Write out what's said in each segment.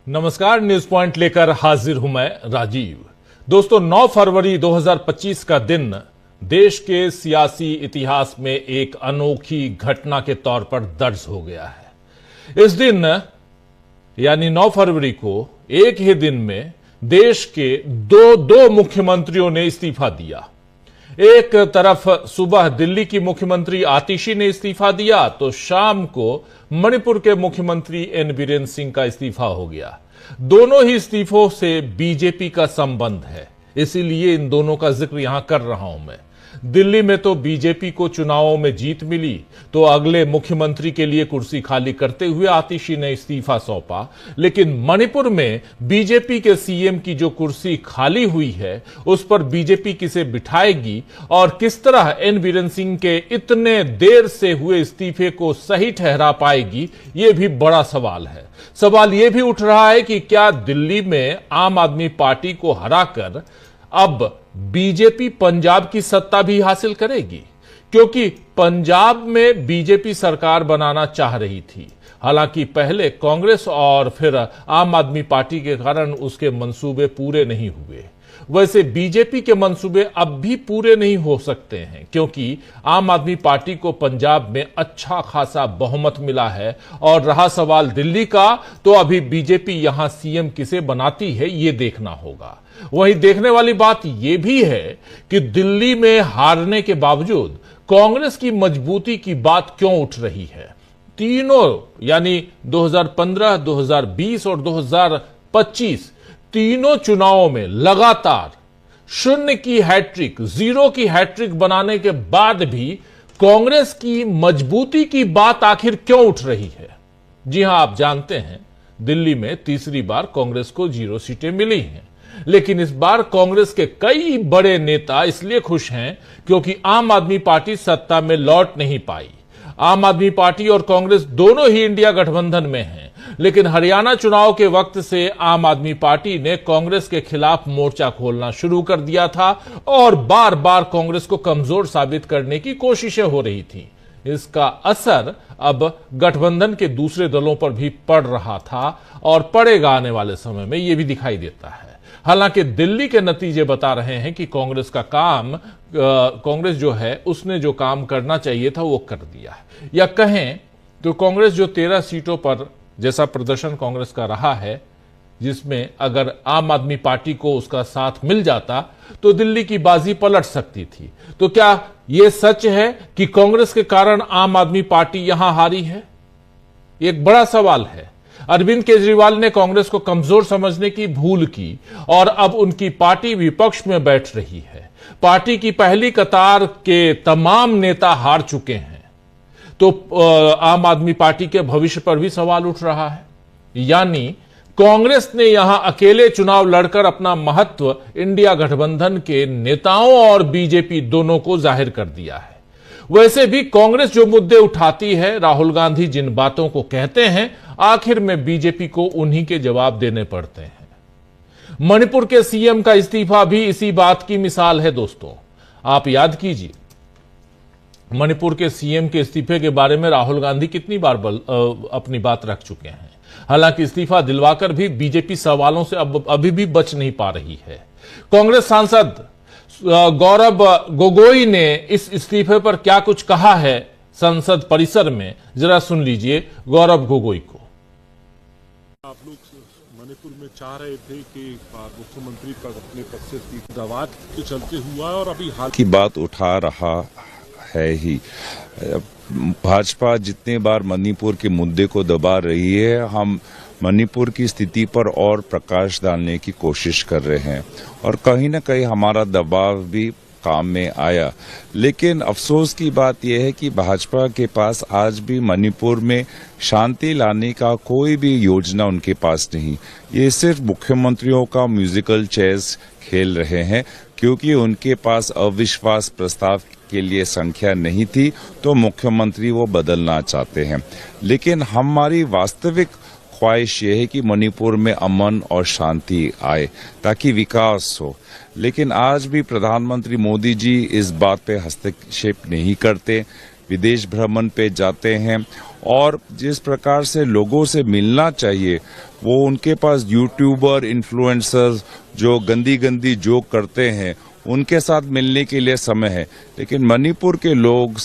नमस्कार, news point लेकर हाजिर हूं मैं राजीव। दोस्तों, 9 फरवरी 2025 का दिन देश के सियासी इतिहास में एक अनोखी घटना के तौर पर दर्ज हो गया है। इस दिन यानी 9 फरवरी को एक ही दिन में देश के दो मुख्यमंत्रियों ने इस्तीफा दिया। एक तरफ सुबह दिल्ली की मुख्यमंत्री आतिशी ने इस्तीफा दिया तो शाम को मणिपुर के मुख्यमंत्री एन बीरेन सिंह का इस्तीफा हो गया। दोनों ही इस्तीफों से बीजेपी का संबंध है, इसीलिए इन दोनों का जिक्र यहां कर रहा हूं मैं। दिल्ली में तो बीजेपी को चुनावों में जीत मिली, तो अगले मुख्यमंत्री के लिए कुर्सी खाली करते हुए आतिशी ने इस्तीफा सौंपा। लेकिन मणिपुर में बीजेपी के सीएम की जो कुर्सी खाली हुई है, उस पर बीजेपी किसे बिठाएगी और किस तरह एन बीरेन सिंह के इतने देर से हुए इस्तीफे को सही ठहरा पाएगी, यह भी बड़ा सवाल है। सवाल यह भी उठ रहा है कि क्या दिल्ली में आम आदमी पार्टी को हराकर अब बीजेपी पंजाब की सत्ता भी हासिल करेगी, क्योंकि पंजाब में बीजेपी सरकार बनाना चाह रही थी। हालांकि पहले कांग्रेस और फिर आम आदमी पार्टी के कारण उसके मंसूबे पूरे नहीं हुए। वैसे बीजेपी के मंसूबे अब भी पूरे नहीं हो सकते हैं, क्योंकि आम आदमी पार्टी को पंजाब में अच्छा खासा बहुमत मिला है। और रहा सवाल दिल्ली का, तो अभी बीजेपी यहां सीएम किसे बनाती है, यह देखना होगा। वहीं देखने वाली बात यह भी है कि दिल्ली में हारने के बावजूद कांग्रेस की मजबूती की बात क्यों उठ रही है। तीनों यानी 2015, 2020 और 2025 तीनों चुनावों में लगातार 0 की हैट्रिक, 0 की हैट्रिक बनाने के बाद भी कांग्रेस की मजबूती की बात आखिर क्यों उठ रही है। जी हां, आप जानते हैं दिल्ली में तीसरी बार कांग्रेस को 0 सीटें मिली हैं। लेकिन इस बार कांग्रेस के कई बड़े नेता इसलिए खुश हैं क्योंकि आम आदमी पार्टी सत्ता में लौट नहीं पाई। आम आदमी पार्टी और कांग्रेस दोनों ही इंडिया गठबंधन में हैं, लेकिन हरियाणा चुनाव के वक्त से आम आदमी पार्टी ने कांग्रेस के खिलाफ मोर्चा खोलना शुरू कर दिया था और बार बार कांग्रेस को कमजोर साबित करने की कोशिशें हो रही थी। इसका असर अब गठबंधन के दूसरे दलों पर भी पड़ रहा था और पड़ेगा आने वाले समय में, यह भी दिखाई देता है। हालांकि दिल्ली के नतीजे बता रहे हैं कि कांग्रेस जो है उसने जो काम करना चाहिए था वो कर दिया है। या कहें तो कांग्रेस जो 13 सीटों पर जैसा प्रदर्शन कांग्रेस का रहा है, जिसमें अगर आम आदमी पार्टी को उसका साथ मिल जाता तो दिल्ली की बाजी पलट सकती थी। तो क्या यह सच है कि कांग्रेस के कारण आम आदमी पार्टी यहां हारी है? एक बड़ा सवाल है। अरविंद केजरीवाल ने कांग्रेस को कमजोर समझने की भूल की और अब उनकी पार्टी विपक्ष में बैठ रही है। पार्टी की पहली कतार के तमाम नेता हार चुके हैं, तो आम आदमी पार्टी के भविष्य पर भी सवाल उठ रहा है। यानी कांग्रेस ने यहां अकेले चुनाव लड़कर अपना महत्व इंडिया गठबंधन के नेताओं और बीजेपी दोनों को जाहिर कर दिया है। वैसे भी कांग्रेस जो मुद्दे उठाती है, राहुल गांधी जिन बातों को कहते हैं, आखिर में बीजेपी को उन्हीं के जवाब देने पड़ते हैं। मणिपुर के सीएम का इस्तीफा भी इसी बात की मिसाल है। दोस्तों, आप याद कीजिए, मणिपुर के सीएम के इस्तीफे के बारे में राहुल गांधी कितनी बार अपनी बात रख चुके हैं। हालांकि इस्तीफा दिलवाकर भी बीजेपी सवालों से अभी भी बच नहीं पा रही है। कांग्रेस सांसद गौरव गोगोई ने इस इस्तीफे पर क्या कुछ कहा है संसद परिसर में, जरा सुन लीजिए गौरव गोगोई को। आप लोग मणिपुर में चाह रहे थे कि मुख्यमंत्री पद अपने पद से दबाव के चलते हुआ और अभी हाल की बात उठा रहा है ही। भाजपा जितने बार मणिपुर के मुद्दे को दबा रही है, हम मणिपुर की स्थिति पर और प्रकाश डालने की कोशिश कर रहे हैं और कहीं न कहीं हमारा दबाव भी काम में आया। लेकिन अफसोस की बात यह है कि भाजपा के पास आज भी मणिपुर में शांति लाने का कोई भी योजना उनके पास नहीं। ये सिर्फ मुख्यमंत्रियों का म्यूजिकल चेस खेल रहे हैं, क्योंकि उनके पास अविश्वास प्रस्ताव के लिए संख्या नहीं थी तो मुख्यमंत्री वो बदलना चाहते हैं। लेकिन हमारी वास्तविक ख्वाहिश ये है कि मणिपुर में अमन और शांति आए ताकि विकास हो। लेकिन आज भी प्रधानमंत्री मोदी जी इस बात पे हस्तक्षेप नहीं करते, विदेश भ्रमण पे जाते हैं और जिस प्रकार से लोगों से मिलना चाहिए, वो उनके पास यूट्यूबर, इन्फ्लुएंसर्स जो गंदी गंदी जोक करते हैं, उनके साथ मिलने के लिए समय है। लेकिन मणिपुर के लोग,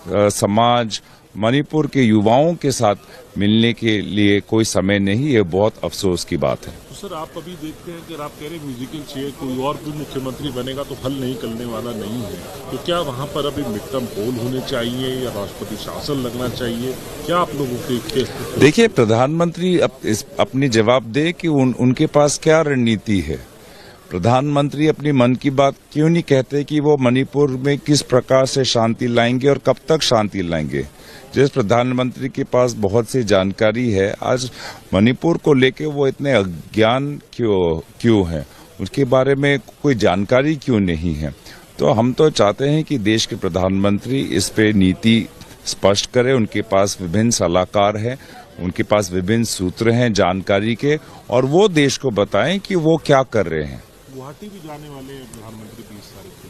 समाज, मणिपुर के युवाओं के साथ मिलने के लिए कोई समय नहीं। ये बहुत अफसोस की बात है। तो सर, आप अभी देखते हैं कि आप कह रहे हैं म्यूजिकल चेयर कोई और भी मुख्यमंत्री बनेगा तो हल नहीं करने वाला नहीं है, तो क्या वहां पर अभी मिड टर्म पोल होने चाहिए या राष्ट्रपति शासन लगना चाहिए? क्या आप लोगों के देखिए, प्रधानमंत्री अपनी जवाब दे कि उनके पास क्या रणनीति है। प्रधानमंत्री अपनी मन की बात क्यों नहीं कहते कि वो मणिपुर में किस प्रकार से शांति लाएंगे और कब तक शांति लाएंगे। जिस प्रधानमंत्री के पास बहुत सी जानकारी है, आज मणिपुर को लेके वो इतने अज्ञान क्यों हैं, उसके बारे में कोई जानकारी क्यों नहीं है। तो हम तो चाहते हैं कि देश के प्रधानमंत्री इस पे नीति स्पष्ट करें। उनके पास विभिन्न सलाहकार हैं, उनके पास विभिन्न सूत्र हैं जानकारी के, और वो देश को बताएं कि वो क्या कर रहे हैं। गुवाहाटी भी जाने वाले प्रधानमंत्री 20 तारीख को।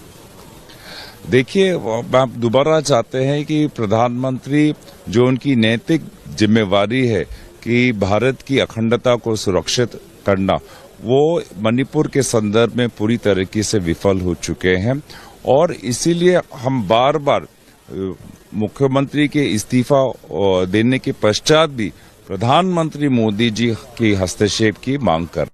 देखिए, आप दोबारा चाहते हैं कि प्रधानमंत्री जो उनकी नैतिक जिम्मेवारी है कि भारत की अखंडता को सुरक्षित करना, वो मणिपुर के संदर्भ में पूरी तरीके से विफल हो चुके हैं। और इसीलिए हम बार बार मुख्यमंत्री के इस्तीफा देने के पश्चात भी प्रधानमंत्री मोदी जी के हस्तक्षेप की मांग कर।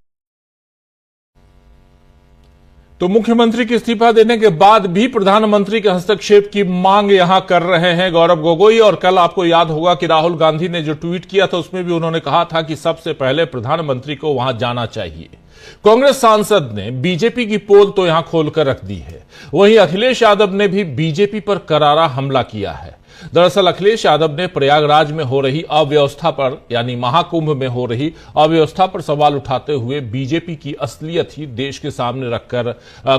तो मुख्यमंत्री के इस्तीफा देने के बाद भी प्रधानमंत्री के हस्तक्षेप की मांग यहां कर रहे हैं गौरव गोगोई। और कल आपको याद होगा कि राहुल गांधी ने जो ट्वीट किया था, उसमें भी उन्होंने कहा था कि सबसे पहले प्रधानमंत्री को वहां जाना चाहिए। कांग्रेस सांसद ने बीजेपी की पोल तो यहां खोलकर रख दी है। वहीं अखिलेश यादव ने भी बीजेपी पर करारा हमला किया है। दरअसल अखिलेश यादव ने प्रयागराज में हो रही अव्यवस्था पर, यानी महाकुंभ में हो रही अव्यवस्था पर सवाल उठाते हुए बीजेपी की असलियत ही देश के सामने रखकर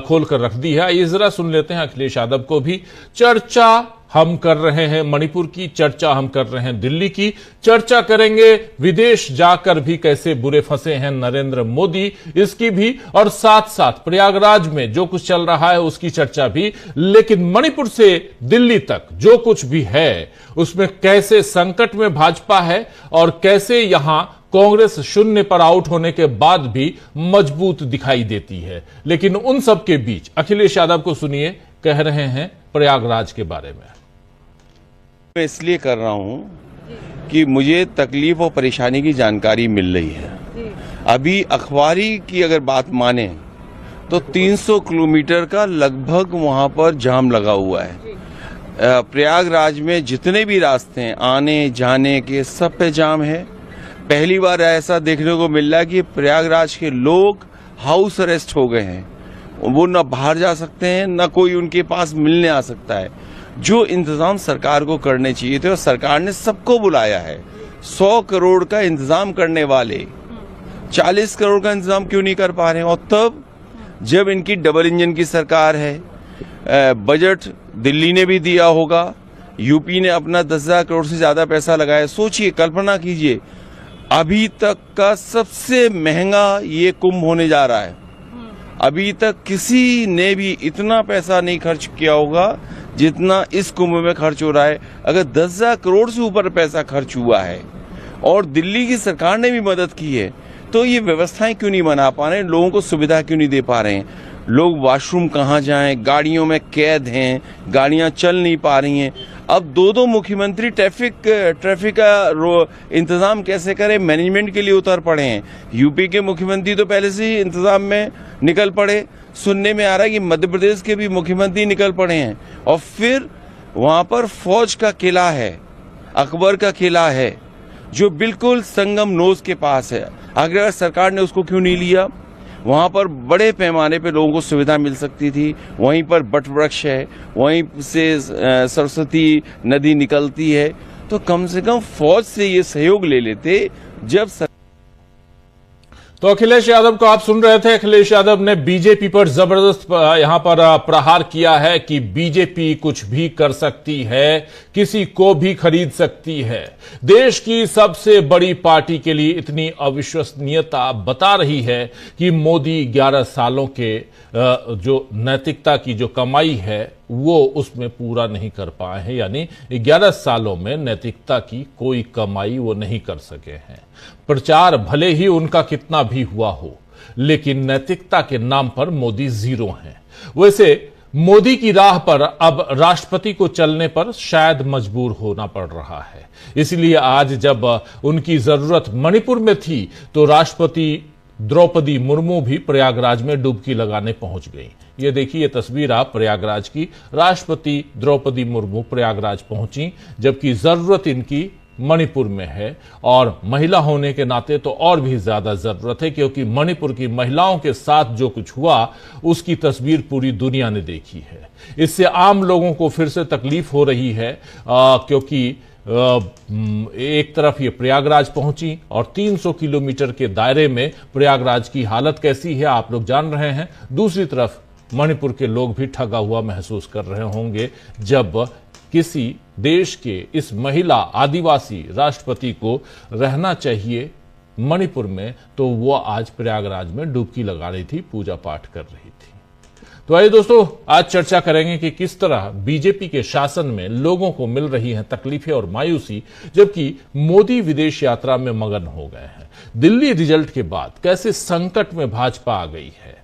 खोलकर रख दी है। ये जरा सुन लेते हैं अखिलेश यादव को भी। चर्चा हम कर रहे हैं मणिपुर की, चर्चा हम कर रहे हैं दिल्ली की, चर्चा करेंगे विदेश जाकर भी कैसे बुरे फंसे हैं नरेंद्र मोदी, इसकी भी, और साथ साथ प्रयागराज में जो कुछ चल रहा है उसकी चर्चा भी। लेकिन मणिपुर से दिल्ली तक जो कुछ भी है उसमें कैसे संकट में भाजपा है और कैसे यहां कांग्रेस शून्य पर आउट होने के बाद भी मजबूत दिखाई देती है। लेकिन उन सब के बीच अखिलेश यादव को सुनिए, कह रहे हैं प्रयागराज के बारे में। मैं इसलिए कर रहा हूं कि मुझे तकलीफ और परेशानी की जानकारी मिल रही है। अभी अखबारी की अगर बात माने तो 300 किलोमीटर का लगभग वहां पर जाम लगा हुआ है। प्रयागराज में जितने भी रास्ते हैं आने जाने के, सब पे जाम है। पहली बार ऐसा देखने को मिल रहा है कि प्रयागराज के लोग हाउस अरेस्ट हो गए हैं। वो न बाहर जा सकते हैं, न कोई उनके पास मिलने आ सकता है। जो इंतजाम सरकार को करने चाहिए थे और सरकार ने सबको बुलाया है। 100 करोड़ का इंतजाम करने वाले 40 करोड़ का इंतजाम क्यों नहीं कर पा रहे हैं? और तब जब इनकी डबल इंजन की सरकार है, बजट दिल्ली ने भी दिया होगा, यूपी ने अपना 10,000 करोड़ से ज्यादा पैसा लगाया। सोचिए, कल्पना कीजिए, अभी तक का सबसे महंगा ये कुंभ होने जा रहा है। अभी तक किसी ने भी इतना पैसा नहीं खर्च किया होगा जितना इस कुंभ में खर्च हो रहा है। अगर 10,000 करोड़ से ऊपर पैसा खर्च हुआ है और दिल्ली की सरकार ने भी मदद की है, तो ये व्यवस्थाएं क्यों नहीं बना पा रहे हैं? लोगों को सुविधा क्यों नहीं दे पा रहे हैं? लोग वॉशरूम कहाँ जाएं? गाड़ियों में कैद हैं, गाड़ियां चल नहीं पा रही हैं। अब दो मुख्यमंत्री ट्रैफिक का इंतजाम कैसे करें, मैनेजमेंट के लिए उतर पड़े हैं। यूपी के मुख्यमंत्री तो पहले से ही इंतजाम में निकल पड़े। सुनने में आ रहा है कि मध्य प्रदेश के भी मुख्यमंत्री निकल पड़े हैं। और फिर वहां पर फौज का किला है, अकबर का किला है, जो बिल्कुल संगम नोज के पास है। अगर सरकार ने उसको क्यों नहीं लिया? वहां पर बड़े पैमाने पे लोगों को सुविधा मिल सकती थी। वहीं पर बट वृक्ष है, वहीं से सरस्वती नदी निकलती है, तो कम से कम फौज से ये सहयोग ले लेते। जब तो अखिलेश यादव को आप सुन रहे थे। अखिलेश यादव ने बीजेपी पर जबरदस्त यहां पर प्रहार किया है कि बीजेपी कुछ भी कर सकती है, किसी को भी खरीद सकती है। देश की सबसे बड़ी पार्टी के लिए इतनी अविश्वसनीयता बता रही है कि मोदी 11 सालों के जो नैतिकता की जो कमाई है वो उसमें पूरा नहीं कर पाए हैं, यानी 11 सालों में नैतिकता की कोई कमाई वो नहीं कर सके हैं। प्रचार भले ही उनका कितना भी हुआ हो, लेकिन नैतिकता के नाम पर मोदी जीरो हैं। वैसे मोदी की राह पर अब राष्ट्रपति को चलने पर शायद मजबूर होना पड़ रहा है। इसलिए आज जब उनकी जरूरत मणिपुर में थी तो राष्ट्रपति द्रौपदी मुर्मू भी प्रयागराज में डुबकी लगाने पहुंच गई। ये देखिए, ये तस्वीर आप प्रयागराज की। राष्ट्रपति द्रौपदी मुर्मू प्रयागराज पहुंची, जबकि जरूरत इनकी मणिपुर में है। और महिला होने के नाते तो और भी ज्यादा जरूरत है, क्योंकि मणिपुर की महिलाओं के साथ जो कुछ हुआ उसकी तस्वीर पूरी दुनिया ने देखी है। इससे आम लोगों को फिर से तकलीफ हो रही है, क्योंकि एक तरफ ये प्रयागराज पहुंची और 300 किलोमीटर के दायरे में प्रयागराज की हालत कैसी है आप लोग जान रहे हैं। दूसरी तरफ मणिपुर के लोग भी ठगा हुआ महसूस कर रहे होंगे जब किसी देश के इस महिला आदिवासी राष्ट्रपति को रहना चाहिए मणिपुर में, तो वो आज प्रयागराज में डुबकी लगा रही थी, पूजा पाठ कर रही थी। तो आइए दोस्तों, आज चर्चा करेंगे कि किस तरह बीजेपी के शासन में लोगों को मिल रही हैं तकलीफें और मायूसी, जबकि मोदी विदेश यात्रा में मगन हो गए हैं। दिल्ली रिजल्ट के बाद कैसे संकट में भाजपा आ गई है।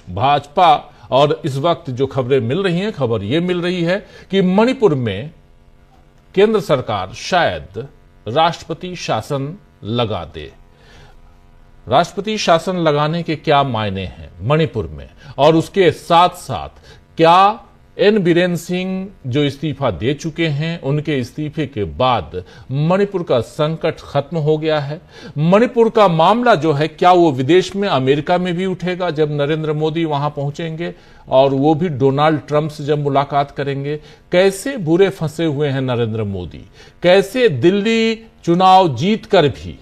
भाजपा और इस वक्त जो खबरें मिल रही हैं, खबर यह मिल रही है कि मणिपुर में केंद्र सरकार शायद राष्ट्रपति शासन लगा दे। राष्ट्रपति शासन लगाने के क्या मायने हैं मणिपुर में, और उसके साथ साथ क्या एन बीरेन सिंह जो इस्तीफा दे चुके हैं, उनके इस्तीफे के बाद मणिपुर का संकट खत्म हो गया है। मणिपुर का मामला जो है, क्या वो विदेश में अमेरिका में भी उठेगा जब नरेंद्र मोदी वहां पहुंचेंगे और वो भी डोनाल्ड ट्रंप से जब मुलाकात करेंगे। कैसे बुरे फंसे हुए हैं नरेंद्र मोदी, कैसे दिल्ली चुनाव जीतकर भी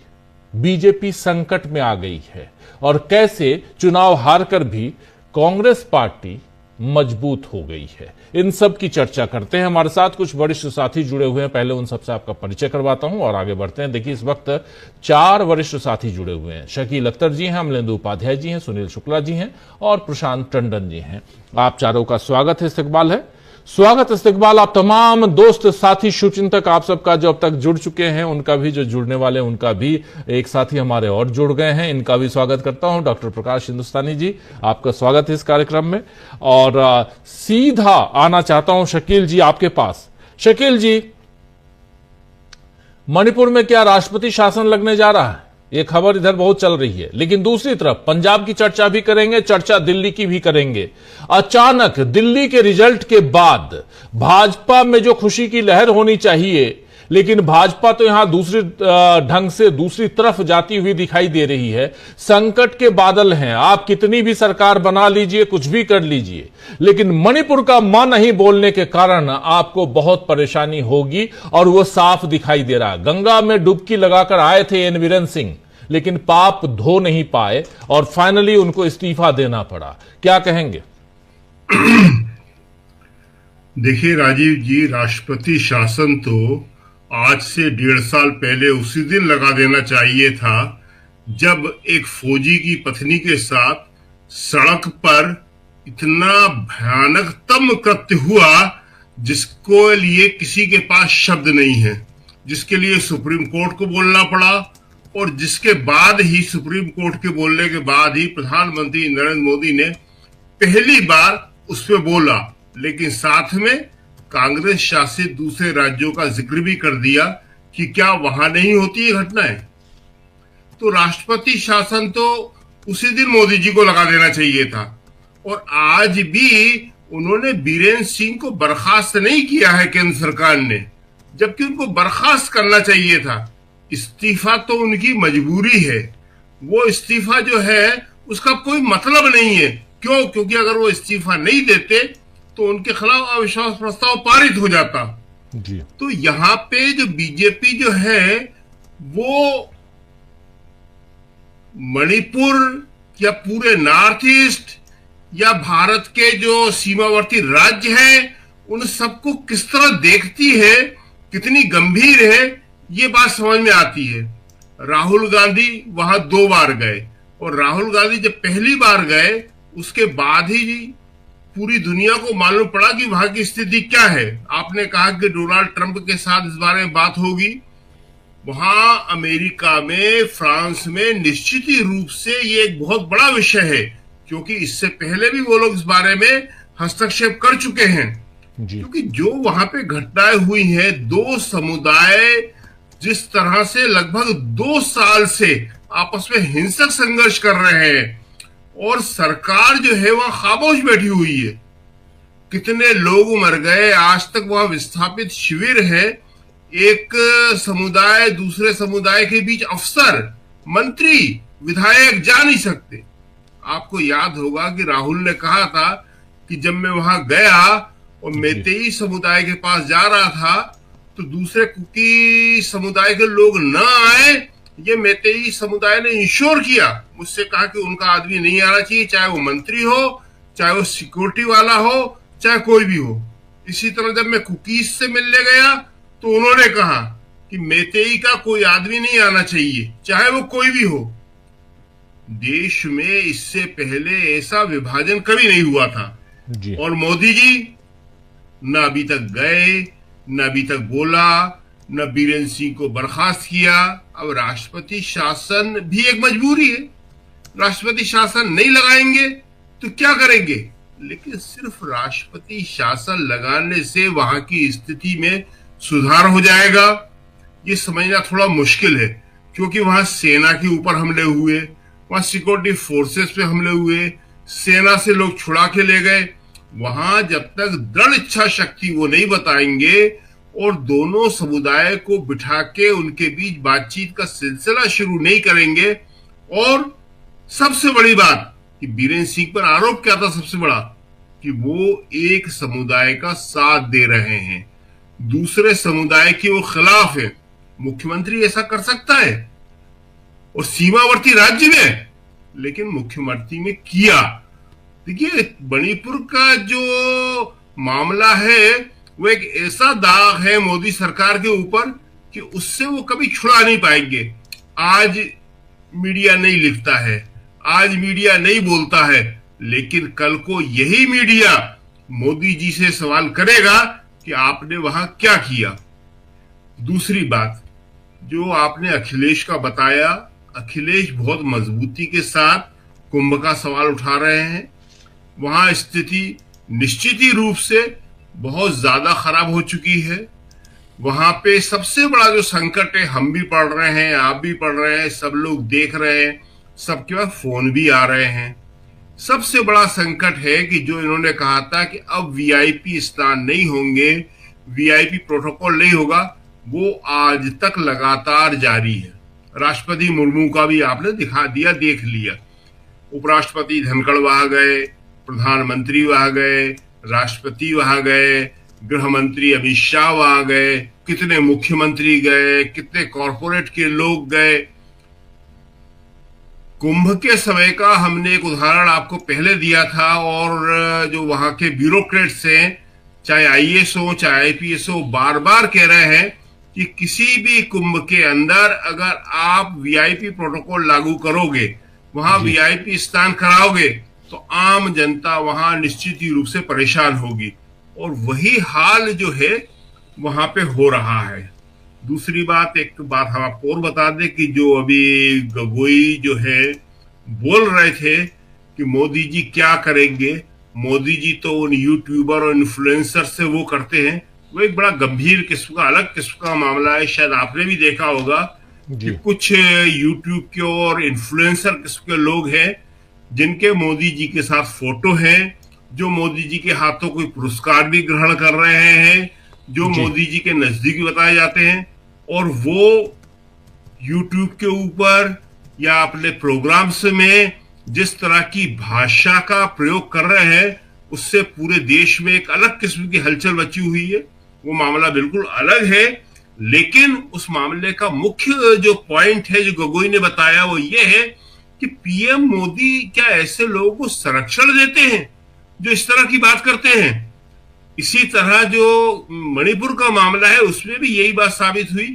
बीजेपी संकट में आ गई है, और कैसे चुनाव हारकर भी कांग्रेस पार्टी मजबूत हो गई है। इन सब की चर्चा करते हैं। हमारे साथ कुछ वरिष्ठ साथी जुड़े हुए हैं, पहले उन सबसे आपका परिचय करवाता हूं और आगे बढ़ते हैं। देखिए, इस वक्त 4 वरिष्ठ साथी जुड़े हुए हैं। शकील अख्तर जी हैं, अमलेंदु उपाध्याय जी हैं, सुनील शुक्ला जी हैं और प्रशांत टंडन जी हैं। आप चारों का स्वागत है, इस्तकबाल है। स्वागत इस्तकबाल आप तमाम दोस्त साथी शुभचिंतक आप सबका जो अब तक जुड़ चुके हैं, उनका भी, जो जुड़ने वाले उनका भी, एक साथी हमारे और जुड़ गए हैं, इनका भी स्वागत करता हूं। डॉक्टर प्रकाश हिंदुस्तानी जी, आपका स्वागत है इस कार्यक्रम में। और सीधा आना चाहता हूं शकील जी आपके पास। शकील जी, मणिपुर में क्या राष्ट्रपति शासन लगने जा रहा है? ये खबर इधर बहुत चल रही है, लेकिन दूसरी तरफ पंजाब की चर्चा भी करेंगे, चर्चा दिल्ली की भी करेंगे। अचानक दिल्ली के रिजल्ट के बाद भाजपा में जो खुशी की लहर होनी चाहिए, लेकिन भाजपा तो यहां दूसरे ढंग से दूसरी तरफ जाती हुई दिखाई दे रही है। संकट के बादल हैं, आप कितनी भी सरकार बना लीजिए, कुछ भी कर लीजिए, लेकिन मणिपुर का मां नहीं बोलने के कारण आपको बहुत परेशानी होगी, और वो साफ दिखाई दे रहा है। गंगा में डुबकी लगाकर आए थे एन बीरेन सिंह, लेकिन पाप धो नहीं पाए और फाइनली उनको इस्तीफा देना पड़ा। क्या कहेंगे? देखिए राजीव जी, राष्ट्रपति शासन तो आज से 1.5 साल पहले उसी दिन लगा देना चाहिए था जब एक फौजी की पत्नी के साथ सड़क पर इतना भयानकतम कृत्य हुआ जिसको लिए किसी के पास शब्द नहीं है, जिसके लिए सुप्रीम कोर्ट को बोलना पड़ा, और जिसके बाद ही सुप्रीम कोर्ट के बोलने के बाद ही प्रधानमंत्री नरेंद्र मोदी ने पहली बार उस पर बोला, लेकिन साथ में कांग्रेस शासित दूसरे राज्यों का जिक्र भी कर दिया कि क्या वहां नहीं होती ये घटनाएं। तो राष्ट्रपति शासन तो उसी दिन मोदी जी को लगा देना चाहिए था, और आज भी उन्होंने बीरेन सिंह को बर्खास्त नहीं किया है केंद्र सरकार ने, जबकि उनको बर्खास्त करना चाहिए था। इस्तीफा तो उनकी मजबूरी है, वो इस्तीफा जो है उसका कोई मतलब नहीं है। क्यों? क्योंकि अगर वो इस्तीफा नहीं देते तो उनके खिलाफ अविश्वास प्रस्ताव पारित हो जाता जी। तो यहाँ पे जो बीजेपी जो है वो मणिपुर या पूरे नॉर्थ ईस्ट या भारत के जो सीमावर्ती राज्य हैं उन सबको किस तरह देखती है, कितनी गंभीर है, ये बात समझ में आती है। राहुल गांधी वहां 2 बार गए, और राहुल गांधी जब पहली बार गए उसके बाद ही पूरी दुनिया को मालूम पड़ा कि वहां की स्थिति क्या है। आपने कहा कि डोनाल्ड ट्रंप के साथ इस बारे में बात होगी। वहां अमेरिका में, फ्रांस में निश्चित ही रूप से ये एक बहुत बड़ा विषय है, क्योंकि इससे पहले भी वो लोग इस बारे में हस्तक्षेप कर चुके हैं। क्योंकि जो वहां पे घटनाएं हुई हैं, दो समुदाय जिस तरह से लगभग 2 साल से आपस में हिंसक संघर्ष कर रहे हैं और सरकार जो है वह खामोश बैठी हुई है। कितने लोग मर गए, आज तक वहां विस्थापित शिविर है। एक समुदाय दूसरे समुदाय के बीच अफसर, मंत्री, विधायक जा नहीं सकते। आपको याद होगा कि राहुल ने कहा था कि जब मैं वहां गया और मेतेई समुदाय के पास जा रहा था तो दूसरे कुकी समुदाय के लोग न आए। ये मेतेई समुदाय ने इंश्योर किया, मुझसे कहा कि उनका आदमी नहीं आना चाहिए, चाहे वो मंत्री हो, चाहे वो सिक्योरिटी वाला हो, चाहे कोई भी हो। इसी तरह जब मैं कुकीज से मिलने गया तो उन्होंने कहा कि मेतेई का कोई आदमी नहीं आना चाहिए, चाहे वो कोई भी हो। देश में इससे पहले ऐसा विभाजन कभी नहीं हुआ था जी। और मोदी जी न अभी तक गए, न अभी तक बोला, न बीरेंद्र सिंह को बर्खास्त किया। अब राष्ट्रपति शासन भी एक मजबूरी है। राष्ट्रपति शासन नहीं लगाएंगे तो क्या करेंगे? लेकिन सिर्फ राष्ट्रपति शासन लगाने से वहां की स्थिति में सुधार हो जाएगा, ये समझना थोड़ा मुश्किल है। क्योंकि वहां सेना के ऊपर हमले हुए, वहां सिक्योरिटी फोर्सेस पे हमले हुए, सेना से लोग छुड़ा के ले गए। वहां जब तक दृढ़ इच्छा शक्ति वो नहीं बताएंगे और दोनों समुदाय को बिठा के उनके बीच बातचीत का सिलसिला शुरू नहीं करेंगे। और सबसे बड़ी बात कि बीरेंद्र सिंह पर आरोप क्या था सबसे बड़ा, कि वो एक समुदाय का साथ दे रहे हैं, दूसरे समुदाय के वो खिलाफ है। मुख्यमंत्री ऐसा कर सकता है और सीमावर्ती राज्य में, लेकिन मुख्यमंत्री ने किया। देखिए, मणिपुर का जो मामला है वो एक ऐसा दाग है मोदी सरकार के ऊपर कि उससे वो कभी छुड़ा नहीं पाएंगे। आज मीडिया नहीं लिखता है, आज मीडिया नहीं बोलता है, लेकिन कल को यही मीडिया मोदी जी से सवाल करेगा कि आपने वहां क्या किया। दूसरी बात जो आपने अखिलेश का बताया, अखिलेश बहुत मजबूती के साथ कुंभ का सवाल उठा रहे हैं। वहां स्थिति निश्चित ही रूप से बहुत ज्यादा खराब हो चुकी है। वहां पे सबसे बड़ा जो संकट है, हम भी पढ़ रहे हैं, आप भी पढ़ रहे हैं, सब लोग देख रहे हैं, सबके पास फोन भी आ रहे हैं। सबसे बड़ा संकट है कि जो इन्होंने कहा था कि अब वीआईपी स्नान नहीं होंगे, वीआईपी प्रोटोकॉल नहीं होगा, वो आज तक लगातार जारी है। राष्ट्रपति मुर्मू का भी आपने दिखा दिया, देख लिया। उपराष्ट्रपति धनखड़ वहां गए, प्रधानमंत्री वहां गए, राष्ट्रपति वहां गए, गृह मंत्री अमित शाह वहां गए, कितने मुख्यमंत्री गए, कितने कॉरपोरेट के लोग गए। कुंभ के समय का हमने एक उदाहरण आपको पहले दिया था और जो वहां के ब्यूरोक्रेट्स हैं, चाहे आईएएस हो चाहे आईपीएस हो, बार बार कह रहे हैं कि किसी भी कुंभ के अंदर अगर आप वीआईपी प्रोटोकॉल लागू करोगे, वहां वीआईपी स्नान कराओगे, तो आम जनता वहां निश्चित ही रूप से परेशान होगी। और वही हाल जो है वहां पे हो रहा है। दूसरी बात, एक बात हम आपको और बता दें कि जो अभी गोगोई जो है बोल रहे थे कि मोदी जी क्या करेंगे, मोदी जी तो उन यूट्यूबर और इन्फ्लुएंसर से वो करते हैं, वो एक बड़ा गंभीर किस्म का, अलग किस्म का मामला है। शायद आपने भी देखा होगा कि कुछ यूट्यूब के और इन्फ्लुएंसर किस्म के लोग हैं जिनके मोदी जी के साथ फोटो हैं, जो मोदी जी के हाथों कोई पुरस्कार भी ग्रहण कर रहे हैं, जो मोदी जी के नजदीकी बताए जाते हैं, और वो यूट्यूब के ऊपर या अपने प्रोग्राम्स में जिस तरह की भाषा का प्रयोग कर रहे हैं, उससे पूरे देश में एक अलग किस्म की हलचल मची हुई है। वो मामला बिल्कुल अलग है, लेकिन उस मामले का मुख्य जो पॉइंट है जो गोगोई ने बताया वो ये है कि पीएम मोदी क्या ऐसे लोगों को संरक्षण देते हैं जो इस तरह की बात करते हैं। इसी तरह जो मणिपुर का मामला है उसमें भी यही बात साबित हुई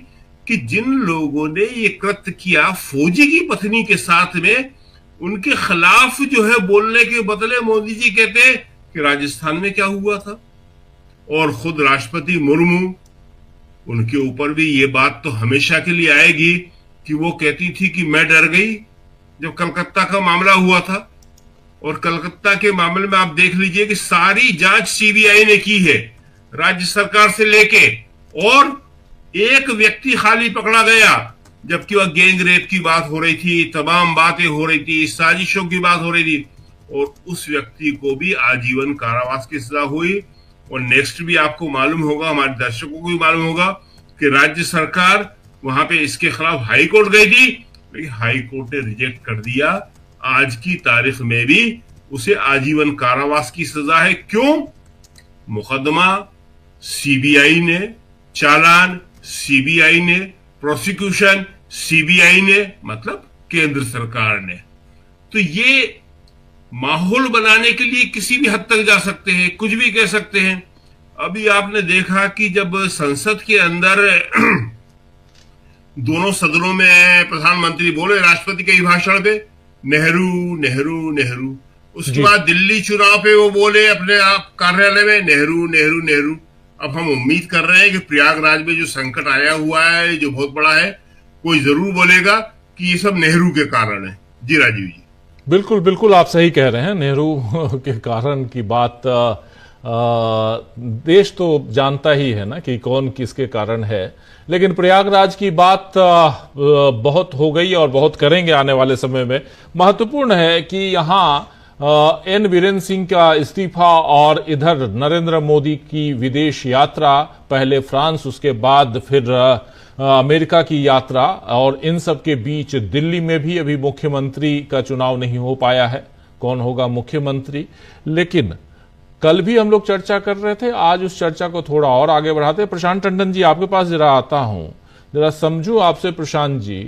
कि जिन लोगों ने ये कृत्य किया फौजी की पत्नी के साथ में, उनके खिलाफ जो है बोलने के बदले मोदी जी कहते हैं कि राजस्थान में क्या हुआ था। और खुद राष्ट्रपति मुर्मू, उनके ऊपर भी ये बात तो हमेशा के लिए आएगी कि वो कहती थी कि मैं डर गई जब कलकत्ता का मामला हुआ था। और कलकत्ता के मामले में आप देख लीजिए कि सारी जांच सीबीआई ने की है, राज्य सरकार से लेके, और एक व्यक्ति खाली पकड़ा गया, जबकि वह गैंग रेप की बात हो रही थी, तमाम बातें हो रही थी, साजिशों की बात हो रही थी, और उस व्यक्ति को भी आजीवन कारावास की सजा हुई। और नेक्स्ट भी आपको मालूम होगा, हमारे दर्शकों को भी मालूम होगा कि राज्य सरकार वहां पे इसके खिलाफ हाई कोर्ट गई थी, लेकिन हाई कोर्ट ने रिजेक्ट कर दिया। आज की तारीख में भी उसे आजीवन कारावास की सजा है। क्यों? मुकदमा सीबीआई ने, चालान सीबीआई ने, प्रोसिक्यूशन सीबीआई ने, मतलब केंद्र सरकार ने। तो ये माहौल बनाने के लिए किसी भी हद तक जा सकते हैं, कुछ भी कह सकते हैं। अभी आपने देखा कि जब संसद के अंदर दोनों सदनों में प्रधानमंत्री बोले राष्ट्रपति के भाषण पे, नेहरू नेहरू नेहरू, उसके बाद दिल्ली चुनाव पे वो बोले अपने आप कार्यालय में, नेहरू नेहरू नेहरू। अब हम उम्मीद कर रहे हैं कि प्रयागराज में जो संकट आया हुआ है, जो बहुत बड़ा है, कोई जरूर बोलेगा कि ये सब नेहरू के कारण है। जी राजीव जी। बिल्कुल बिल्कुल, आप सही कह रहे हैं। नेहरू के कारण की बात देश तो जानता ही है ना कि कौन किसके कारण है, लेकिन प्रयागराज की बात बहुत हो गई और बहुत करेंगे आने वाले समय में। महत्वपूर्ण है कि यहाँ एन बीरेन सिंह का इस्तीफा और इधर नरेंद्र मोदी की विदेश यात्रा, पहले फ्रांस, उसके बाद फिर अमेरिका की यात्रा, और इन सब के बीच दिल्ली में भी अभी मुख्यमंत्री का चुनाव नहीं हो पाया है, कौन होगा मुख्यमंत्री। लेकिन कल भी हम लोग चर्चा कर रहे थे, आज उस चर्चा को थोड़ा और आगे बढ़ाते हैं। प्रशांत टंडन जी, आपके पास जरा आता हूं, जरा समझूं आपसे प्रशांत जी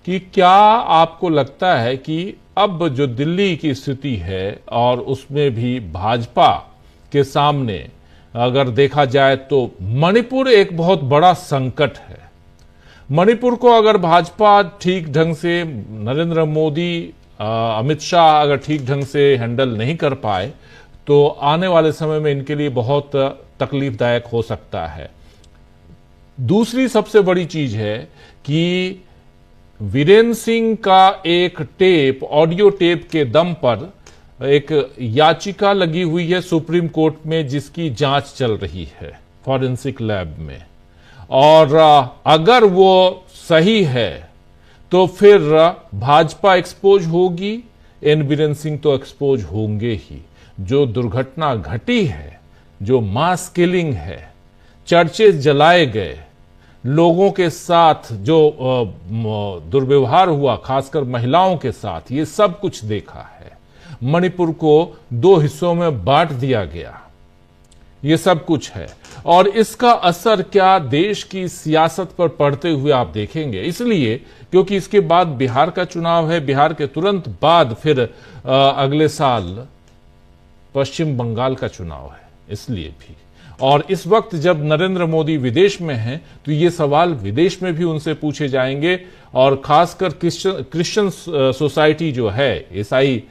कि क्या आपको लगता है कि अब जो दिल्ली की स्थिति है और उसमें भी भाजपा के सामने अगर देखा जाए तो मणिपुर एक बहुत बड़ा संकट है। मणिपुर को अगर भाजपा ठीक ढंग से, नरेंद्र मोदी, अमित शाह अगर ठीक ढंग से हैंडल नहीं कर पाए तो आने वाले समय में इनके लिए बहुत तकलीफदायक हो सकता है। दूसरी सबसे बड़ी चीज है कि वीरेंद्र सिंह का एक टेप, ऑडियो टेप के दम पर एक याचिका लगी हुई है सुप्रीम कोर्ट में, जिसकी जांच चल रही है फॉरेंसिक लैब में, और अगर वो सही है तो फिर भाजपा एक्सपोज होगी, एन बीरेन सिंह तो एक्सपोज होंगे ही। जो दुर्घटना घटी है, जो मास किलिंग है, चर्चेज जलाए गए, लोगों के साथ जो दुर्व्यवहार हुआ, खासकर महिलाओं के साथ, ये सब कुछ देखा है। मणिपुर को 2 हिस्सों में बांट दिया गया, ये सब कुछ है, और इसका असर क्या देश की सियासत पर पड़ते हुए आप देखेंगे। इसलिए क्योंकि इसके बाद बिहार का चुनाव है, बिहार के तुरंत बाद फिर अगले साल पश्चिम बंगाल का चुनाव है, इसलिए भी। और इस वक्त जब नरेंद्र मोदी विदेश में हैं तो ये सवाल विदेश में भी उनसे पूछे जाएंगे, और खासकर क्रिश्चियन सोसाइटी जो है, ईसाई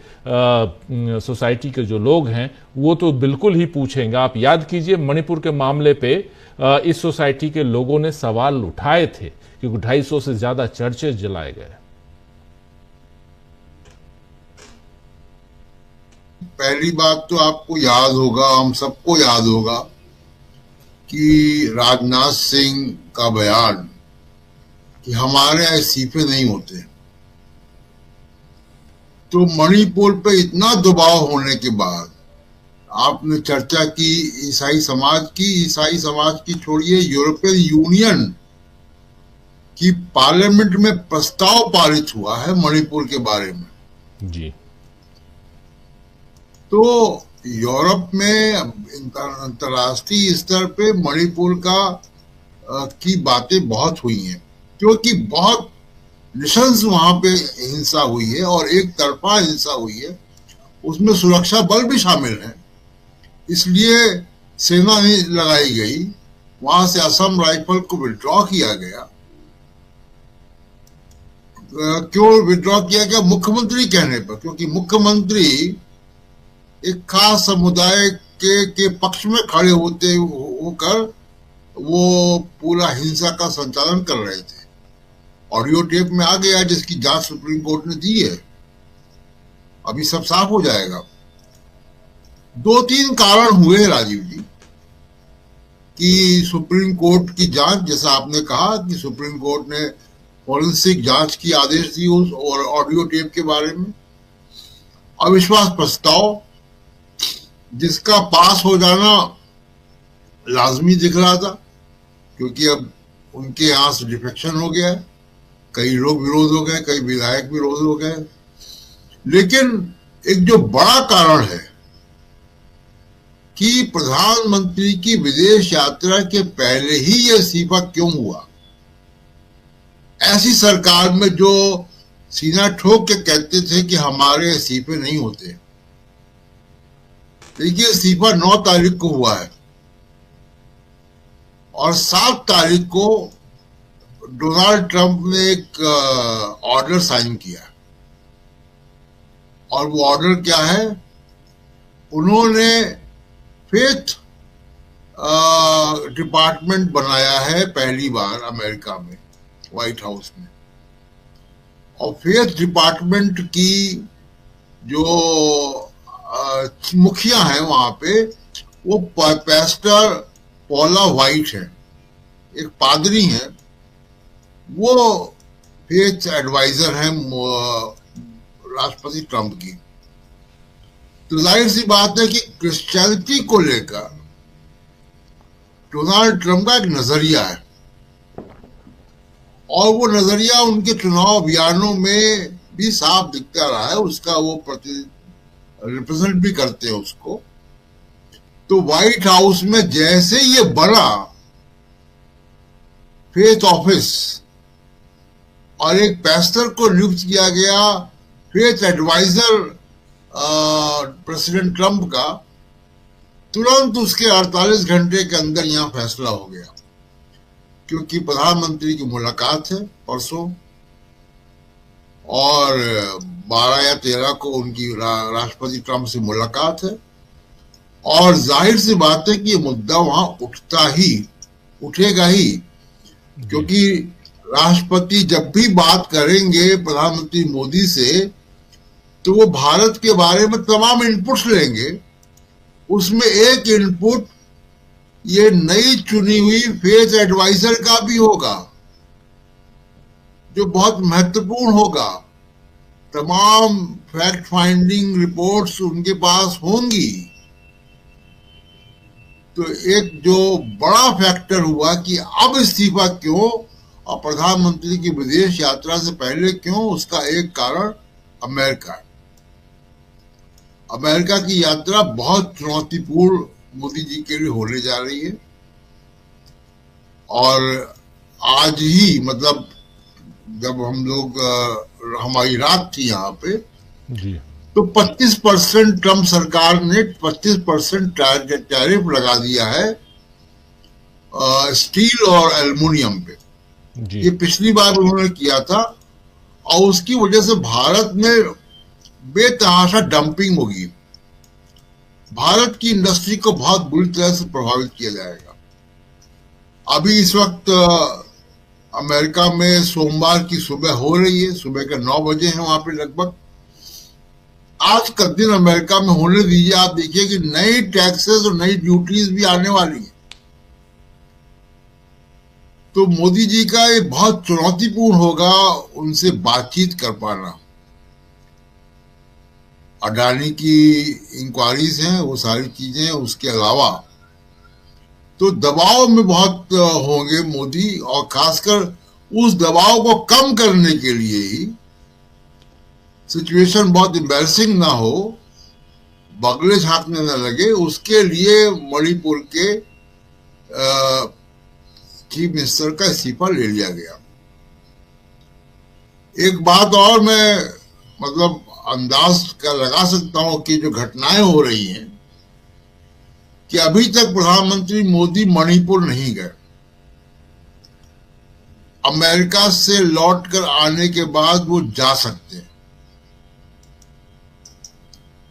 सोसाइटी के जो लोग हैं, वो तो बिल्कुल ही पूछेंगे। आप याद कीजिए मणिपुर के मामले पे इस सोसाइटी के लोगों ने सवाल उठाए थे, क्योंकि 250 से ज्यादा चर्चेज जलाए गए। पहली बात तो आपको याद होगा, हम सबको याद होगा कि राजनाथ सिंह का बयान कि हमारे यहाँ इस्तीफे नहीं होते। तो मणिपुर पे इतना दबाव होने के बाद आपने चर्चा की ईसाई समाज की छोड़िए, यूरोपियन यूनियन की पार्लियामेंट में प्रस्ताव पारित हुआ है मणिपुर के बारे में जी। तो यूरोप में अंतर्राष्ट्रीय स्तर पे मणिपुर की बातें बहुत हुई हैं, क्योंकि बहुत निशंस वहां पे हिंसा हुई है और एक तरफा हिंसा हुई है, उसमें सुरक्षा बल भी शामिल है, इसलिए सेना नहीं लगाई गई, वहां से असम राइफल को विड्रॉ किया गया। क्यों विड्रॉ किया गया? मुख्यमंत्री कहने पर, क्योंकि मुख्यमंत्री एक खास समुदाय के पक्ष में खड़े होकर वो पूरा हिंसा का संचालन कर रहे थे। ऑडियो टेप में आ गया जिसकी जांच सुप्रीम कोर्ट ने दी है, अभी सब साफ हो जाएगा। 2-3 कारण हुए राजीव जी कि सुप्रीम कोर्ट की जांच, जैसा आपने कहा कि सुप्रीम कोर्ट ने फॉरेंसिक जांच की आदेश दी उस और ऑडियो टेप के बारे में। अविश्वास प्रस्ताव जिसका पास हो जाना लाजमी दिख रहा था, क्योंकि अब उनके यहां से डिफेक्शन हो गया है, कई लोग विरोध हो गए, कई विधायक विरोध हो गए। लेकिन एक जो बड़ा कारण है कि प्रधानमंत्री की विदेश यात्रा के पहले ही यह इस्तीफा क्यों हुआ। ऐसी सरकार में जो सीना ठोक के कहते थे कि हमारे इस्तीफे नहीं होते, देखिए इस्तीफा 9 तारीख को हुआ है और 7 तारीख को डोनाल्ड ट्रंप ने एक ऑर्डर साइन किया और वो ऑर्डर क्या है, उन्होंने फेथ डिपार्टमेंट बनाया है पहली बार अमेरिका में, व्हाइट हाउस में। और फेथ डिपार्टमेंट की जो मुखिया है वहां पे, वो पास्टर पॉला व्हाइट है, एक पादरी है, वो फेथ एडवाइजर है राष्ट्रपति ट्रंप की। तो जाहिर सी बात है कि क्रिश्चियनिटी को लेकर डोनाल्ड ट्रंप का एक नजरिया है और वो नजरिया उनके चुनाव अभियानों में भी साफ दिखता रहा है, उसका वो रिप्रेजेंट भी करते हैं उसको। तो व्हाइट हाउस में जैसे ये बड़ा फेथ ऑफिस और एक पैस्टर को नियुक्त किया गया फेथ एडवाइजर प्रेसिडेंट ट्रंप का, तुरंत उसके 48 घंटे के अंदर यहां फैसला हो गया, क्योंकि प्रधानमंत्री की मुलाकात है परसों और 12 या 13 को उनकी राष्ट्रपति ट्रंप से मुलाकात है और जाहिर सी बात है कि ये मुद्दा वहां उठेगा ही, क्योंकि राष्ट्रपति जब भी बात करेंगे प्रधानमंत्री मोदी से तो वो भारत के बारे में तमाम इनपुट्स लेंगे। उसमें एक इनपुट ये नई चुनी हुई फेथ एडवाइजर का भी होगा, जो बहुत महत्वपूर्ण होगा। तमाम फैक्ट फाइंडिंग रिपोर्ट्स उनके पास होंगी। तो एक जो बड़ा फैक्टर हुआ कि अब इस्तीफा क्यों और प्रधानमंत्री की विदेश यात्रा से पहले क्यों, उसका एक कारण अमेरिका है। अमेरिका की यात्रा बहुत चुनौतीपूर्ण मोदी जी के लिए होने जा रही है और आज ही मतलब जब हम लोग हमारी रात थी यहाँ पे जी, तो 25% ट्रंप सरकार ने 25% टैरिफ लगा दिया है स्टील और एल्युमिनियम पे। जी, ये पिछली बार उन्होंने किया था और उसकी वजह से भारत में बेतहाशा डंपिंग होगी। भारत की इंडस्ट्री को बहुत बुरी तरह से प्रभावित किया जाएगा। अभी इस वक्त अमेरिका में सोमवार की सुबह हो रही है, सुबह के 9 बजे हैं वहां पे लगभग। आज का दिन अमेरिका में होने दीजिए, आप देखिए कि नई टैक्सेस और नई ड्यूटीज भी आने वाली है। तो मोदी जी का ये बहुत चुनौतीपूर्ण होगा उनसे बातचीत कर पाना। अडानी की इंक्वायरीज हैं, वो सारी चीजें, उसके अलावा तो दबाव में बहुत होंगे मोदी, और खासकर उस दबाव को कम करने के लिए ही, सिचुएशन बहुत एम्बैरसिंग ना हो, बगले झांकने न लगे, उसके लिए मणिपुर के चीफ मिनिस्टर का इस्तीफा ले लिया गया। एक बात और मैं मतलब अंदाज का लगा सकता हूं कि जो घटनाएं हो रही हैं कि अभी तक प्रधानमंत्री मोदी मणिपुर नहीं गए। अमेरिका से लौटकर आने के बाद वो जा सकते हैं।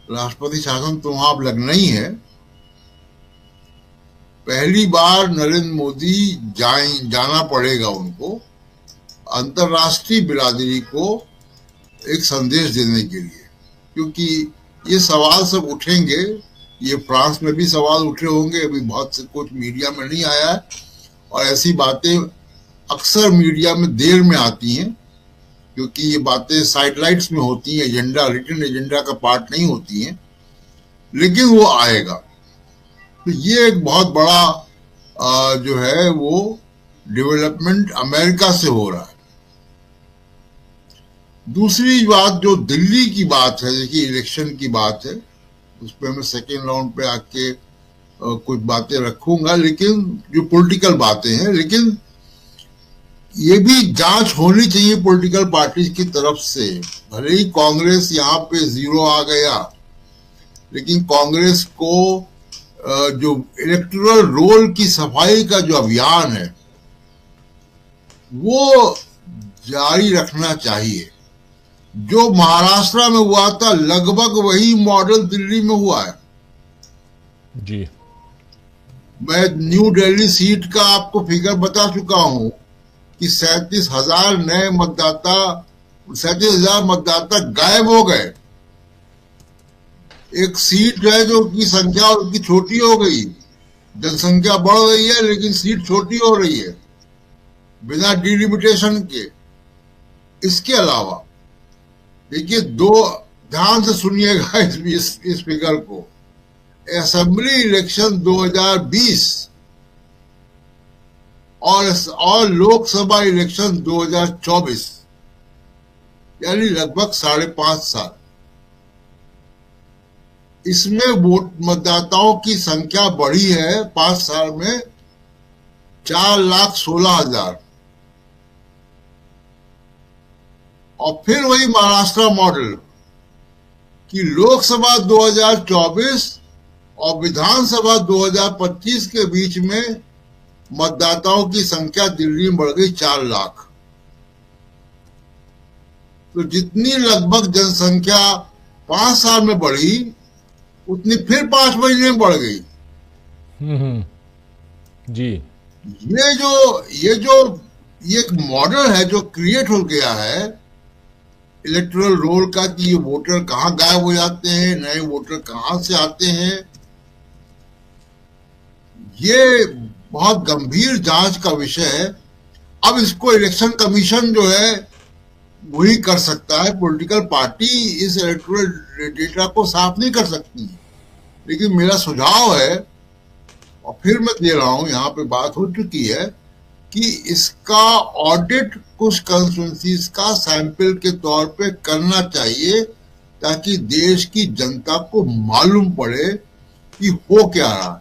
राष्ट्रपति शासन तो वहां अब लगना ही है, पहली बार नरेंद्र मोदी जाना पड़ेगा उनको अंतर्राष्ट्रीय बिरादरी को एक संदेश देने के लिए, क्योंकि ये सवाल सब उठेंगे। ये फ्रांस में भी सवाल उठे होंगे, अभी बहुत से कुछ मीडिया में नहीं आया है, और ऐसी बातें अक्सर मीडिया में देर में आती हैं, क्योंकि ये बातें साइडलाइट्स में होती हैं, एजेंडा, रिटन एजेंडा का पार्ट नहीं होती हैं, लेकिन वो आएगा। तो ये एक बहुत बड़ा जो है वो डेवलपमेंट अमेरिका से हो रहा है। दूसरी बात जो दिल्ली की बात है, देखिए इलेक्शन की बात है, उस पर मैं सेकेंड राउंड पे आके कुछ बातें रखूंगा, लेकिन जो पॉलिटिकल बातें हैं, लेकिन ये भी जांच होनी चाहिए पॉलिटिकल पार्टीज की तरफ से। भले ही कांग्रेस यहाँ पे 0 आ गया, लेकिन कांग्रेस को जो इलेक्टोरल रोल की सफाई का जो अभियान है वो जारी रखना चाहिए। जो महाराष्ट्र में हुआ था लगभग वही मॉडल दिल्ली में हुआ है जी। मैं न्यू दिल्ली सीट का आपको फिगर बता चुका हूं कि 37,000 नए मतदाता, 37,000 मतदाता गायब हो गए। एक सीट है जो की संख्या उनकी छोटी हो गई, जनसंख्या बढ़ रही है लेकिन सीट छोटी हो रही है बिना डिलिमिटेशन के। इसके अलावा देखिए, ध्यान से सुनिएगा इस फिगर को। असेंबली इलेक्शन 2020 और लोकसभा इलेक्शन 2024, यानी लगभग 5.5 साल। इसमें वोट मतदाताओं की संख्या बढ़ी है 5 साल में 4,16,000। और फिर वही महाराष्ट्र मॉडल कि लोकसभा 2024 और विधानसभा 2025 के बीच में मतदाताओं की संख्या दिल्ली में बढ़ गई 4 लाख। तो जितनी लगभग जनसंख्या 5 साल में बढ़ी, उतनी फिर 5 महीने में बढ़ गई। जी। ये एक मॉडल है जो क्रिएट हो गया है इलेक्टोरल रोल का, कि ये वोटर कहां गायब हो जाते हैं, नए वोटर कहां से आते हैं। ये बहुत गंभीर जांच का विषय है। अब इसको इलेक्शन कमीशन जो है वही कर सकता है, पॉलिटिकल पार्टी इस इलेक्टोरल डेटा को साफ नहीं कर सकती। लेकिन मेरा सुझाव है, और फिर मैं दे रहा हूं, यहाँ पे बात हो चुकी है, कि इसका ऑडिट कुछ कंस्टिट्यूएंसीज का सैंपल के तौर पे करना चाहिए, ताकि देश की जनता को मालूम पड़े कि हो क्या रहा है।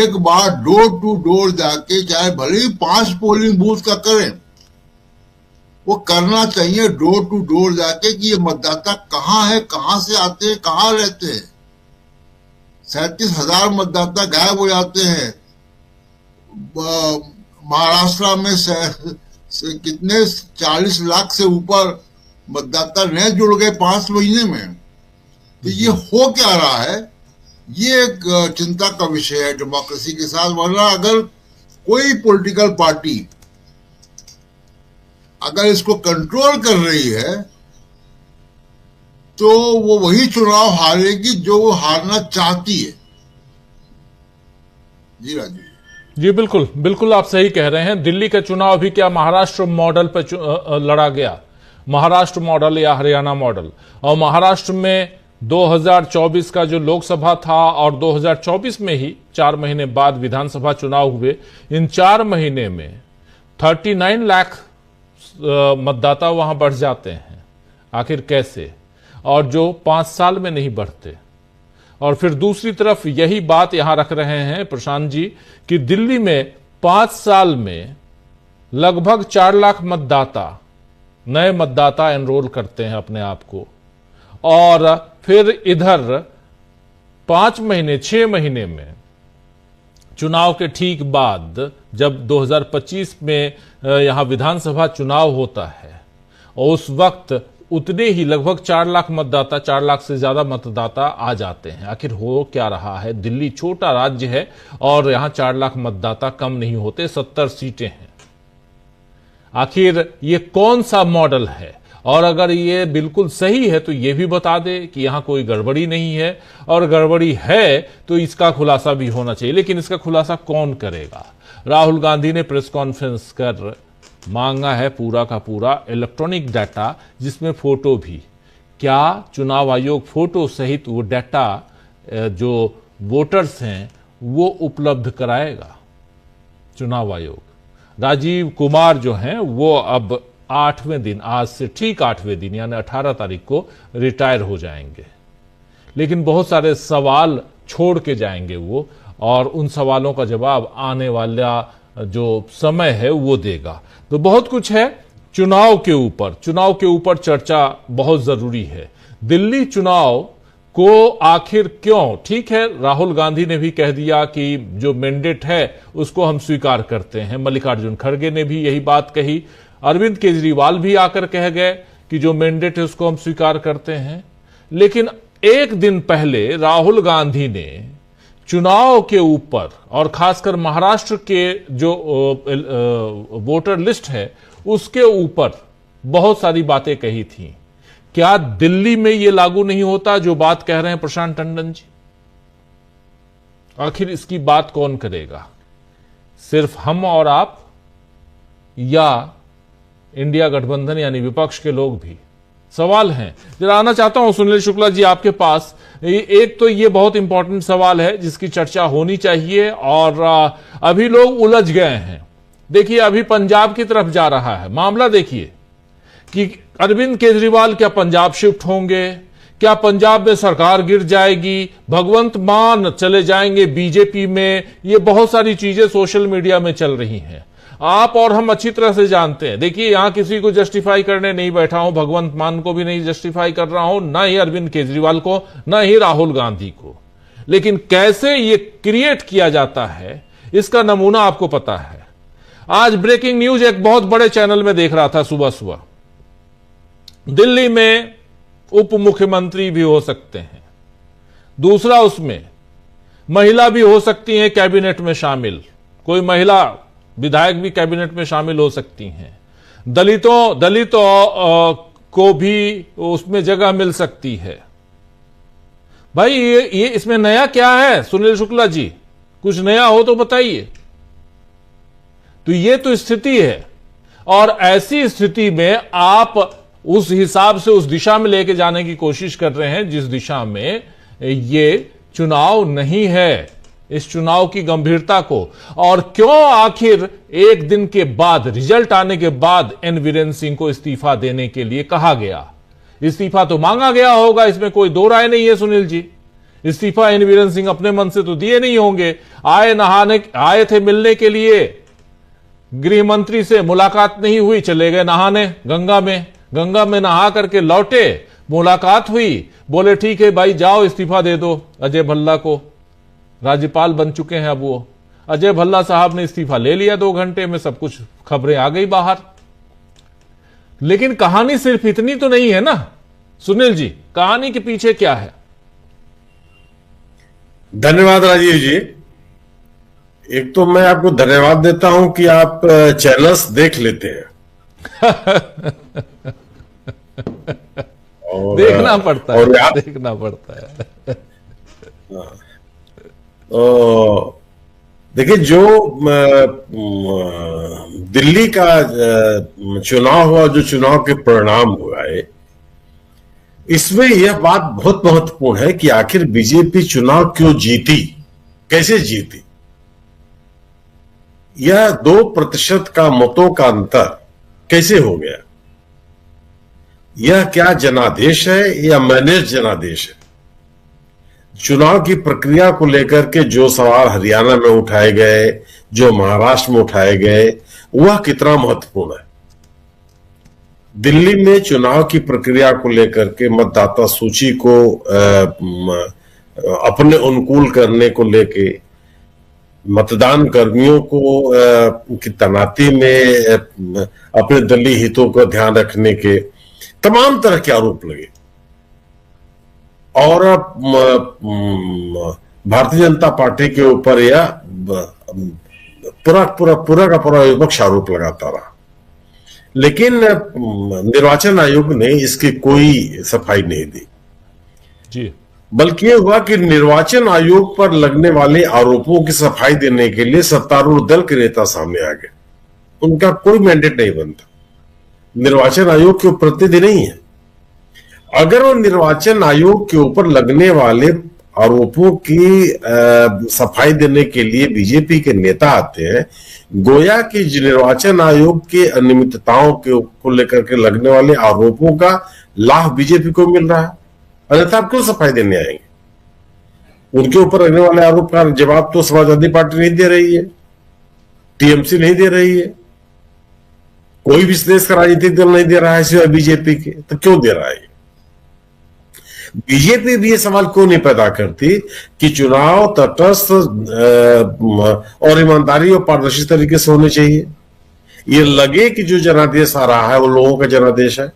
एक बार डोर टू डोर जाके, चाहे भले ही 5 पोलिंग बूथ का करें, वो करना चाहिए डोर टू डोर जाके कि ये मतदाता कहाँ है, कहाँ से आते हैं, कहाँ रहते हैं। 37,000 मतदाता गायब हो जाते हैं। महाराष्ट्र में से कितने 40 लाख से ऊपर मतदाता नए जुड़ गए 5 महीने में। तो ये हो क्या रहा है, ये एक चिंता का विषय है डेमोक्रेसी के साथ। वरना अगर कोई पॉलिटिकल पार्टी अगर इसको कंट्रोल कर रही है, तो वो वही चुनाव हारेगी जो वो हारना चाहती है। जी राजीव जी, बिल्कुल बिल्कुल आप सही कह रहे हैं। दिल्ली का चुनाव भी क्या महाराष्ट्र मॉडल पर लड़ा गया, महाराष्ट्र मॉडल या हरियाणा मॉडल। और महाराष्ट्र में 2024 का जो लोकसभा था और 2024 में ही 4 महीने बाद विधानसभा चुनाव हुए, इन 4 महीने में 39 लाख मतदाता वहां बढ़ जाते हैं। आखिर कैसे, और जो 5 साल में नहीं बढ़ते। और फिर दूसरी तरफ यही बात यहां रख रहे हैं प्रशांत जी कि दिल्ली में 5 साल में लगभग 4 लाख मतदाता, नए मतदाता एनरोल करते हैं अपने आप को। और फिर इधर 5 महीने 6 महीने में चुनाव के ठीक बाद जब 2025 में यहां विधानसभा चुनाव होता है, और उस वक्त उतने ही लगभग 4 लाख मतदाता, 4 लाख से ज्यादा मतदाता आ जाते हैं। आखिर हो क्या रहा है? दिल्ली छोटा राज्य है और यहां 4 लाख मतदाता कम नहीं होते, 70 सीटें हैं। आखिर ये कौन सा मॉडल है? और अगर ये बिल्कुल सही है तो ये भी बता दे कि यहां कोई गड़बड़ी नहीं है, और गड़बड़ी है तो इसका खुलासा भी होना चाहिए। लेकिन इसका खुलासा कौन करेगा? राहुल गांधी ने प्रेस कॉन्फ्रेंस कर मांगा है पूरा का पूरा इलेक्ट्रॉनिक डाटा, जिसमें फोटो भी। क्या चुनाव आयोग फोटो सहित वो डाटा जो वोटर्स हैं वो उपलब्ध कराएगा? चुनाव आयोग, राजीव कुमार जो हैं वो अब 8वें दिन, आज से ठीक 8वें दिन यानी 18 तारीख को रिटायर हो जाएंगे। लेकिन बहुत सारे सवाल छोड़ के जाएंगे वो, और उन सवालों का जवाब आने वाला जो समय है वो देगा। तो बहुत कुछ है चुनाव के ऊपर चर्चा बहुत जरूरी है। दिल्ली चुनाव को आखिर क्यों? ठीक है, राहुल गांधी ने भी कह दिया कि जो मैंडेट है उसको हम स्वीकार करते हैं। मल्लिकार्जुन खड़गे ने भी यही बात कही। अरविंद केजरीवाल भी आकर कह गए कि जो मैंडेट है उसको हम स्वीकार करते हैं। लेकिन एक दिन पहले राहुल गांधी ने चुनाव के ऊपर, और खासकर महाराष्ट्र के जो वोटर लिस्ट है उसके ऊपर बहुत सारी बातें कही थी। क्या दिल्ली में यह लागू नहीं होता जो बात कह रहे हैं प्रशांत टंडन जी? आखिर इसकी बात कौन करेगा? सिर्फ हम और आप, या इंडिया गठबंधन यानी विपक्ष के लोग भी? सवाल हैं। जरा आना चाहता हूं सुनील शुक्ला जी आपके पास। एक तो ये बहुत इंपॉर्टेंट सवाल है जिसकी चर्चा होनी चाहिए, और अभी लोग उलझ गए हैं। देखिए, अभी पंजाब की तरफ जा रहा है मामला। देखिए कि अरविंद केजरीवाल क्या पंजाब शिफ्ट होंगे? क्या पंजाब में सरकार गिर जाएगी? भगवंत मान चले जाएंगे बीजेपी में? ये बहुत सारी चीजें सोशल मीडिया में चल रही हैं। आप और हम अच्छी तरह से जानते हैं। देखिए, यहां किसी को जस्टिफाई करने नहीं बैठा हूं, भगवंत मान को भी नहीं जस्टिफाई कर रहा हूं, ना ही अरविंद केजरीवाल को, ना ही राहुल गांधी को। लेकिन कैसे ये क्रिएट किया जाता है इसका नमूना आपको पता है। आज ब्रेकिंग न्यूज एक बहुत बड़े चैनल में देख रहा था सुबह सुबह। दिल्ली में उप मुख्यमंत्री भी हो सकते हैं, दूसरा उसमें महिला भी हो सकती है कैबिनेट में शामिल, कोई महिला विधायक भी कैबिनेट में शामिल हो सकती हैं। दलितों को भी उसमें जगह मिल सकती है। भाई ये इसमें नया क्या है सुनील शुक्ला जी? कुछ नया हो तो बताइए। तो ये तो स्थिति है, और ऐसी स्थिति में आप उस हिसाब से उस दिशा में लेके जाने की कोशिश कर रहे हैं जिस दिशा में ये चुनाव नहीं है, इस चुनाव की गंभीरता को। और क्यों आखिर एक दिन के बाद, रिजल्ट आने के बाद एन वीरेंद्र सिंह को इस्तीफा देने के लिए कहा गया? इस्तीफा तो मांगा गया होगा, इसमें कोई दो राय नहीं है सुनील जी। इस्तीफा एन वीरेंद्र सिंह अपने मन से तो दिए नहीं होंगे। आए थे मिलने के लिए, गृह मंत्री से मुलाकात नहीं हुई, चले गए नहाने गंगा में नहा करके लौटे, मुलाकात हुई, बोले ठीक है भाई जाओ इस्तीफा दे दो अजय भल्ला को। राज्यपाल बन चुके हैं अब वो। अजय भल्ला साहब ने इस्तीफा ले लिया 2 घंटे में, सब कुछ खबरें आ गई बाहर। लेकिन कहानी सिर्फ इतनी तो नहीं है ना सुनील जी, कहानी के पीछे क्या है? धन्यवाद राजीव जी। एक तो मैं आपको धन्यवाद देता हूं कि आप चैनल्स देख लेते हैं। और देखना पड़ता है, देखना पड़ता है। देखिए, जो दिल्ली का चुनाव हुआ, जो चुनाव के परिणाम हुआ है, इसमें यह बात बहुत महत्वपूर्ण है कि आखिर बीजेपी चुनाव क्यों जीती, कैसे जीती। यह 2% का मतों का अंतर कैसे हो गया? यह क्या जनादेश है या मैनेज जनादेश है? चुनाव की प्रक्रिया को लेकर के जो सवाल हरियाणा में उठाए गए, जो महाराष्ट्र में उठाए गए, वह कितना महत्वपूर्ण है? दिल्ली में चुनाव की प्रक्रिया को लेकर के मतदाता सूची को अपने अनुकूल करने को लेके, मतदान कर्मियों को की तैनाती में अपने दलीय हितों का ध्यान रखने के, तमाम तरह के आरोप लगे और भारतीय जनता पार्टी के ऊपर यह पूरा का पूरा विपक्ष आरोप लगाता रहा। लेकिन निर्वाचन आयोग ने इसकी कोई सफाई नहीं दी जी, बल्कि यह हुआ कि निर्वाचन आयोग पर लगने वाले आरोपों की सफाई देने के लिए सत्तारूढ़ दल के नेता सामने आ गए। उनका कोई मैंडेट नहीं बनता, निर्वाचन आयोग के प्रतिनिधि नहीं है। अगर वो निर्वाचन आयोग के ऊपर लगने वाले आरोपों की सफाई देने के लिए बीजेपी के नेता आते हैं, गोया कि निर्वाचन आयोग के अनियमितताओं को लेकर के लगने वाले आरोपों का लाभ बीजेपी को मिल रहा है, अन्यथा आप क्यों सफाई देने आएंगे? उनके ऊपर लगने वाले आरोप का जवाब तो समाजवादी पार्टी नहीं दे रही है, टीएमसी नहीं दे रही है, कोई भी देश का राजनीतिक दल नहीं दे रहा है सिवाय बीजेपी के। तो क्यों दे रहा है? बीजेपी भी ये सवाल क्यों नहीं पैदा करती कि चुनाव तटस्थ और ईमानदारी और पारदर्शी तरीके से होने चाहिए? ये लगे कि जो जनादेश आ रहा है वो लोगों का जनादेश है।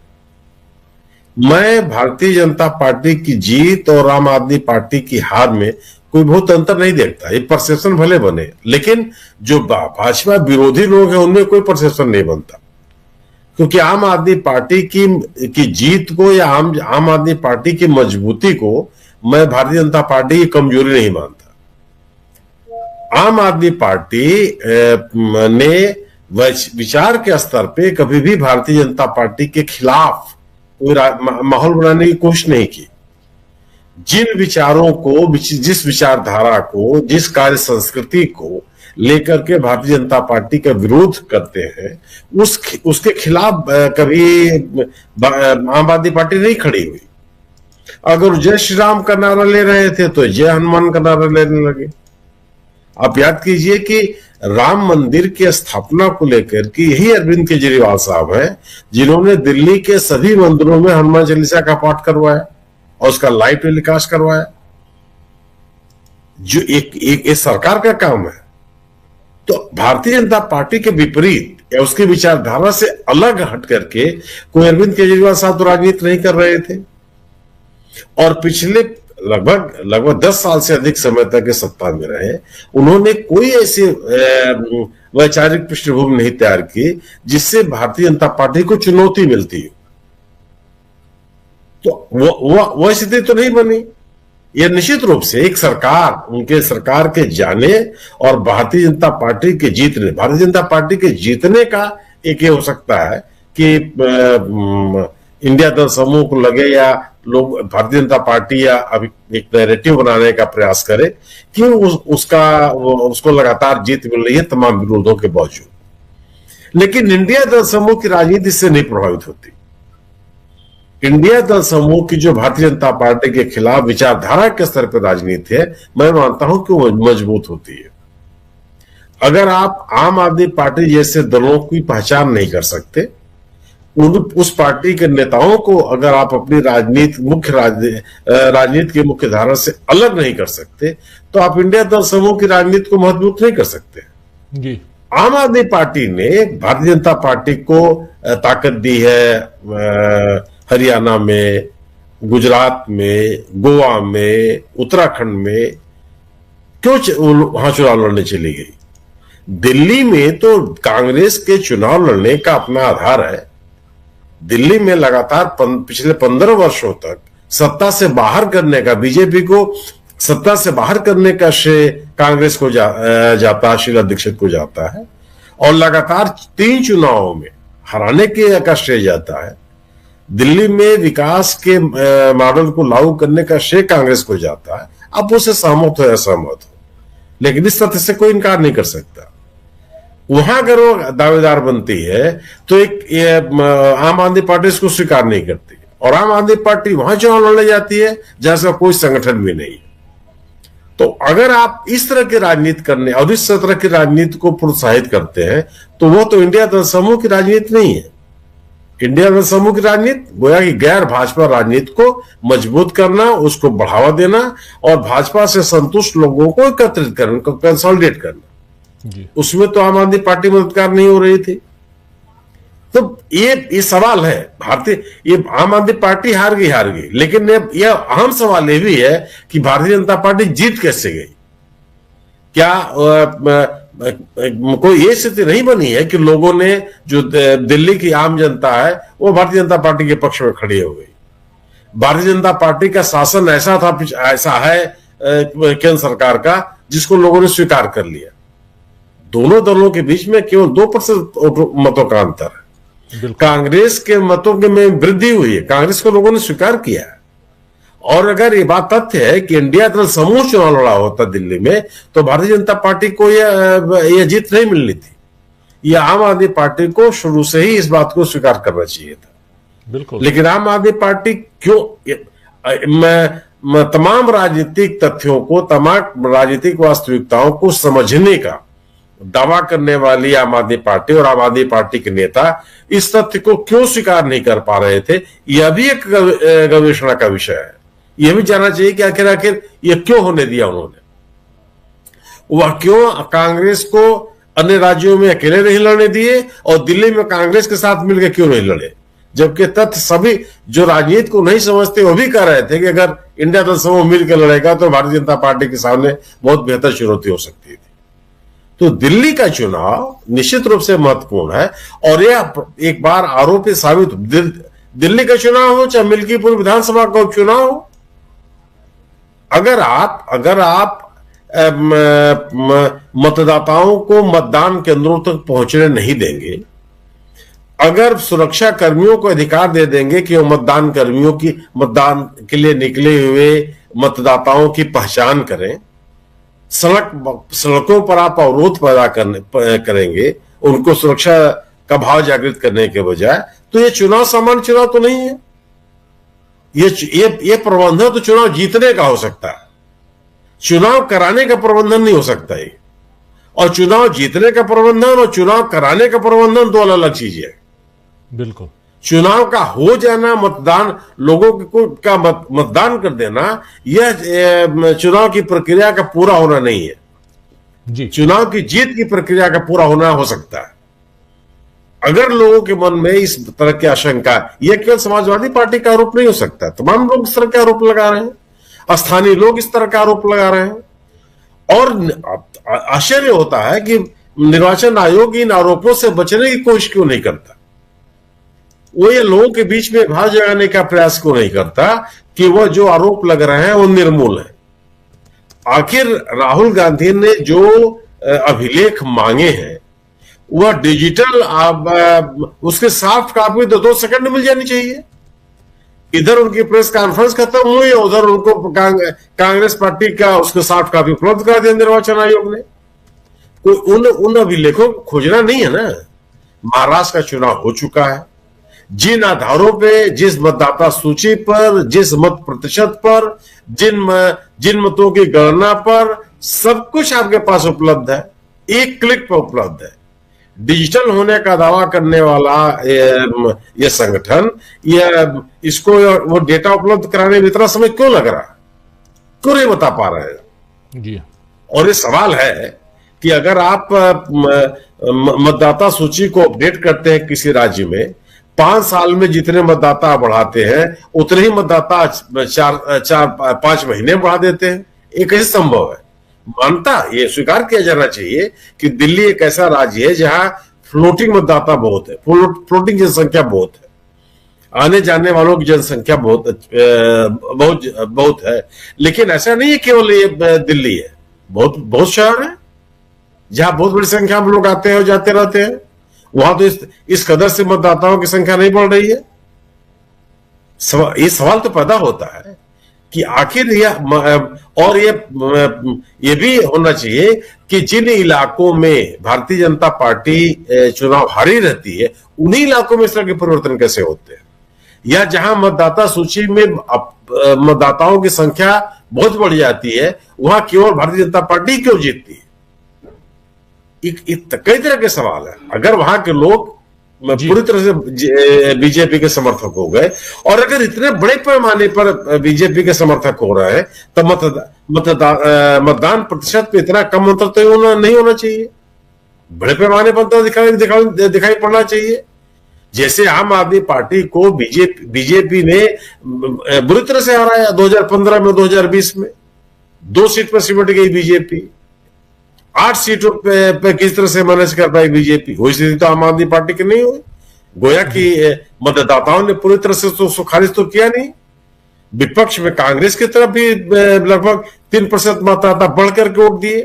मैं भारतीय जनता पार्टी की जीत और आम आदमी पार्टी की हार में कोई बहुत अंतर नहीं देखता। ये परसेप्शन भले बने, लेकिन जो भाजपा विरोधी लोग हैं उनमें कोई परसेप्शन नहीं बनता, क्योंकि आम आदमी पार्टी की जीत को या आम आदमी पार्टी की मजबूती को मैं भारतीय जनता पार्टी की कमजोरी नहीं मानता। आम आदमी पार्टी ने विचार के स्तर पे कभी भी भारतीय जनता पार्टी के खिलाफ कोई माहौल बनाने की कोशिश नहीं की। जिन विचारों को, जिस विचारधारा को, जिस कार्य संस्कृति को लेकर के भारतीय जनता पार्टी का विरोध करते हैं, उसके खिलाफ कभी आम आदमी पार्टी नहीं खड़ी हुई। अगर जय श्री राम का नारा ले रहे थे तो जय हनुमान का नारा लेने लगे। आप याद कीजिए कि राम मंदिर की स्थापना को लेकर के यही अरविंद केजरीवाल साहब हैं जिन्होंने दिल्ली के सभी मंदिरों में हनुमान चालीसा का पाठ करवाया और उसका लाइव टेलीकास्ट करवाया, जो एक सरकार का काम है। तो भारतीय जनता पार्टी के विपरीत या उसकी विचारधारा से अलग हट करके कोई अरविंद केजरीवाल साहब तो राजनीति नहीं कर रहे थे और पिछले लगभग 10 साल से अधिक समय तक के सत्ता में रहे। उन्होंने कोई ऐसी वैचारिक पृष्ठभूमि नहीं तैयार की जिससे भारतीय जनता पार्टी को चुनौती मिलती हो। तो वो स्थिति तो नहीं बनी। यह निश्चित रूप से एक सरकार, उनके सरकार के जाने और भारतीय जनता पार्टी के जीतने, भारतीय जनता पार्टी के जीतने का एक ये हो सकता है कि इंडिया दल समूह को लगे या लोग भारतीय जनता पार्टी या अभी एक नैरेटिव बनाने का प्रयास करे कि उसको लगातार जीत मिल रही है तमाम विरोधों के बावजूद। लेकिन इंडिया दल समूह की राजनीति इससे नहीं प्रभावित होती। इंडिया दल समूह की जो भारतीय जनता पार्टी के खिलाफ विचारधारा के स्तर पर राजनीति है, मैं मानता हूं कि वो मजबूत होती है। अगर आप आम आदमी पार्टी जैसे दलों की पहचान नहीं कर सकते, उस पार्टी के नेताओं को अगर आप अपनी राजनीति की मुख्य धारा से अलग नहीं कर सकते, तो आप इंडिया दल समूह की राजनीति को मजबूत नहीं कर सकते जी। आम आदमी पार्टी ने भारतीय जनता पार्टी को ताकत दी है हरियाणा में, गुजरात में, गोवा में, उत्तराखंड में। क्यों वहां चुनाव लड़ने चली गई? दिल्ली में तो कांग्रेस के चुनाव लड़ने का अपना आधार है। दिल्ली में लगातार पिछले 15 वर्षों तक सत्ता से बाहर करने का, बीजेपी को सत्ता से बाहर करने का श्रेय कांग्रेस को जाता है, शीला दीक्षित को जाता है, और लगातार 3 चुनावों में हराने का श्रेय जाता है। दिल्ली में विकास के मॉडल को लागू करने का श्रेय कांग्रेस को जाता है। अब उसे सहमत हो या असहमत हो, लेकिन इस तथ्य से कोई इनकार नहीं कर सकता। वहां अगर वो दावेदार बनती है तो आम आदमी पार्टी इसको स्वीकार नहीं करती, और आम आदमी पार्टी वहां चुनाव लड़ने जाती है जहां से कोई संगठन भी नहीं। तो अगर आप इस तरह की राजनीति करने और इस तरह की राजनीति को प्रोत्साहित करते हैं तो वो तो इंडिया दल समूह की राजनीति नहीं है। इंडिया दल समूह की राजनीति गोया कि गैर भाजपा राजनीति को मजबूत करना, उसको बढ़ावा देना और भाजपा से संतुष्ट लोगों को एकत्रित करना, उनको कंसोलिडेट करना। उसमें तो आम आदमी पार्टी मददगार नहीं हो रही थी। तो ये सवाल है। ये आम आदमी पार्टी हार गई, लेकिन ये अहम सवाल ये भी है कि भारतीय जनता पार्टी जीत कैसे गई। क्या कोई ये स्थिति नहीं बनी है कि लोगों ने, जो दिल्ली की आम जनता है, वो भारतीय जनता पार्टी के पक्ष में खड़ी हो गई। भारतीय जनता पार्टी का शासन ऐसा है केंद्र सरकार का, जिसको लोगों ने स्वीकार कर लिया। दोनों दलों के बीच में केवल 2% मतों का अंतर है। कांग्रेस के मतों के में वृद्धि हुई है, कांग्रेस को लोगों ने स्वीकार किया। और अगर ये बात तथ्य है कि इंडिया दल समूह चुनाव लड़ा होता दिल्ली में, तो भारतीय जनता पार्टी को यह जीत नहीं मिलनी थी। यह आम आदमी पार्टी को शुरू से ही इस बात को स्वीकार करना चाहिए था। बिल्कुल। लेकिन आम आदमी पार्टी क्यों, तमाम राजनीतिक तथ्यों को, तमाम राजनीतिक वास्तविकताओं को समझने का दावा करने वाली आम आदमी पार्टी और आम आदमी पार्टी के नेता इस तथ्य को क्यों स्वीकार नहीं कर पा रहे थे, यह भी एक गवेषणा का विषय है। यह भी जानना चाहिए कि आखिर यह क्यों होने दिया उन्होंने। वह क्यों कांग्रेस को अन्य राज्यों में अकेले नहीं लड़ने दिए और दिल्ली में कांग्रेस के साथ मिलकर क्यों नहीं लड़े, जबकि तथ्य सभी जो राजनीति को नहीं समझते वो भी कह रहे थे कि अगर इंडिया दल समूह मिलकर लड़ेगा तो भारतीय जनता पार्टी के सामने बहुत बेहतर चुनौती हो सकती थी। तो दिल्ली का चुनाव निश्चित रूप से महत्वपूर्ण है। और यह एक बार आरोपित साबित, दिल्ली का चुनाव हो चाहे मिल्कीपुर विधानसभा का चुनाव हो, अगर आप मतदाताओं को मतदान केंद्रों तक पहुंचने नहीं देंगे, अगर सुरक्षा कर्मियों को अधिकार दे देंगे कि वो मतदान के लिए निकले हुए मतदाताओं की पहचान करें, सड़कों पर आप अवरोध पैदा करेंगे उनको सुरक्षा का भाव जागृत करने के बजाय, तो ये चुनाव सामान्य चुनाव तो नहीं है। ये प्रबंधन तो चुनाव जीतने का हो सकता है, चुनाव कराने का प्रबंधन नहीं हो सकता है। और चुनाव जीतने का प्रबंधन और चुनाव कराने का प्रबंधन दो अलग अलग चीजें हैं। बिल्कुल। चुनाव का हो जाना, मतदान, लोगों का मतदान कर देना, यह चुनाव की प्रक्रिया का पूरा होना नहीं है जी। चुनाव की जीत की प्रक्रिया का पूरा होना हो सकता है। अगर लोगों के मन में इस तरह की आशंका, यह केवल समाजवादी पार्टी का आरोप नहीं हो सकता, तमाम लोग इस तरह के आरोप लगा रहे हैं, स्थानीय लोग इस तरह का आरोप लगा रहे हैं। और आश्चर्य होता है कि निर्वाचन आयोग इन आरोपों से बचने की कोशिश क्यों नहीं करता। वो ये लोगों के बीच में भाव जगाने का प्रयास क्यों नहीं करता कि वह जो आरोप लग रहे हैं वो निर्मूल है। आखिर राहुल गांधी ने जो अभिलेख मांगे हैं वह डिजिटल, उसके सॉफ्ट कॉपी तो 2 सेकंड में मिल जानी चाहिए। इधर उनकी प्रेस कॉन्फ्रेंस खत्म हुई, उधर उनको कांग्रेस पार्टी का उसके सॉफ्ट कॉपी उपलब्ध करा दिया निर्वाचन आयोग ने। कोई उन अभिलेखों को खोजना नहीं है ना। महाराष्ट्र का चुनाव हो चुका है, जिन आधारों पे, जिस मतदाता सूची पर, जिस मत प्रतिशत पर, जिन मतों की गणना पर, सब कुछ आपके पास उपलब्ध है, एक क्लिक पर उपलब्ध है। डिजिटल होने का दावा करने वाला ये संगठन, इसको वो डेटा उपलब्ध कराने में इतना समय क्यों लग रहा, क्यों नहीं बता पा रहे हैं जी। और ये सवाल है कि अगर आप मतदाता सूची को अपडेट करते हैं किसी राज्य में, 5 साल में जितने मतदाता बढ़ाते हैं उतने ही मतदाता 4-5 महीने बढ़ा देते हैं। ये कैसे संभव है? मानता, ये स्वीकार किया जाना चाहिए कि दिल्ली एक ऐसा राज्य है जहां फ्लोटिंग मतदाता बहुत है, फ्लोटिंग जनसंख्या बहुत है, आने जाने वालों की जनसंख्या बहुत है। लेकिन ऐसा नहीं है केवल ये दिल्ली है, बहुत शहर है जहां बहुत बड़ी संख्या में लोग आते हैं और जाते रहते हैं। वहां तो इस कदर से मतदाताओं की संख्या नहीं बढ़ रही है। ये सवाल तो पैदा होता है कि आखिर ये भी होना चाहिए कि जिन इलाकों में भारतीय जनता पार्टी चुनाव हारी रहती है, उन्हीं इलाकों में इस तरह के परिवर्तन कैसे होते हैं, या जहां मतदाता सूची में मतदाताओं की संख्या बहुत बढ़ जाती है, वहां केवल भारतीय जनता पार्टी क्यों जीतती है। कई तरह के सवाल है। अगर वहां के लोग पूरी तरह से बीजेपी के समर्थक हो गए, और अगर इतने बड़े पैमाने पर बीजेपी के समर्थक हो रहे हैं, तो मतदान प्रतिशत पे इतना कम अंतर तो नहीं होना चाहिए, बड़े पैमाने पर तो दिखाई पड़ना चाहिए। जैसे आम आदमी पार्टी को बीजेपी ने बुरी तरह से हराया 2015 में, 2020 में 2 सीट पर सिमट गई बीजेपी, 8 सीटों पे किस तरह से मैनेज कर पाई बीजेपी, वही स्थिति तो आम आदमी पार्टी की नहीं हुई। गोया कि मतदाताओं ने पूरी तरह से तो खारिज तो किया नहीं। विपक्ष में कांग्रेस की तरफ भी लगभग 3% मतदाता बढ़ करके वोट दिए।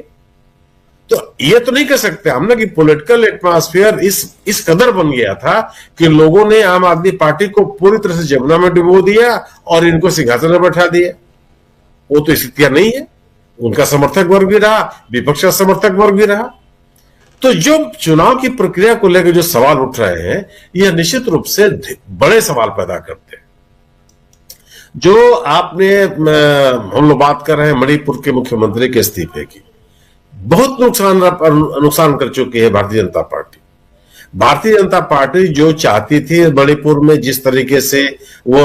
तो ये तो नहीं कह सकते हम ना कि पॉलिटिकल एटमॉस्फेयर इस कदर बन गया था कि लोगों ने आम आदमी पार्टी को पूरी तरह से जमुना में डुबो दिया और इनको सिंहासन में बैठा दिया। वो तो स्थितियां नहीं है। उनका समर्थक वर्ग भी रहा, विपक्ष का समर्थक वर्ग भी रहा। तो जो चुनाव की प्रक्रिया को लेकर जो सवाल उठ रहे हैं, यह निश्चित रूप से बड़े सवाल पैदा करते हैं। जो आपने हम लोग बात कर रहे हैं मणिपुर के मुख्यमंत्री के इस्तीफे की, बहुत नुकसान कर चुकी है भारतीय जनता पार्टी। भारतीय जनता पार्टी जो चाहती थी मणिपुर में जिस तरीके से वो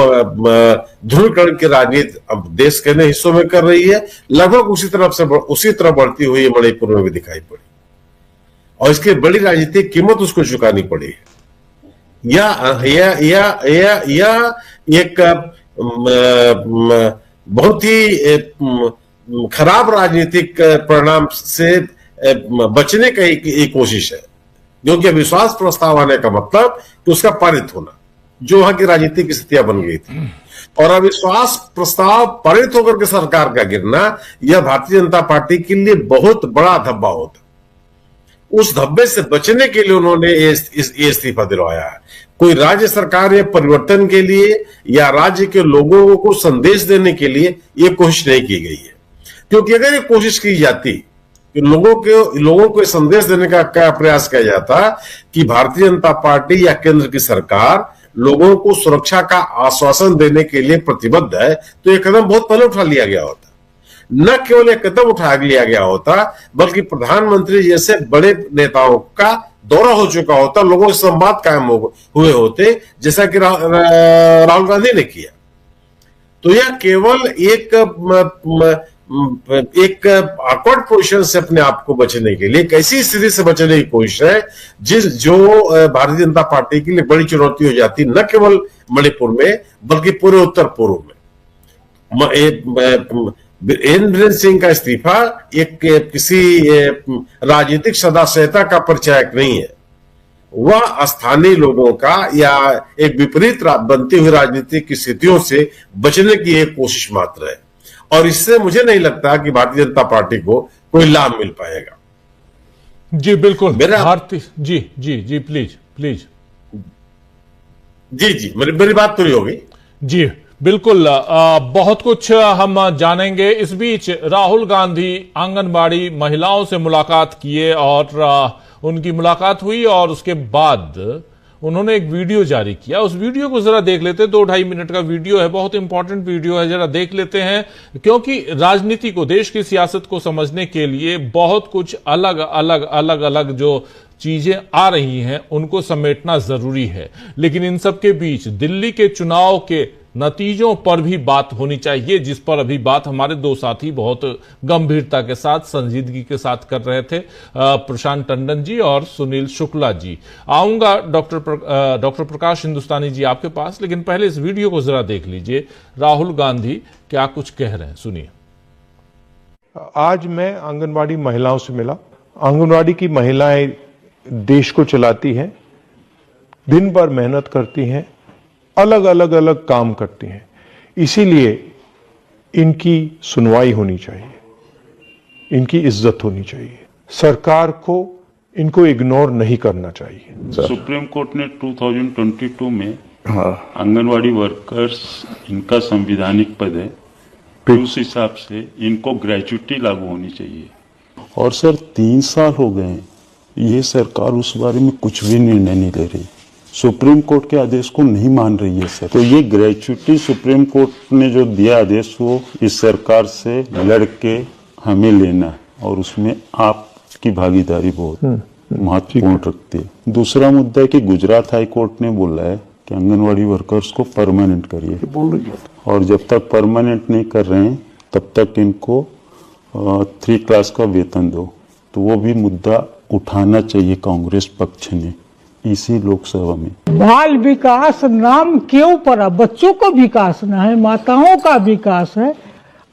ध्रुवीकरण की राजनीति अब देश के अन्य हिस्सों में कर रही है, लगभग उसी तरह बढ़ती हुई मणिपुर में भी दिखाई पड़ी और इसकी बड़ी राजनीतिक कीमत उसको चुकानी पड़ी है। या एक बहुत ही खराब राजनीतिक परिणाम से बचने का एक कोशिश है, क्योंकि विश्वास प्रस्ताव आने का मतलब कि उसका पारित होना, जो वहां की राजनीतिक स्थितियां बन गई थी। और अविश्वास प्रस्ताव पारित होकर के सरकार का गिरना, यह भारतीय जनता पार्टी के लिए बहुत बड़ा धब्बा होता। उस धब्बे से बचने के लिए उन्होंने ये इस्तीफा दिलवाया है। कोई राज्य सरकार या परिवर्तन के लिए या राज्य के लोगों को संदेश देने के लिए ये कोशिश नहीं की गई है, क्योंकि अगर ये कोशिश की जाती कि लोगों को संदेश देने का क्या प्रयास किया जाता कि भारतीय जनता पार्टी या केंद्र की सरकार लोगों को सुरक्षा का आश्वासन देने के लिए प्रतिबद्ध है, तो ये कदम बहुत पहले उठा लिया गया होता। न केवल एक कदम उठा लिया गया होता, बल्कि प्रधानमंत्री जैसे बड़े नेताओं का दौरा हो चुका होता, लोगों से संवाद कायम हुए होते, जैसा कि राहुल गांधी ने किया। तो यह केवल एक awkward पोजीशन से अपने आप को बचने के लिए, कैसी स्थिति से बचने की कोशिश है जो भारतीय जनता पार्टी के लिए बड़ी चुनौती हो जाती, न केवल मणिपुर में बल्कि पूरे उत्तर पूर्व में। वीरेंद्र सिंह का इस्तीफा किसी राजनीतिक सदाशयता का परिचायक नहीं है, वह स्थानीय लोगों का या एक विपरीत बनती हुई राजनीतिक स्थितियों से बचने की एक कोशिश मात्र है। और इससे मुझे नहीं लगता कि भारतीय जनता पार्टी को कोई लाभ मिल पाएगा। जी बिल्कुल, भारतीय जी प्लीज जी मेरी बात पूरी होगी। जी बिल्कुल, बहुत कुछ हम जानेंगे। इस बीच राहुल गांधी आंगनबाड़ी महिलाओं से मुलाकात किए और उनकी मुलाकात हुई और उसके बाद उन्होंने एक वीडियो जारी किया। उस वीडियो को जरा देख लेते हैं। 2-2.5 मिनट का वीडियो है, बहुत इंपॉर्टेंट वीडियो है, जरा देख लेते हैं, क्योंकि राजनीति को, देश की सियासत को समझने के लिए बहुत कुछ अलग जो चीजें आ रही हैं उनको समेटना जरूरी है। लेकिन इन सब के बीच दिल्ली के चुनाव के नतीजों पर भी बात होनी चाहिए, जिस पर अभी बात हमारे दो साथी बहुत गंभीरता के साथ, संजीदगी के साथ कर रहे थे, प्रशांत टंडन जी और सुनील शुक्ला जी। आऊंगा डॉक्टर प्रकाश हिंदुस्तानी जी आपके पास, लेकिन पहले इस वीडियो को जरा देख लीजिए। राहुल गांधी क्या कुछ कह रहे हैं, सुनिए। आज मैं आंगनवाड़ी महिलाओं से मिला। आंगनवाड़ी की महिलाएं देश को चलाती हैं, दिन भर मेहनत करती हैं, अलग काम करती हैं, इसीलिए इनकी सुनवाई होनी चाहिए, इनकी इज्जत होनी चाहिए। सरकार को इनको इग्नोर नहीं करना चाहिए। सुप्रीम कोर्ट ने 2022 में आंगनवाड़ी वर्कर्स इनका संवैधानिक पद है, उस हिसाब से इनको ग्रेजुटी लागू होनी चाहिए। और सर 3 साल हो गए, ये सरकार उस बारे में कुछ भी निर्णय नहीं ले रही, सुप्रीम कोर्ट के आदेश को नहीं मान रही है सर। तो ये ग्रेजुटी सुप्रीम कोर्ट ने जो दिया आदेश, वो इस सरकार से लड़के हमें लेना है और उसमें आपकी भागीदारी बहुत महत्वपूर्ण रखती है। दूसरा मुद्दा है कि गुजरात हाई कोर्ट ने बोला है कि आंगनवाड़ी वर्कर्स को परमानेंट करिए, और जब तक परमानेंट नहीं कर रहे हैं तब तक इनको 3 क्लास का वेतन दो। तो वो भी मुद्दा उठाना चाहिए कांग्रेस पक्ष ने, इसी लोकसभा में। बाल विकास नाम क्यों पड़ा? बच्चों का विकास ना है, माताओं का विकास है।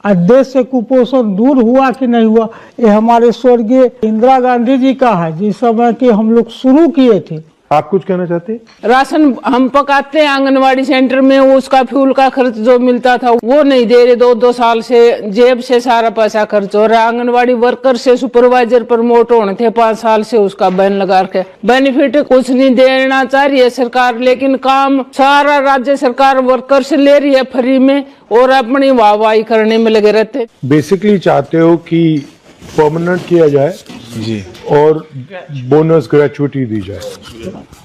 और देश से कुपोषण दूर हुआ कि नहीं हुआ, ये हमारे स्वर्गीय इंदिरा गांधी जी का है, जिस समय के हम लोग शुरू किए थे। आप कुछ कहना चाहते हैं? राशन हम पकाते हैं आंगनवाड़ी सेंटर में, उसका फ्यूल का खर्च जो मिलता था वो नहीं दे रहे। 2-2 साल से जेब से सारा पैसा खर्च हो रहा है। आंगनवाड़ी वर्कर से सुपरवाइजर प्रमोट होने थे 5 साल से, उसका बैन लगा के बेनिफिट कुछ नहीं देना चाह रही है सरकार, लेकिन काम सारा राज्य सरकार वर्कर से ले रही है फ्री में और अपनी वाहवाही करने में लगे रहते। बेसिकली चाहते हो कि परमानेंट किया जाए जी और बोनस ग्रेचुइटी दी जाए।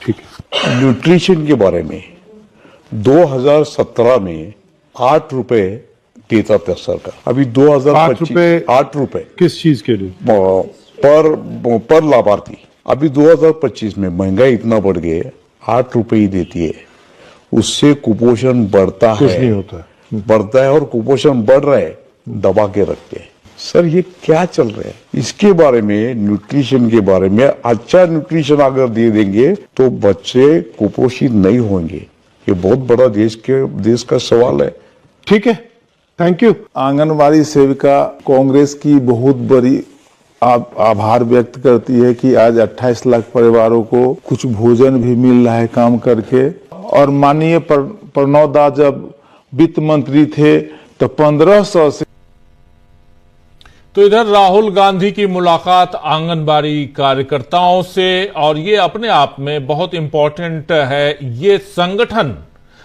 ठीक है। न्यूट्रिशन के बारे में 2017 में 8 रुपए देता था सरकार, अभी 2025 8 रुपए किस चीज के लिए? पर लाभार्थी। अभी 2025 में महंगाई इतना बढ़ गई है, 8 रुपए ही देती है। उससे कुपोषण बढ़ता है, कुछ नहीं होता, बढ़ता है और कुपोषण बढ़ रहा है, दबा के रखते हैं। सर ये क्या चल रहा है? इसके बारे में, न्यूट्रिशन के बारे में अच्छा न्यूट्रिशन अगर दे देंगे तो बच्चे कुपोषित नहीं होंगे। ये बहुत बड़ा देश का सवाल है। ठीक है, थैंक यू। आंगनबाड़ी सेविका कांग्रेस की बहुत बड़ी आभार व्यक्त करती है कि आज 28 लाख परिवारों को कुछ भोजन भी मिल रहा है काम करके। और माननीय प्रणव दा जब वित्त मंत्री थे तो 1500 से। तो इधर राहुल गांधी की मुलाकात आंगनबाड़ी कार्यकर्ताओं से, और ये अपने आप में बहुत इंपॉर्टेंट है। ये संगठन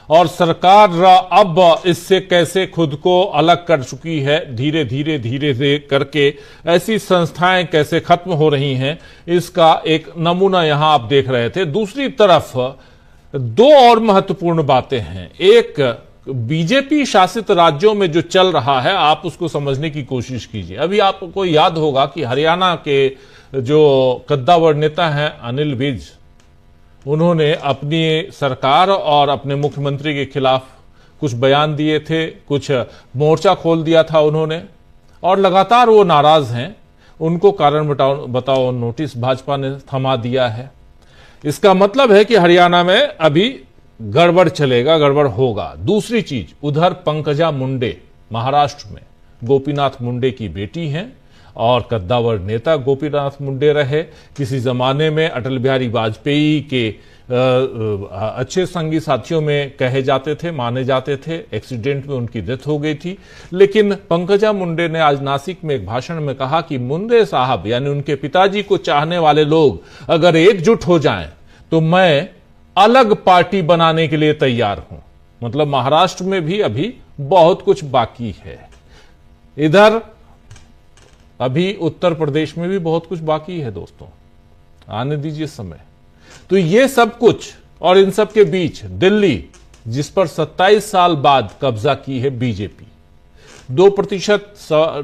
और सरकार अब इससे कैसे खुद को अलग कर चुकी है, धीरे धीरे करके ऐसी संस्थाएं कैसे खत्म हो रही हैं, इसका एक नमूना यहां आप देख रहे थे। दूसरी तरफ 2 और महत्वपूर्ण बातें हैं। एक, बीजेपी शासित राज्यों में जो चल रहा है आप उसको समझने की कोशिश कीजिए। अभी आपको याद होगा कि हरियाणा के जो कद्दावर नेता हैं अनिल विज, उन्होंने अपनी सरकार और अपने मुख्यमंत्री के खिलाफ कुछ बयान दिए थे, कुछ मोर्चा खोल दिया था उन्होंने, और लगातार वो नाराज हैं। उनको कारण बताओ नोटिस भाजपा ने थमा दिया है। इसका मतलब है कि हरियाणा में अभी गड़बड़ चलेगा, गड़बड़ होगा। दूसरी चीज, उधर पंकजा मुंडे महाराष्ट्र में गोपीनाथ मुंडे की बेटी हैं और कद्दावर नेता गोपीनाथ मुंडे रहे। किसी जमाने में अटल बिहारी वाजपेयी के अच्छे संगी साथियों में कहे जाते थे, माने जाते थे। एक्सीडेंट में उनकी डेथ हो गई थी। लेकिन पंकजा मुंडे ने आज नासिक में एक भाषण में कहा कि मुंडे साहब यानी उनके पिताजी को चाहने वाले लोग अगर एकजुट हो जाएं तो मैं अलग पार्टी बनाने के लिए तैयार हूं। मतलब महाराष्ट्र में भी अभी बहुत कुछ बाकी है। इधर अभी उत्तर प्रदेश में भी बहुत कुछ बाकी है दोस्तों, आने दीजिए समय। तो ये सब कुछ और इन सब के बीच दिल्ली, जिस पर 27 साल बाद कब्जा की है बीजेपी, 2%,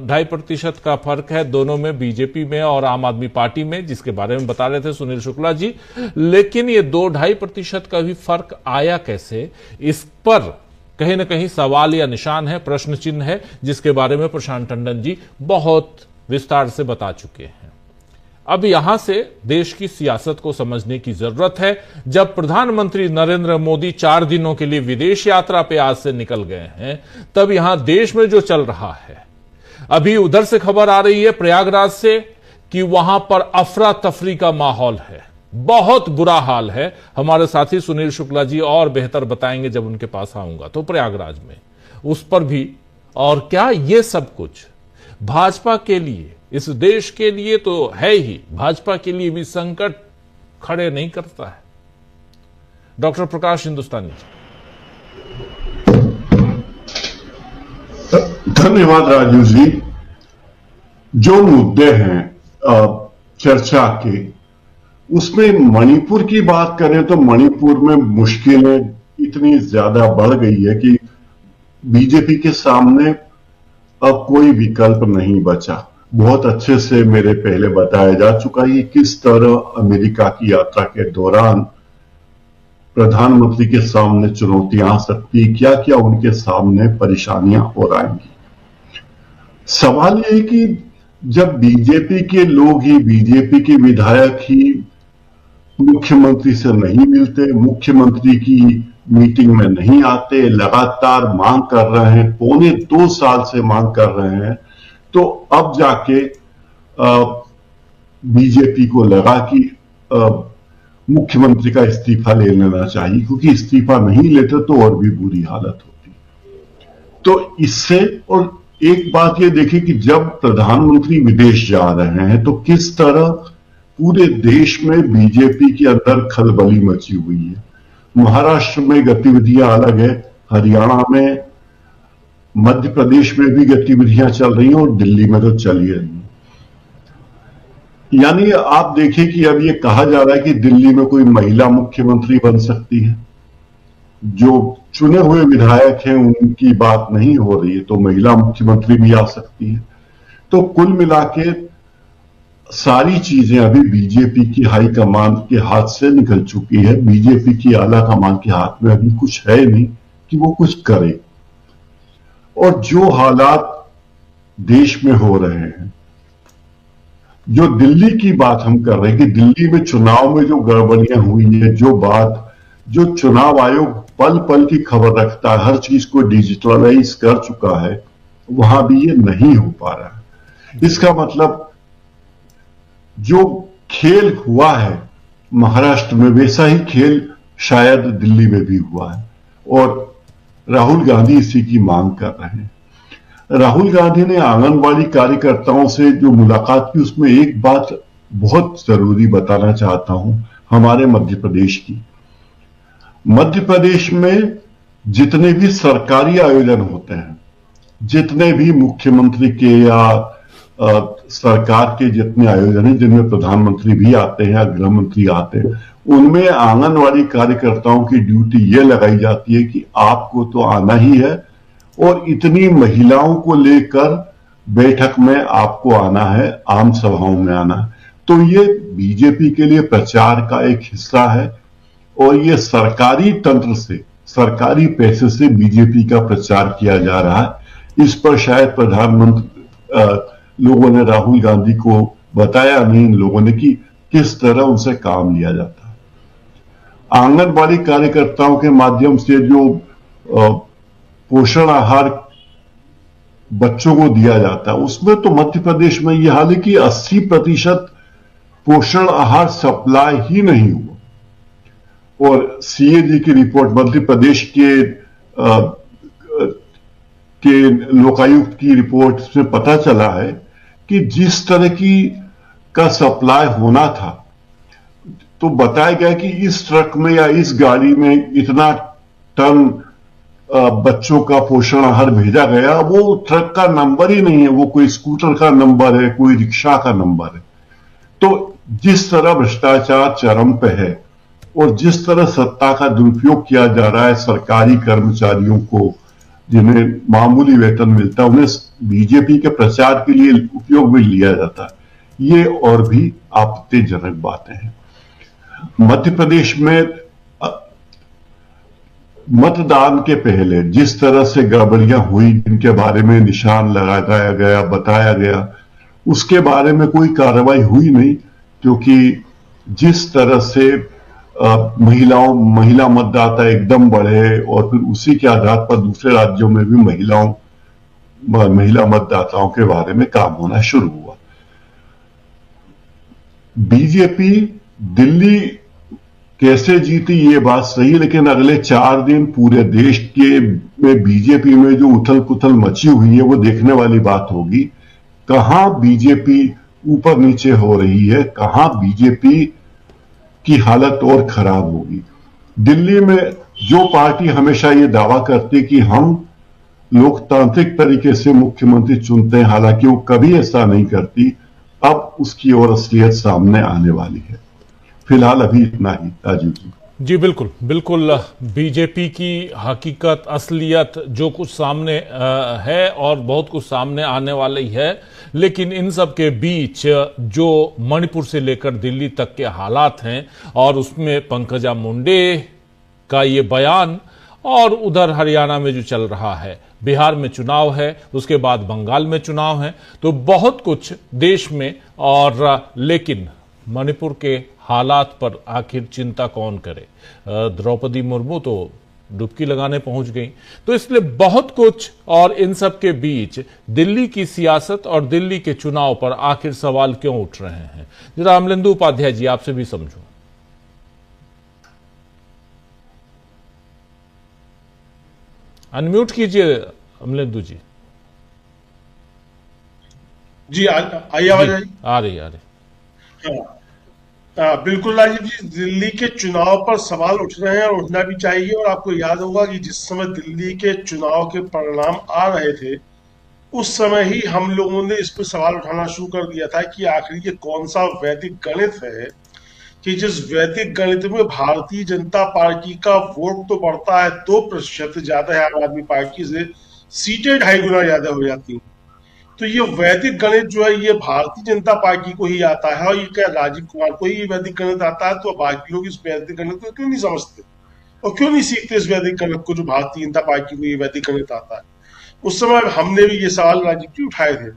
2.5% का फर्क है दोनों में, बीजेपी में और आम आदमी पार्टी में, जिसके बारे में बता रहे थे सुनील शुक्ला जी। लेकिन ये 2-2.5% का भी फर्क आया कैसे, इस पर कहीं ना कहीं सवाल या निशान है, प्रश्न चिन्ह है, जिसके बारे में प्रशांत टंडन जी बहुत विस्तार से बता चुके हैं। अब यहां से देश की सियासत को समझने की जरूरत है। जब प्रधानमंत्री नरेंद्र मोदी 4 दिनों के लिए विदेश यात्रा पे आज से निकल गए हैं, तब यहां देश में जो चल रहा है, अभी उधर से खबर आ रही है प्रयागराज से कि वहां पर अफरा तफरी का माहौल है, बहुत बुरा हाल है। हमारे साथी सुनील शुक्ला जी और बेहतर बताएंगे जब उनके पास आऊंगा। तो प्रयागराज में उस पर भी, और क्या ये सब कुछ भाजपा के लिए, इस देश के लिए तो है ही, भाजपा के लिए भी संकट खड़े नहीं करता है। डॉक्टर प्रकाश हिंदुस्तानी। धन्यवाद राजू जी। जो मुद्दे हैं चर्चा के, उसमें मणिपुर की बात करें तो मणिपुर में मुश्किलें इतनी ज्यादा बढ़ गई है कि बीजेपी के सामने अब कोई विकल्प नहीं बचा। बहुत अच्छे से मेरे पहले बताया जा चुका है किस तरह अमेरिका की यात्रा के दौरान प्रधानमंत्री के सामने चुनौतियां आ सकती, क्या क्या उनके सामने परेशानियां और आएंगी। सवाल यह है कि जब बीजेपी के लोग ही, बीजेपी के विधायक ही मुख्यमंत्री से नहीं मिलते, मुख्यमंत्री की मीटिंग में नहीं आते, लगातार मांग कर रहे हैं, पौने 2 साल से मांग कर रहे हैं। तो अब जाके बीजेपी को लगा कि मुख्यमंत्री का इस्तीफा ले लेना चाहिए, क्योंकि इस्तीफा नहीं लेते तो और भी बुरी हालत होती। तो इससे, और एक बात ये देखिए कि जब प्रधानमंत्री विदेश जा रहे हैं तो किस तरह पूरे देश में बीजेपी के अंदर खलबली मची हुई है। महाराष्ट्र में गतिविधियां अलग है, हरियाणा में, मध्य प्रदेश में भी गतिविधियां चल रही हैं और दिल्ली में तो चल ही रही हैं। यानी आप देखिए कि अब ये कहा जा रहा है कि दिल्ली में कोई महिला मुख्यमंत्री बन सकती है। जो चुने हुए विधायक हैं उनकी बात नहीं हो रही है, तो महिला मुख्यमंत्री भी आ सकती है। तो कुल मिला के सारी चीजें अभी बीजेपी की हाईकमान के हाथ से निकल चुकी है। बीजेपी की आला कमान के हाथ में अभी कुछ है नहीं कि वो कुछ करे। और जो हालात देश में हो रहे हैं, जो दिल्ली की बात हम कर रहे हैं कि दिल्ली में चुनाव में जो गड़बड़ियां हुई है, जो चुनाव आयोग पल पल की खबर रखता है, हर चीज को डिजिटलाइज कर चुका है, वहां भी ये नहीं हो पा रहा है। इसका मतलब जो खेल हुआ है महाराष्ट्र में, वैसा ही खेल शायद दिल्ली में भी हुआ है। और राहुल गांधी इसी की मांग कर रहे हैं। राहुल गांधी ने आंगनबाड़ी कार्यकर्ताओं से जो मुलाकात की, उसमें एक बात बहुत जरूरी बताना चाहता हूं, हमारे मध्य प्रदेश की। मध्य प्रदेश में जितने भी सरकारी आयोजन होते हैं, जितने भी मुख्यमंत्री के या सरकार के जितने आयोजन हैं, जिनमें प्रधानमंत्री भी आते हैं या गृह मंत्री आते हैं, उनमें आंगनवाड़ी कार्यकर्ताओं की ड्यूटी ये लगाई जाती है कि आपको तो आना ही है और इतनी महिलाओं को लेकर बैठक में आपको आना है, आम सभाओं में आना है। तो ये बीजेपी के लिए प्रचार का एक हिस्सा है और ये सरकारी तंत्र से, सरकारी पैसे से बीजेपी का प्रचार किया जा रहा है। इस पर शायद प्रधानमंत्री लोगों ने राहुल गांधी को बताया नहीं, इन लोगों ने, कि किस तरह उनसे काम लिया जाता है। आंगनबाड़ी कार्यकर्ताओं के माध्यम से जो पोषण आहार बच्चों को दिया जाता है, उसमें तो मध्य प्रदेश में यह हाल है कि 80% पोषण आहार सप्लाई ही नहीं हुआ। और सीएजी की रिपोर्ट, मध्य प्रदेश के लोकायुक्त की रिपोर्ट से पता चला है कि जिस तरह का सप्लाई होना था, तो बताया गया कि इस ट्रक में या इस गाड़ी में इतना टन बच्चों का पोषण आहार भेजा गया, वो ट्रक का नंबर ही नहीं है, वो कोई स्कूटर का नंबर है, कोई रिक्शा का नंबर है। तो जिस तरह भ्रष्टाचार चरम पे है और जिस तरह सत्ता का दुरुपयोग किया जा रहा है, सरकारी कर्मचारियों को जिन्हें मामूली वेतन मिलता है, उन्हें बीजेपी के प्रचार के लिए उपयोग में लिया जाता है, ये और भी आपत्तिजनक बातें हैं। मध्य प्रदेश में मतदान के पहले जिस तरह से गड़बड़ियां हुई, जिनके बारे में निशान लगाया गया, बताया गया, उसके बारे में कोई कार्रवाई हुई नहीं, क्योंकि जिस तरह से महिला मतदाता एकदम बढ़े और फिर उसी के आधार पर दूसरे राज्यों में भी महिला मतदाताओं के बारे में काम होना शुरू हुआ। बीजेपी दिल्ली कैसे जीती ये बात सही, लेकिन अगले 4 दिन पूरे देश में बीजेपी में जो उथल पुथल मची हुई है वो देखने वाली बात होगी। कहां बीजेपी ऊपर नीचे हो रही है, कहां बीजेपी की हालत और खराब होगी। दिल्ली में जो पार्टी हमेशा ये दावा करती कि हम लोकतांत्रिक तरीके से मुख्यमंत्री चुनते हैं, हालांकि वो कभी ऐसा नहीं करती, अब उसकी और असलियत सामने आने वाली है। फिलहाल अभी इतना ही। राजीव जी। जी बिल्कुल बिल्कुल, बीजेपी की हकीकत, असलियत जो कुछ सामने है और बहुत कुछ सामने आने वाला ही है, लेकिन इन सब के बीच जो मणिपुर से लेकर दिल्ली तक के हालात हैं और उसमें पंकजा मुंडे का ये बयान, और उधर हरियाणा में जो चल रहा है, बिहार में चुनाव है, उसके बाद बंगाल में चुनाव है, तो बहुत कुछ देश में, और लेकिन मणिपुर के हालात पर आखिर चिंता कौन करे। द्रौपदी मुर्मू तो डुबकी लगाने पहुंच गई। तो इसलिए बहुत कुछ, और इन सब के बीच दिल्ली की सियासत और दिल्ली के चुनाव पर आखिर सवाल क्यों उठ रहे हैं, जरा अमलेंदु उपाध्याय जी आपसे भी समझूं। अनम्यूट कीजिए अमलेंदु जी। जी आइए आवाज आ रही बिल्कुल राजीव जी, दिल्ली के चुनाव पर सवाल उठ रहे हैं और उठना भी चाहिए। और आपको याद होगा कि जिस समय दिल्ली के चुनाव के परिणाम आ रहे थे उस समय ही हम लोगों ने इस पर सवाल उठाना शुरू कर दिया था कि आखिर ये कौन सा वैदिक गणित है कि जिस वैदिक गणित में भारतीय जनता पार्टी का वोट तो बढ़ता है 2% ज्यादा है आम आदमी पार्टी से, सीटें 2.5 गुना ज्यादा हो जाती हैं। तो ये वैदिक गणित जो है ये भारतीय जनता पार्टी को ही आता है, और ये क्या राजीव कुमार को ही वैदिक गणित आता है, तो बाकी लोग इस वैदिक गणित को क्यों नहीं समझते और क्यों नहीं सीखते इस वैदिक गणित को जो भारतीय जनता पार्टी को ये वैदिक गणित आता है। उस समय हमने भी ये सवाल राजीव जी उठाए थे,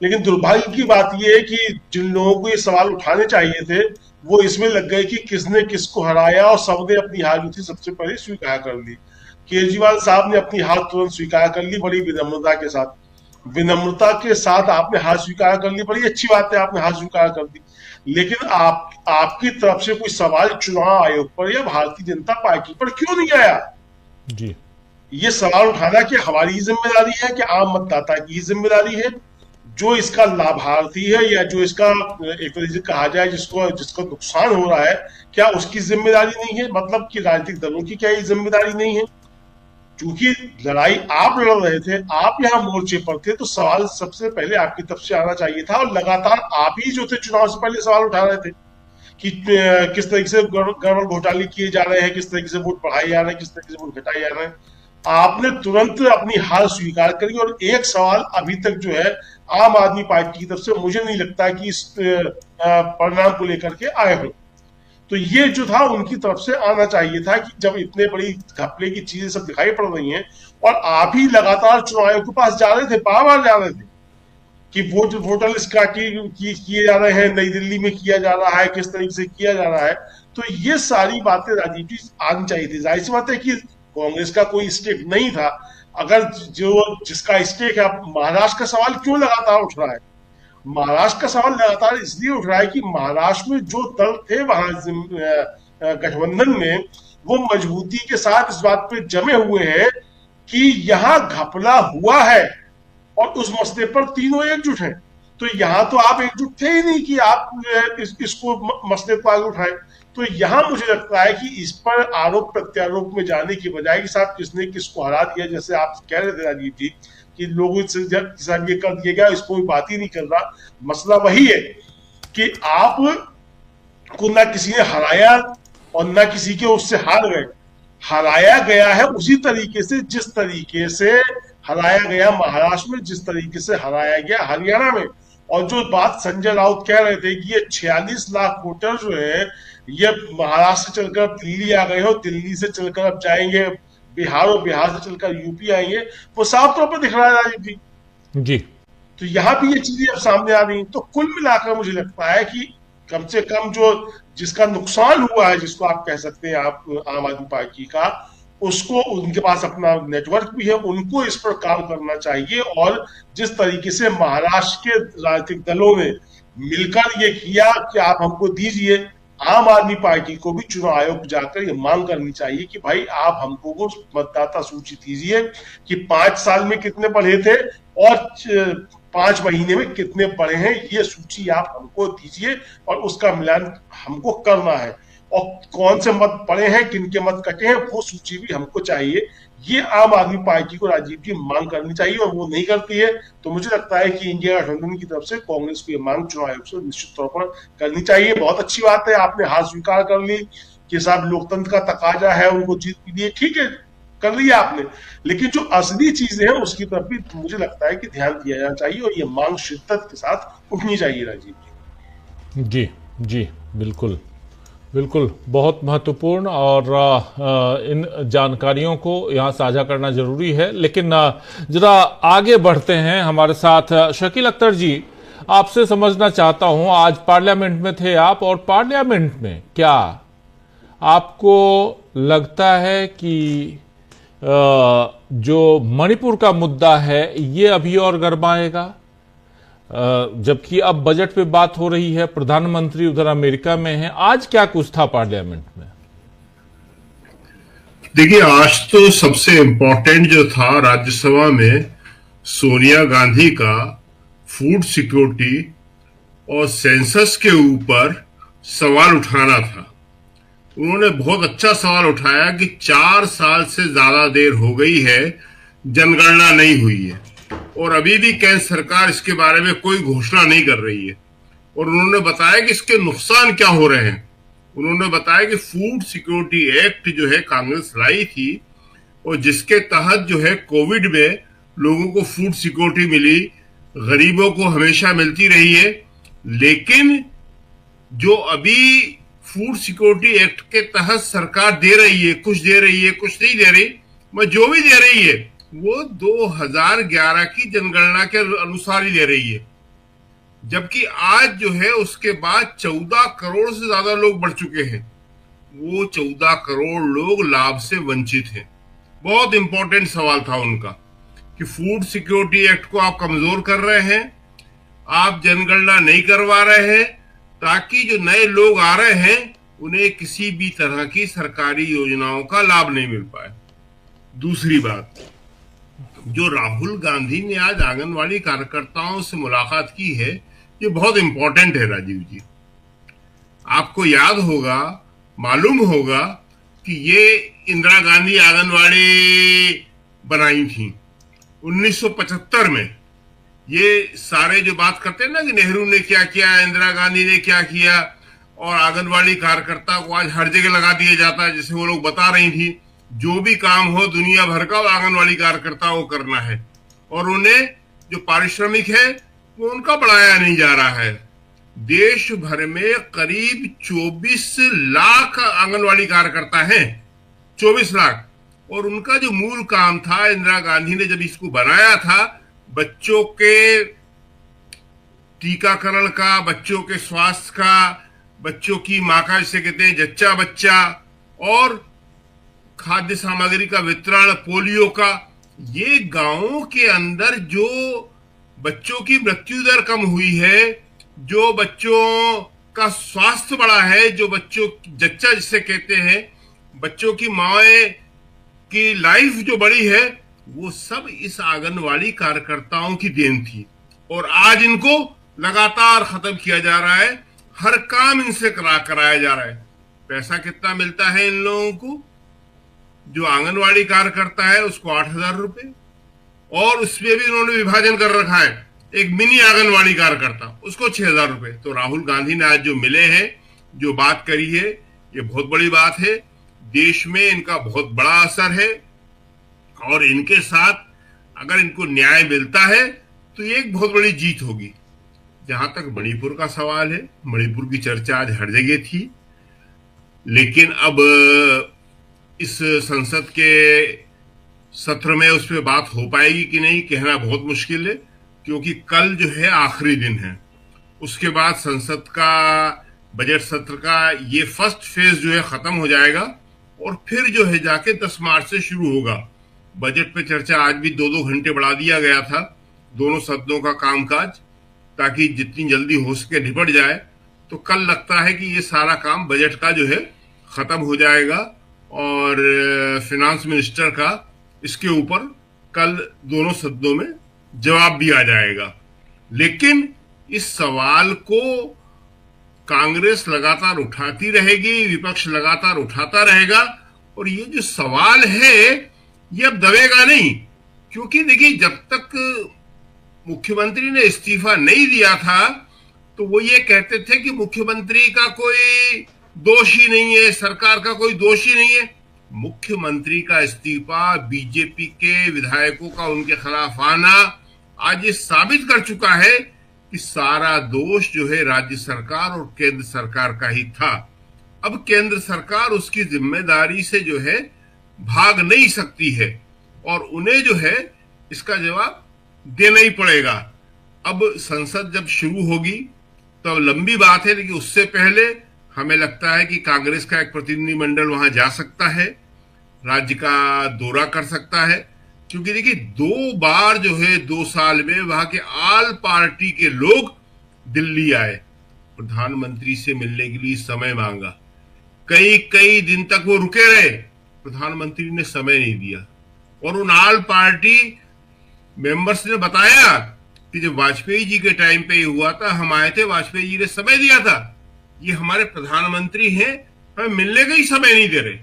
लेकिन दुर्भाग्य की बात यह है कि जिन लोगों को ये सवाल उठाने चाहिए थे वो इसमें लग गए कि किसने किसको हराया, और सबने अपनी हार जो थी सबसे पहले स्वीकार कर ली। केजरीवाल साहब ने अपनी हार तुरंत स्वीकार कर ली बड़ी विनम्रता के साथ। विनम्रता के साथ आपने हार स्वीकार कर ली, बड़ी अच्छी बात है, आपने हार स्वीकार कर दी। लेकिन आपकी तरफ से कोई सवाल चुनाव आयोग पर या भारतीय जनता पार्टी पर क्यों नहीं आया? जी, ये सवाल उठाना कि हमारी जिम्मेदारी है कि आम मतदाता की जिम्मेदारी है, जो इसका लाभार्थी है या जो इसका एक तरीके से कहा जाए जिसको नुकसान हो रहा है, क्या उसकी जिम्मेदारी नहीं है? मतलब कि राजनीतिक दलों की क्या ये जिम्मेदारी नहीं है? क्योंकि लड़ाई आप लड़ रहे थे, आप यहाँ मोर्चे पर थे, तो सवाल सबसे पहले आपकी तरफ से आना चाहिए था। और लगातार आप ही जो थे चुनाव से पहले सवाल उठा रहे थे कि किस तरीके से गड़बड़ घोटाले किए जा रहे हैं, किस तरीके से वोट बढ़ाए जा रहे हैं, किस तरीके से वोट घटाए जा रहे हैं। आपने तुरंत अपनी हार स्वीकार करी, और एक सवाल अभी तक जो है आम आदमी पार्टी की तरफ से मुझे नहीं लगता कि इस परिणाम को लेकर के आए हो। तो ये जो था उनकी तरफ से आना चाहिए था कि जब इतने बड़ी घपले की चीजें सब दिखाई पड़ रही हैं और आप ही लगातार चुनाव आयोग के पास जा रहे थे, बार बार जा रहे थे कि वोटर लिस्ट किए जा रहे हैं, नई दिल्ली में किया जा रहा है, किस तरीके से किया जा रहा है। तो ये सारी बातें राजीव जी आनी चाहिए थी। जाहिर सी बात है कि कांग्रेस का कोई स्टेक नहीं था। अगर जिसका स्टेक है, महाराष्ट्र का सवाल क्यों लगातार उठ रहा है? महाराष्ट्र का सवाल लगातार इसलिए उठ रहा है कि महाराष्ट्र में जो दल थे वहां गठबंधन में, वो मजबूती के साथ इस बात पे जमे हुए हैं कि यहां घपला हुआ है और उस मसले पर तीनों एकजुट हैं। तो यहां तो आप एकजुट थे ही नहीं कि आप इसको मसले को आगे उठाए। तो यहां मुझे लगता है कि इस पर आरोप प्रत्यारोप में जाने की बजाय कि साहब किसने किसको हरा दिया, जैसे आप कह रहे थे राजीव जी कि लोगों से ये कर दिया गया, इसको कोई बात ही नहीं कर रहा। मसला वही है कि आप को ना किसी ने हराया और ना किसी के उससे हार गए। हराया गया है उसी तरीके से जिस तरीके से हराया गया महाराष्ट्र में, जिस तरीके से हराया गया हरियाणा में। और जो बात संजय राउत कह रहे थे कि ये 46 लाख वोटर जो है ये महाराष्ट्र से चलकर दिल्ली आ गए हो, दिल्ली से चलकर अब जाएंगे बिहार और बिहार से चलकर यूपी आएंगे, वो साफ तौर पर दिख रहा है राजीव जी। तो यहाँ भी ये चीजें अब सामने आ रही। तो कुल मिलाकर मुझे लगता है कि कम से कम जो जिसका नुकसान हुआ है, जिसको आप कह सकते हैं आप आम आदमी पार्टी का, उसको उनके पास अपना नेटवर्क भी है, उनको इस पर काम करना चाहिए। और जिस तरीके से महाराष्ट्र के राजनीतिक दलों ने मिलकर ये किया कि आप हमको दीजिए, आम आदमी पार्टी को भी चुनाव आयोग जाकर ये मांग करनी चाहिए कि भाई आप हमको वो मतदाता सूची दीजिए कि 5 साल में कितने बढ़े थे और 5 महीने में कितने बढ़े हैं, ये सूची आप हमको दीजिए और उसका मिलान हमको करना है। और कौन से मत पड़े हैं, किन के मत कटे हैं, वो सूची भी हमको चाहिए। ये आम आदमी पार्टी को राजीव जी मांग करनी चाहिए और वो नहीं करती है। तो मुझे लगता है कि इंडिया गठबंधन की तरफ से कांग्रेस को ये मांग चुनाव आयोग से निश्चित तौर पर करनी चाहिए। बहुत अच्छी बात है, आपने हार स्वीकार कर ली कि साहब लोकतंत्र का तकाजा है, उनको जीत भी दी, ठीक है, कर लिया आपने। लेकिन जो असली चीजें हैं उसकी तरफ भी मुझे लगता है कि ध्यान दिया जाना चाहिए और ये मांग शिद्दत के साथ उठनी चाहिए राजीव जी। जी बिल्कुल बिल्कुल, बहुत महत्वपूर्ण और इन जानकारियों को यहाँ साझा करना जरूरी है। लेकिन जरा आगे बढ़ते हैं, हमारे साथ शकील अख्तर जी, आपसे समझना चाहता हूं, आज पार्लियामेंट में थे आप, और पार्लियामेंट में क्या आपको लगता है कि जो मणिपुर का मुद्दा है ये अभी और गरमाएगा, जबकि अब बजट पे बात हो रही है, प्रधानमंत्री उधर अमेरिका में है। आज क्या कुछ था पार्लियामेंट में? देखिए, आज तो सबसे इम्पोर्टेंट जो था राज्यसभा में सोनिया गांधी का फूड सिक्योरिटी और सेंसस के ऊपर सवाल उठाना था। उन्होंने बहुत अच्छा सवाल उठाया कि 4 साल से ज्यादा देर हो गई है, जनगणना नहीं हुई है और अभी भी केंद्र सरकार इसके बारे में कोई घोषणा नहीं कर रही है। और उन्होंने बताया कि इसके नुकसान क्या हो रहे हैं। उन्होंने बताया कि फूड सिक्योरिटी एक्ट जो है कांग्रेस लाई थी और जिसके तहत जो है कोविड में लोगों को फूड सिक्योरिटी मिली, गरीबों को हमेशा मिलती रही है, लेकिन जो अभी फूड सिक्योरिटी एक्ट के तहत सरकार दे रही है, कुछ दे रही है, कुछ नहीं दे रही, मगर जो भी दे रही है वो 2011 की जनगणना के अनुसार ही दे रही है। जबकि आज जो है उसके बाद 14 करोड़ से ज्यादा लोग बढ़ चुके हैं, वो 14 करोड़ लोग लाभ से वंचित हैं। बहुत इंपॉर्टेंट सवाल था उनका कि फूड सिक्योरिटी एक्ट को आप कमजोर कर रहे हैं, आप जनगणना नहीं करवा रहे हैं, ताकि जो नए लोग आ रहे हैं उन्हें किसी भी तरह की सरकारी योजनाओं का लाभ नहीं मिल पाए। दूसरी बात, जो राहुल गांधी ने आज आंगनवाड़ी कार्यकर्ताओं से मुलाकात की है, ये बहुत इंपॉर्टेंट है राजीव जी। आपको याद होगा, मालूम होगा कि ये इंदिरा गांधी आंगनवाड़ी बनाई थी 1975 में। ये सारे जो बात करते हैं ना कि नेहरू ने क्या किया, इंदिरा गांधी ने क्या किया, और आंगनवाड़ी कार्यकर्ता को आज हर जगह लगा दिया जाता है, जैसे वो लोग बता रही थी जो भी काम हो दुनिया भर का आंगनवाड़ी कार्यकर्ता को करना है, और उन्हें जो पारिश्रमिक है वो उनका बढ़ाया नहीं जा रहा है। देश भर में करीब 24 लाख आंगनवाड़ी कार्यकर्ता हैं, 24 लाख, और उनका जो मूल काम था, इंदिरा गांधी ने जब इसको बनाया था, बच्चों के टीकाकरण का, बच्चों के स्वास्थ्य का, बच्चों की माँ का जिसे कहते हैं जच्चा बच्चा, और खाद्य सामग्री का वितरण, पोलियो का। ये गांवों के अंदर जो बच्चों की मृत्यु दर कम हुई है, जो बच्चों का स्वास्थ्य बढ़ा है, जो बच्चों जच्चा जिसे कहते हैं, बच्चों की माएँ की लाइफ जो बढ़ी है, वो सब इस आंगनवाड़ी कार्यकर्ताओं की देन थी। और आज इनको लगातार खत्म किया जा रहा है, हर काम इनसे कराया जा रहा है। पैसा कितना मिलता है इन लोगों को? जो आंगनवाड़ी कार्यकर्ता है उसको 8,000 रुपए, और उसमें भी उन्होंने विभाजन कर रखा है, एक मिनी आंगनवाड़ी कार्यकर्ता उसको 6,000 रुपए। तो राहुल गांधी ने आज जो मिले हैं, जो बात करी है, ये बहुत बड़ी बात है। देश में इनका बहुत बड़ा असर है, और इनके साथ अगर इनको न्याय मिलता है तो ये एक बहुत बड़ी जीत होगी। जहां तक मणिपुर का सवाल है, मणिपुर की चर्चा आज हर जगह थी, लेकिन अब इस संसद के सत्र में उस पर बात हो पाएगी कि नहीं, कहना बहुत मुश्किल है, क्योंकि कल जो है आखिरी दिन है। उसके बाद संसद का बजट सत्र का ये फर्स्ट फेज जो है खत्म हो जाएगा, और फिर जो है जाके 10 मार्च से शुरू होगा। बजट पे चर्चा आज भी 2-2 घंटे बढ़ा दिया गया था, दोनों सदनों का कामकाज, ताकि जितनी जल्दी हो सके निपट जाए। तो कल लगता है कि ये सारा काम बजट का जो है खत्म हो जाएगा, और फिनांस मिनिस्टर का इसके ऊपर कल दोनों सदनों में जवाब भी आ जाएगा। लेकिन इस सवाल को कांग्रेस लगातार उठाती रहेगी, विपक्ष लगातार उठाता रहेगा, और ये जो सवाल है ये अब दबेगा नहीं। क्योंकि देखिए, जब तक मुख्यमंत्री ने इस्तीफा नहीं दिया था तो वो ये कहते थे कि मुख्यमंत्री का कोई दोष ही नहीं है, सरकार का कोई दोष ही नहीं है। मुख्यमंत्री का इस्तीफा, बीजेपी के विधायकों का उनके खिलाफ आना आज ये साबित कर चुका है कि सारा दोष जो है राज्य सरकार और केंद्र सरकार का ही था। अब केंद्र सरकार उसकी जिम्मेदारी से जो है भाग नहीं सकती है, और उन्हें जो है इसका जवाब देना ही पड़ेगा। अब संसद जब शुरू होगी तो लंबी बात है, लेकिन उससे पहले हमें लगता है कि कांग्रेस का एक प्रतिनिधिमंडल वहां जा सकता है, राज्य का दौरा कर सकता है, क्योंकि देखिए 2 बार जो है 2 साल में वहां के आल पार्टी के लोग दिल्ली आए, प्रधानमंत्री से मिलने के लिए समय मांगा, कई दिन तक वो रुके रहे, प्रधानमंत्री ने समय नहीं दिया। और उन आल पार्टी मेंबर्स ने बताया कि जब वाजपेयी जी के टाइम पे ये हुआ था, हम आए थे, वाजपेयी जी ने समय दिया था, ये हमारे प्रधानमंत्री हैं, हमें मिलने का ही समय नहीं दे रहे।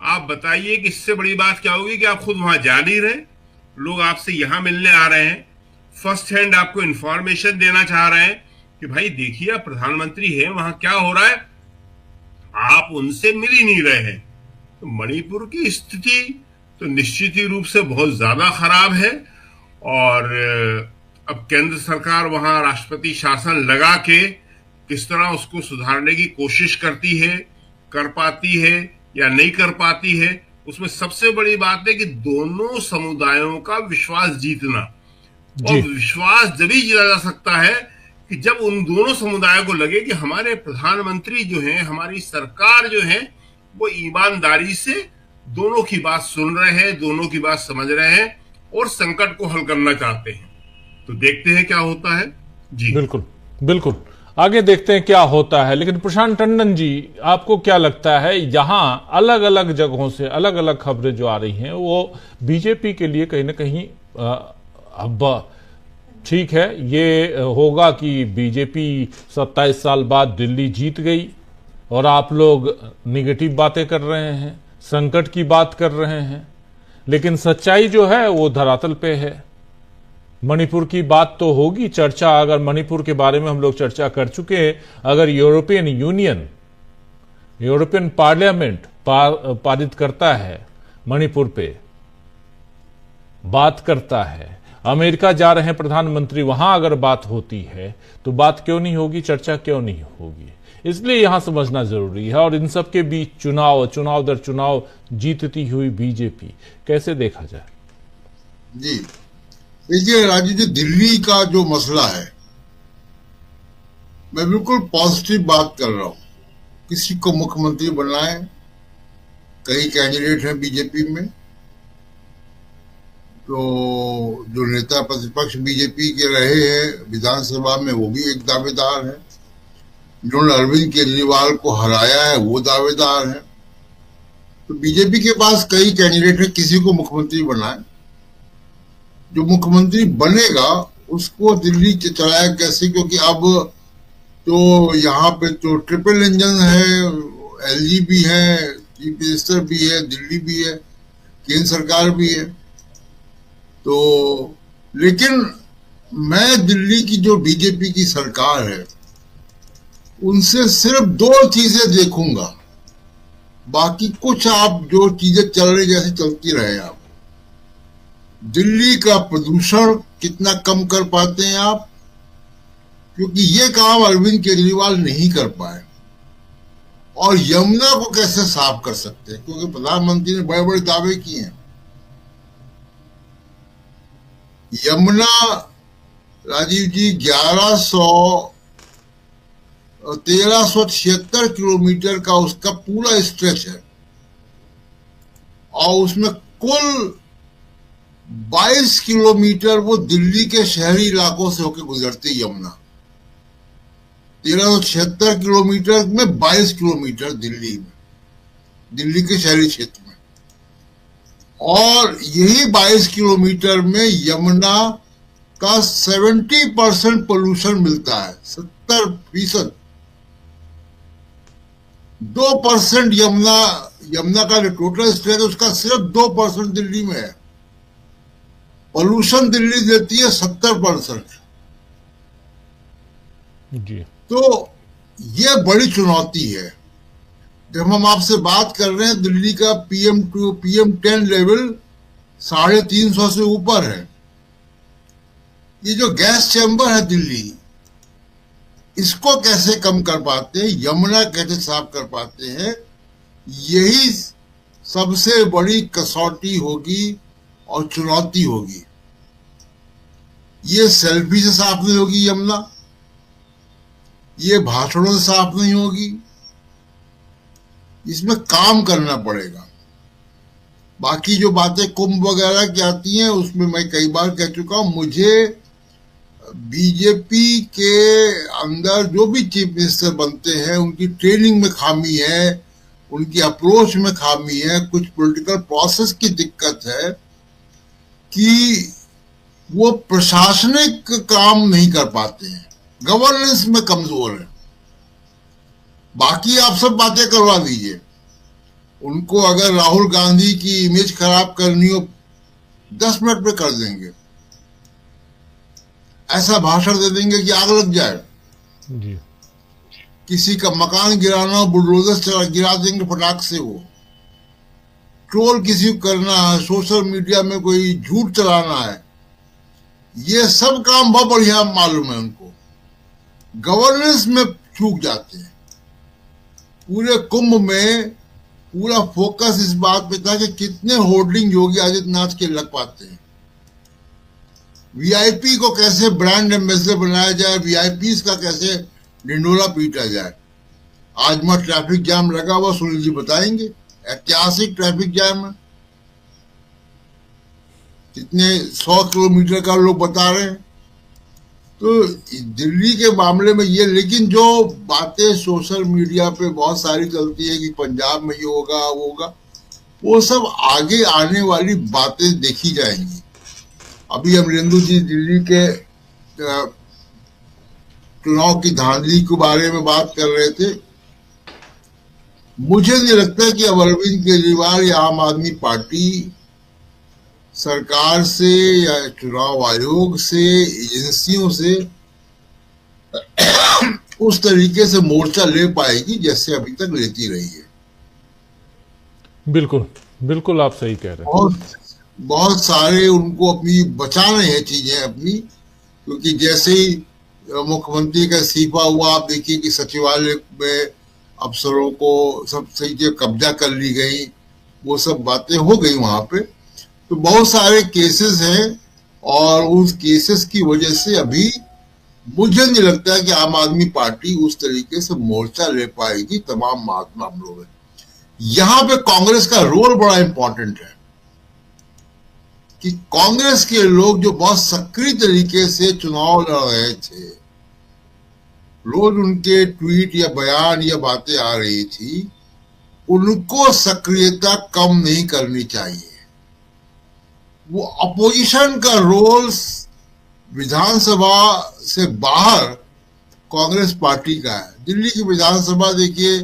आप बताइए कि इससे बड़ी बात क्या होगी कि आप खुद वहां जा नहीं रहे, लोग आपसे यहां मिलने आ रहे हैं, फर्स्ट हैंड आपको इंफॉर्मेशन देना चाह रहे हैं कि भाई देखिए आप प्रधानमंत्री हैं, वहां क्या हो रहा है, आप उनसे मिल ही नहीं रहे हैं। तो मणिपुर की स्थिति तो निश्चित ही रूप से बहुत ज्यादा खराब है, और अब केंद्र सरकार वहां राष्ट्रपति शासन लगा के किस तरह उसको सुधारने की कोशिश करती है, कर पाती है या नहीं कर पाती है, उसमें सबसे बड़ी बात है कि दोनों समुदायों का विश्वास जीतना, और विश्वास जभी जीता जा सकता है कि जब उन दोनों समुदायों को लगे कि हमारे प्रधानमंत्री जो हैं, हमारी सरकार जो है, वो ईमानदारी से दोनों की बात सुन रहे हैं, दोनों की बात समझ रहे हैं और संकट को हल करना चाहते हैं। तो देखते हैं क्या होता है। जी बिल्कुल बिल्कुल, आगे देखते हैं क्या होता है। लेकिन प्रशांत टंडन जी, आपको क्या लगता है, यहां अलग अलग जगहों से अलग अलग खबरें जो आ रही हैं वो बीजेपी के लिए कहीं ना कहीं अब ठीक है, ये होगा कि बीजेपी 27 साल बाद दिल्ली जीत गई और आप लोग निगेटिव बातें कर रहे हैं, संकट की बात कर रहे हैं, लेकिन सच्चाई जो है वो धरातल पे है। मणिपुर की बात तो होगी, चर्चा, अगर मणिपुर के बारे में हम लोग चर्चा कर चुके हैं, अगर यूरोपियन यूनियन, यूरोपियन पार्लियामेंट पारित करता है, मणिपुर पे बात करता है, अमेरिका जा रहे हैं प्रधानमंत्री, वहां अगर बात होती है तो बात क्यों नहीं होगी, चर्चा क्यों नहीं होगी? इसलिए यहां समझना जरूरी है। और इन सब के बीच चुनाव दर चुनाव जीतती हुई बीजेपी कैसे देखा जाए? जी देखिए राजीव जी, दिल्ली का जो मसला है, मैं बिल्कुल पॉजिटिव बात कर रहा हूं। किसी को मुख्यमंत्री बनाए, कई कैंडिडेट हैं बीजेपी में, तो जो नेता प्रतिपक्ष बीजेपी के रहे हैं विधानसभा में वो भी एक दावेदार है, जिन्होंने अरविंद केजरीवाल को हराया है वो दावेदार है। तो बीजेपी के पास कई कैंडिडेट है, किसी को मुख्यमंत्री बनाए, जो मुख्यमंत्री बनेगा उसको दिल्ली चलाया कैसे, क्योंकि अब तो यहाँ पे तो ट्रिपल इंजन है, एलजी भी है, चीफ मिनिस्टर भी है, दिल्ली भी है, केंद्र सरकार भी है। तो लेकिन मैं दिल्ली की जो बीजेपी की सरकार है उनसे सिर्फ 2 चीजें देखूंगा, बाकी कुछ आप जो चीजें चल रही जैसे चलती रहे। आप दिल्ली का प्रदूषण कितना कम कर पाते हैं आप, क्योंकि ये काम अरविंद केजरीवाल नहीं कर पाए, और यमुना को कैसे साफ कर सकते हैं, क्योंकि प्रधानमंत्री ने बड़े बड़े दावे किए हैं। यमुना राजीव जी 1376 किलोमीटर का उसका पूरा स्ट्रेच है, और उसमें कुल 22 किलोमीटर वो दिल्ली के शहरी इलाकों से होकर गुजरती यमुना। 1376 किलोमीटर में 22 किलोमीटर दिल्ली के शहरी क्षेत्र में, और यही 22 किलोमीटर में यमुना का 70% पोल्यूशन मिलता है, 70%। 2% यमुना का जो टोटल स्ट्रेच है उसका सिर्फ 2% दिल्ली में है। पोल्यूशन दिल्ली देती है 70%। जी। तो ये बड़ी चुनौती है। जब हम आपसे बात कर रहे हैं, दिल्ली का PM10 लेवल 350 से ऊपर है। ये जो गैस चैम्बर है दिल्ली, इसको कैसे कम कर पाते हैं, यमुना कैसे साफ कर पाते हैं, यही सबसे बड़ी कसौटी होगी और चुनौती होगी। ये सेल्फी से साफ नहीं होगी यमुना, ये भाषणों से साफ नहीं होगी, इसमें काम करना पड़ेगा। बाकी जो बातें कुंभ वगैरह की आती हैं उसमें मैं कई बार कह चुका हूं, मुझे बीजेपी के अंदर जो भी चीफ मिनिस्टर बनते हैं उनकी ट्रेनिंग में खामी है, उनकी अप्रोच में खामी है, कुछ पॉलिटिकल प्रोसेस की दिक्कत है कि वो प्रशासनिक काम नहीं कर पाते हैं, गवर्नेंस में कमजोर है। बाकी आप सब बातें करवा दीजिए, उनको अगर राहुल गांधी की इमेज खराब करनी हो 10 मिनट में कर देंगे, ऐसा भाषण दे देंगे कि आग लग जाए जी। किसी का मकान गिराना हो बुलडोजर गिरा देंगे फटाक से। वो ट्रोल किसी को करना है, सोशल मीडिया में कोई झूठ चलाना है, ये सब काम बहुत बढ़िया मालूम है उनको, गवर्नेंस में चूक जाते हैं। पूरे कुंभ में पूरा फोकस इस बात पे था कि कितने होर्डिंग योगी आदित्यनाथ के लग पाते हैं, वीआईपी को कैसे ब्रांड एम्बेसडर बनाया जाए, वीआईपी का कैसे डिंडोरा पीटा जाए। आज में ट्रैफिक जाम लगा हुआ, सुनील जी बताएंगे, ऐतिहासिक ट्रैफिक जाम है, कितने 100 किलोमीटर का लोग बता रहे हैं। तो दिल्ली के मामले में ये, लेकिन जो बातें सोशल मीडिया पे बहुत सारी चलती है कि पंजाब में ये होगा वो होगा, वो सब आगे आने वाली बातें देखी जाएंगी। अभी अमरेंदु जी दिल्ली के चुनाव की धांधली के बारे में बात कर रहे थे। मुझे नहीं लगता कि अब अरविंद केजरीवाल या आम आदमी पार्टी सरकार से या चुनाव आयोग से, एजेंसियों से उस तरीके से मोर्चा ले पाएगी जैसे अभी तक लेती रही है। बिल्कुल बिल्कुल आप सही कह रहे हैं। बहुत सारे उनको अपनी बचाने हैं चीजें अपनी, क्योंकि जैसे ही मुख्यमंत्री का इस्तीफा हुआ, आप देखिए कि सचिवालय में अफसरों को सब चीजें कब्जा कर ली गई, वो सब बातें हो गई वहां पे। तो बहुत सारे केसेस हैं और उस केसेस की वजह से अभी मुझे नहीं लगता है कि आम आदमी पार्टी उस तरीके से मोर्चा ले पाएगी तमाम मामलों में। यहां पे कांग्रेस का रोल बड़ा इंपॉर्टेंट है कि कांग्रेस के लोग जो बहुत सक्रिय तरीके से चुनाव लड़ रहे थे, रोज उनके ट्वीट या बयान या बातें आ रही थी, उनको सक्रियता कम नहीं करनी चाहिए। वो अपोजिशन का रोल विधानसभा से बाहर कांग्रेस पार्टी का है। दिल्ली की विधानसभा देखिए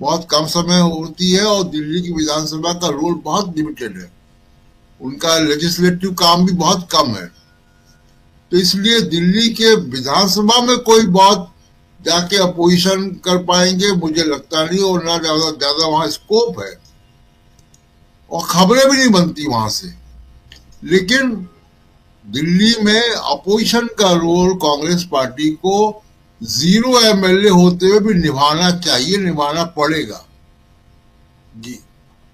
बहुत कम समय होती है और दिल्ली की विधानसभा का रोल बहुत लिमिटेड है, उनका लेजिस्लेटिव काम भी बहुत कम है। तो इसलिए दिल्ली के विधानसभा में कोई बहुत जाके अपोजिशन कर पाएंगे मुझे लगता नहीं, और ना ज्यादा वहां स्कोप है और खबरें भी नहीं बनती वहां से। लेकिन दिल्ली में अपोजिशन का रोल कांग्रेस पार्टी को 0 एमएलए होते हुए भी निभाना चाहिए, निभाना पड़ेगा। जी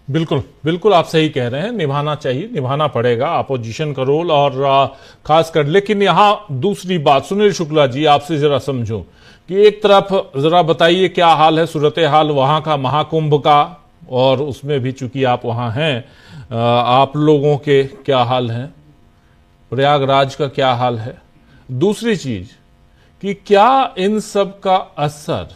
बिल्कुल बिल्कुल आप सही कह रहे हैं, निभाना चाहिए, निभाना पड़ेगा अपोजिशन का रोल, और खासकर। लेकिन यहाँ दूसरी बात, सुनील शुक्ला जी आपसे जरा समझूं कि एक तरफ जरा बताइए क्या हाल है, सूरत हाल वहां का महाकुंभ का, और उसमें भी चूंकि आप वहां हैं, आप लोगों के क्या हाल हैं, प्रयागराज का क्या हाल है। दूसरी चीज कि क्या इन सब का असर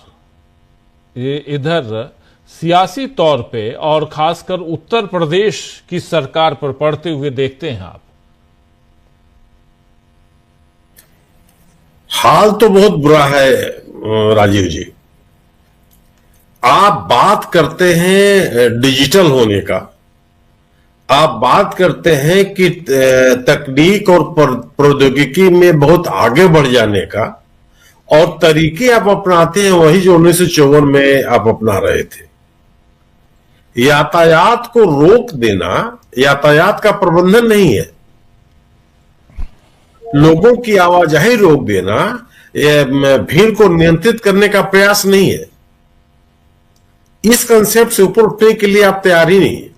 इधर सियासी तौर पे और खासकर उत्तर प्रदेश की सरकार पर पड़ते हुए देखते हैं आप? हाल तो बहुत बुरा है राजीव जी। आप बात करते हैं डिजिटल होने का, आप बात करते हैं कि तकनीक और प्रौद्योगिकी में बहुत आगे बढ़ जाने का, और तरीके आप अपनाते हैं वही जो 1954 में आप अपना रहे थे। यातायात को रोक देना यातायात का प्रबंधन नहीं है, लोगों की आवाजाही रोक देना भीड़ को नियंत्रित करने का प्रयास नहीं है। इस कंसेप्ट से ऊपर उठने के लिए आप तैयार ही नहीं है।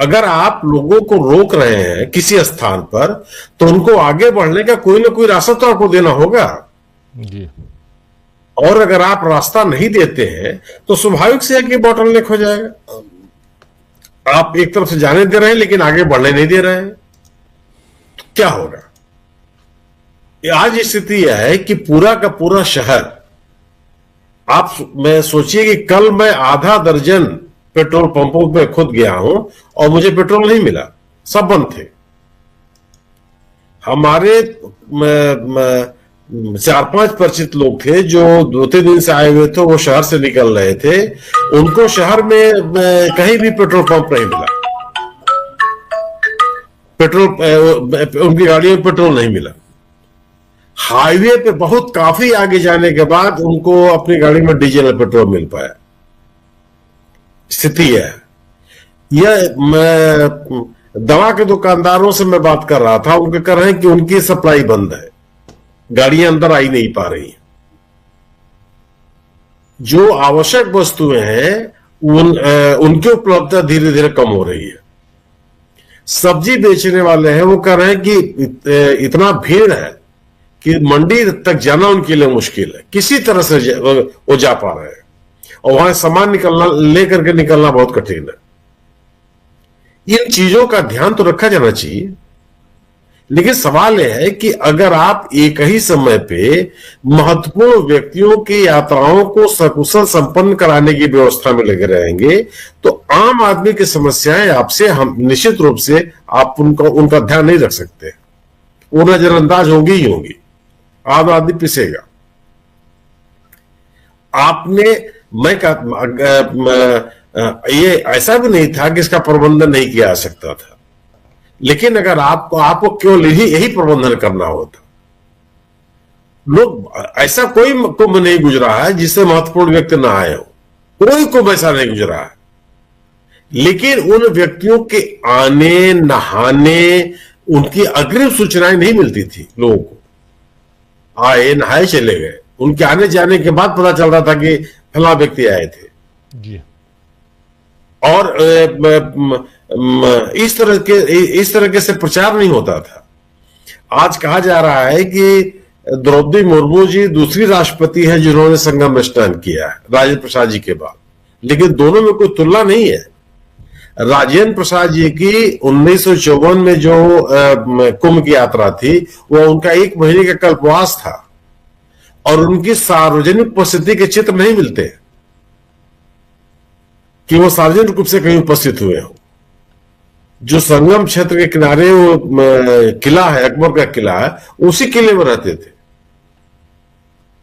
अगर आप लोगों को रोक रहे हैं किसी स्थान पर, तो उनको आगे बढ़ने का कोई ना कोई रास्ता तो आपको देना होगा जी। और अगर आप रास्ता नहीं देते हैं तो स्वाभाविक से है कि बॉटलनेक हो जाएगा। आप एक तरफ से जाने दे रहे हैं लेकिन आगे बढ़ने नहीं दे रहे हैं, तो क्या होगा? आज स्थिति यह है कि पूरा का पूरा शहर, मैं सोचिए कि कल मैं आधा दर्जन पेट्रोल पंपों पे खुद गया हूं और मुझे पेट्रोल नहीं मिला, सब बंद थे। हमारे 4-5 परिचित लोग थे जो 2-3 दिन से आए हुए थे, वो शहर से निकल रहे थे, उनको शहर में कहीं भी पेट्रोल पंप नहीं मिला, उनकी गाड़ियों में पेट्रोल नहीं मिला। हाईवे पे बहुत काफी आगे जाने के बाद उनको अपनी गाड़ी में डीजल और पेट्रोल मिल पाया। स्थिति है यह। मैं दवा के दुकानदारों से मैं बात कर रहा था, उनके कह रहे हैं कि उनकी सप्लाई बंद है, गाड़ियां अंदर आई नहीं पा रही हैं। जो आवश्यक वस्तुएं हैं उनकी उपलब्धता धीरे धीरे कम हो रही है। सब्जी बेचने वाले हैं, वो कह रहे हैं कि इतना भीड़ है कि मंडी तक जाना उनके लिए मुश्किल है, किसी तरह से वो जा पा रहे हैं और वहां सामान लेकर के निकलना बहुत कठिन है। इन चीजों का ध्यान तो रखा जाना चाहिए, लेकिन सवाल यह है कि अगर आप एक ही समय पे महत्वपूर्ण व्यक्तियों की यात्राओं को सकुशल संपन्न कराने की व्यवस्था में लगे रहेंगे, तो आम आदमी की समस्याएं आपसे हम निश्चित रूप से आप उनका ध्यान नहीं रख सकते, वो नजरअंदाज होंगी ही होंगी, आम आदमी पिसेगा। ये ऐसा भी नहीं था कि इसका प्रबंधन नहीं किया जा सकता था, लेकिन अगर आपको केवल यही प्रबंधन करना होता। लोग ऐसा कोई कुंभ नहीं गुजरा है जिससे महत्वपूर्ण व्यक्ति ना आए हो, कोई कुंभ ऐसा नहीं गुजरा है, लेकिन उन व्यक्तियों के आने नहाने उनकी अग्रिम सूचनाएं नहीं मिलती थी लोगों को। आए नहाए चले गए, उनके आने जाने के बाद पता चल रहा था कि फला व्यक्ति आए थे जी। और इस तरह से प्रचार नहीं होता था। आज कहा जा रहा है कि द्रौपदी मुर्मू जी दूसरी राष्ट्रपति हैं जिन्होंने संगम में स्नान किया है राजेंद्र प्रसाद जी के बाद, लेकिन दोनों में कोई तुलना नहीं है। राजेंद्र प्रसाद जी की 1954 में जो कुंभ की यात्रा थी, वो उनका 1 महीने का कल्पवास था और उनकी सार्वजनिक उपस्थिति के चित्र नहीं मिलते कि वो सार्वजनिक रूप से कहीं उपस्थित हुए हो। जो संगम क्षेत्र के किनारे वो किला है, अकबर का किला है, उसी किले में रहते थे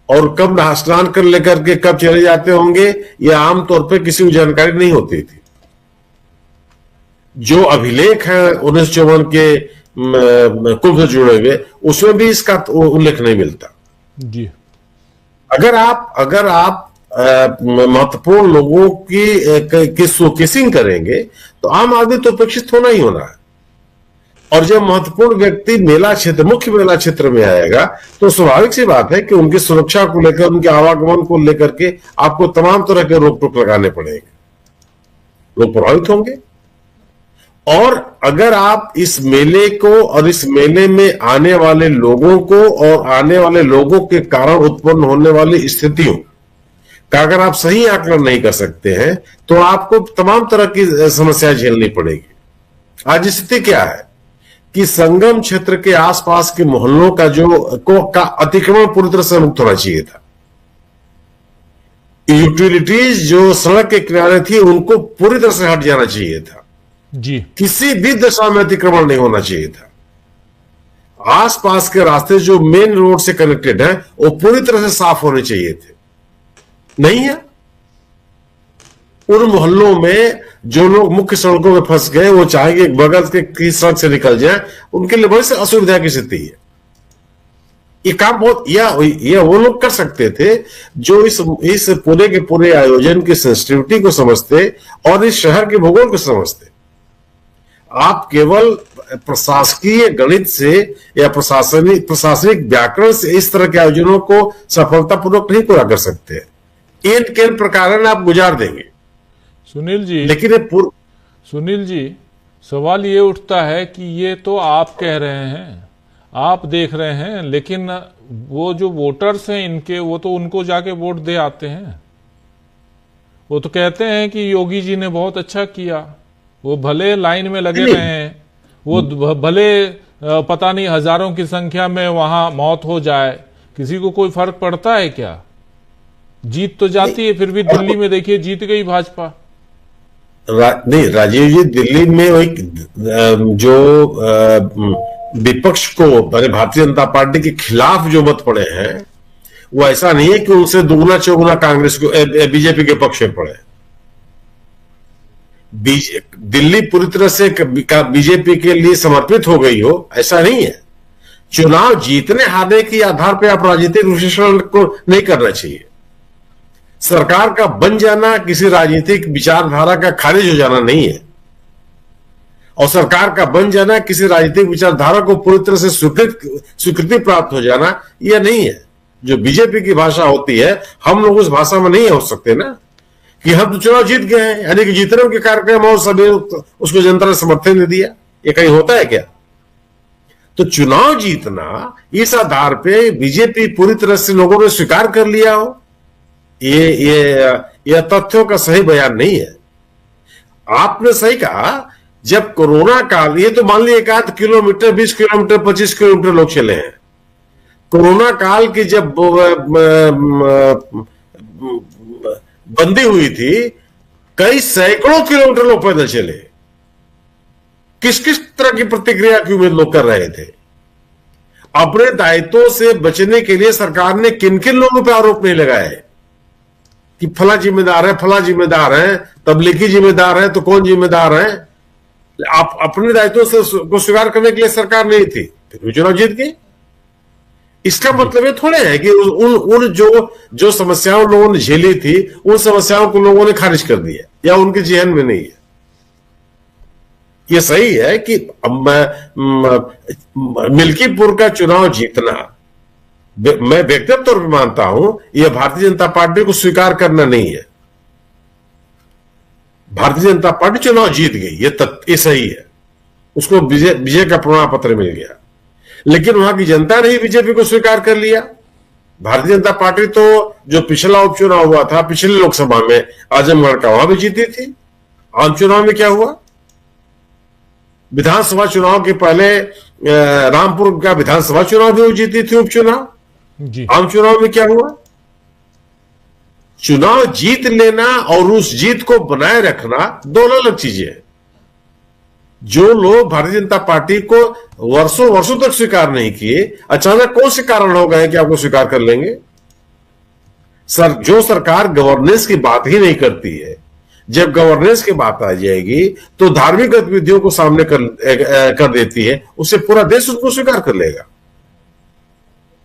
और कब स्नान कर लेकर के कब चले जाते होंगे यह आमतौर पर किसी को जानकारी नहीं होती थी। जो अभिलेख है 1954 के कुंभ से जुड़े हुए, उसमें भी इसका उल्लेख नहीं मिलता जी। अगर आप महत्वपूर्ण लोगों की शोकेसिंग करेंगे तो आम आदमी तो अपेक्षित होना ही होना है। और जब महत्वपूर्ण व्यक्ति मुख्य मेला क्षेत्र में आएगा तो स्वाभाविक सी बात है कि उनकी सुरक्षा को लेकर, उनके आवागमन को लेकर के आपको तमाम तरह के रोक टोक लगाने पड़ेंगे, लोग प्रभावित होंगे। और अगर आप इस मेले को और इस मेले में आने वाले लोगों को और आने वाले लोगों के कारण उत्पन्न होने वाली स्थितियों का अगर आप सही आकलन नहीं कर सकते हैं तो आपको तमाम तरह की समस्याएं झेलनी पड़ेगी। आज स्थिति क्या है कि संगम क्षेत्र के आसपास के मोहल्लों का अतिक्रमण पूरी तरह से मुक्त होना चाहिए था। यूटिलिटीज जो सड़क के किनारे थी उनको पूरी तरह से हट जाना चाहिए था जी। किसी भी दशा में अतिक्रमण नहीं होना चाहिए था। आसपास के रास्ते जो मेन रोड से कनेक्टेड हैं वो पूरी तरह से साफ होने चाहिए थे, नहीं है। उन मोहल्लों में जो लोग मुख्य सड़कों में फंस गए वो चाहेंगे बगल की सड़क से निकल जाए, उनके लिए बड़ी सी असुविधा की स्थिति है। ये काम बहुत या वो लोग कर सकते थे जो इस पूरे के पूरे आयोजन की सेंसिटिविटी को समझते और इस शहर के भूगोल को समझते। आप केवल प्रशासकीय गणित से या प्रशासनिक व्याकरण से इस तरह के आयोजनों को सफलतापूर्वक नहीं पूरा कर सकते। इन के प्रकार आप गुजार देंगे सुनील जी, लेकिन सुनील जी, सवाल ये उठता है कि ये तो आप कह रहे हैं, आप देख रहे हैं, लेकिन वो जो वोटर्स हैं इनके, वो तो उनको जाके वोट दे आते हैं। वो तो कहते हैं कि योगी जी ने बहुत अच्छा किया। वो भले लाइन में लगे रहे हैं, वो भले पता नहीं हजारों की संख्या में वहां मौत हो जाए, किसी को कोई फर्क पड़ता है क्या? जीत तो जाती है, फिर भी दिल्ली में देखिए जीत गई भाजपा। नहीं राजीव जी, दिल्ली में एक जो विपक्ष को, माने भारतीय जनता पार्टी के खिलाफ जो मत पड़े हैं, वो ऐसा नहीं है कि उनसे दुगना चौगुना कांग्रेस को, बीजेपी के पक्ष में पड़े। दिल्ली पूरी तरह से बीजेपी के लिए समर्पित हो गई हो, ऐसा नहीं है। चुनाव जीतने हारने के आधार पर आप राजनीतिक विश्लेषण को नहीं करना चाहिए। सरकार का बन जाना किसी राजनीतिक विचारधारा का खारिज हो जाना नहीं है, और सरकार का बन जाना किसी राजनीतिक विचारधारा को पूरी तरह से स्वीकृति प्राप्त हो जाना यह नहीं है। जो बीजेपी की भाषा होती है, हम लोग उस भाषा में नहीं हो सकते ना, कि हम तो चुनाव जीत गए हैं, यानी कि जीतने के कार्यक्रम और सभी उसको जनता ने समर्थन दे दिया। ये कहीं होता है क्या? तो चुनाव जीतना इस आधार पे बीजेपी पूरी तरह से लोगों ने स्वीकार कर लिया हो, ये तथ्यों का सही बयान नहीं है। आपने सही कहा, जब कोरोना काल, ये तो मान लीजिए 1 किलोमीटर, 20 किलोमीटर, 25 किलोमीटर लोग चले हैं। कोरोना काल की जब बंदी हुई थी, कई सैकड़ों किलोमीटर लोग पैदल चले। किस किस तरह की प्रतिक्रिया की उम्मीद लोग कर रहे थे? अपने दायित्वों से बचने के लिए सरकार ने किन किन लोगों पर आरोप नहीं लगाए कि फला जिम्मेदार है, फला जिम्मेदार है, तबलीगी जिम्मेदार है, तो कौन जिम्मेदार है? आप अपने दायित्वों से को स्वीकार करने के लिए सरकार नहीं थी, फिर भी चुनाव जीत गई। इसका मतलब ये थोड़े है कि उन जो समस्याओं लोगों ने झेली थी, उन समस्याओं को लोगों ने खारिज कर दिया या उनके जेहन में नहीं है। ये सही है कि मिल्कीपुर का चुनाव जीतना, मैं व्यक्तिगत तौर पर मानता हूं, यह भारतीय जनता पार्टी को स्वीकार करना नहीं है। भारतीय जनता पार्टी चुनाव जीत गई, ये सही है, उसको विजय का प्रमाण पत्र मिल गया। लेकिन वहां की जनता ने ही बीजेपी को स्वीकार कर लिया। भारतीय जनता पार्टी तो जो पिछला उपचुनाव हुआ था पिछले लोकसभा में आजमगढ़ का, वहां भी जीती थी। आम चुनाव में क्या हुआ? विधानसभा चुनाव के पहले रामपुर का विधानसभा चुनाव भी वो जीती थी, उपचुनाव। आम चुनाव में क्या हुआ? चुनाव जीत लेना और उस जीत को बनाए रखना दोनों अलग चीजें हैं। जो लोग भारतीय जनता पार्टी को वर्षों वर्षों तक स्वीकार नहीं किए, अचानक कौन से कारण हो गए कि आपको स्वीकार कर लेंगे? जो सरकार गवर्नेंस की बात ही नहीं करती है, जब गवर्नेंस की बात आ जाएगी तो धार्मिक गतिविधियों को सामने कर देती है, उससे पूरा देश उसको स्वीकार कर लेगा।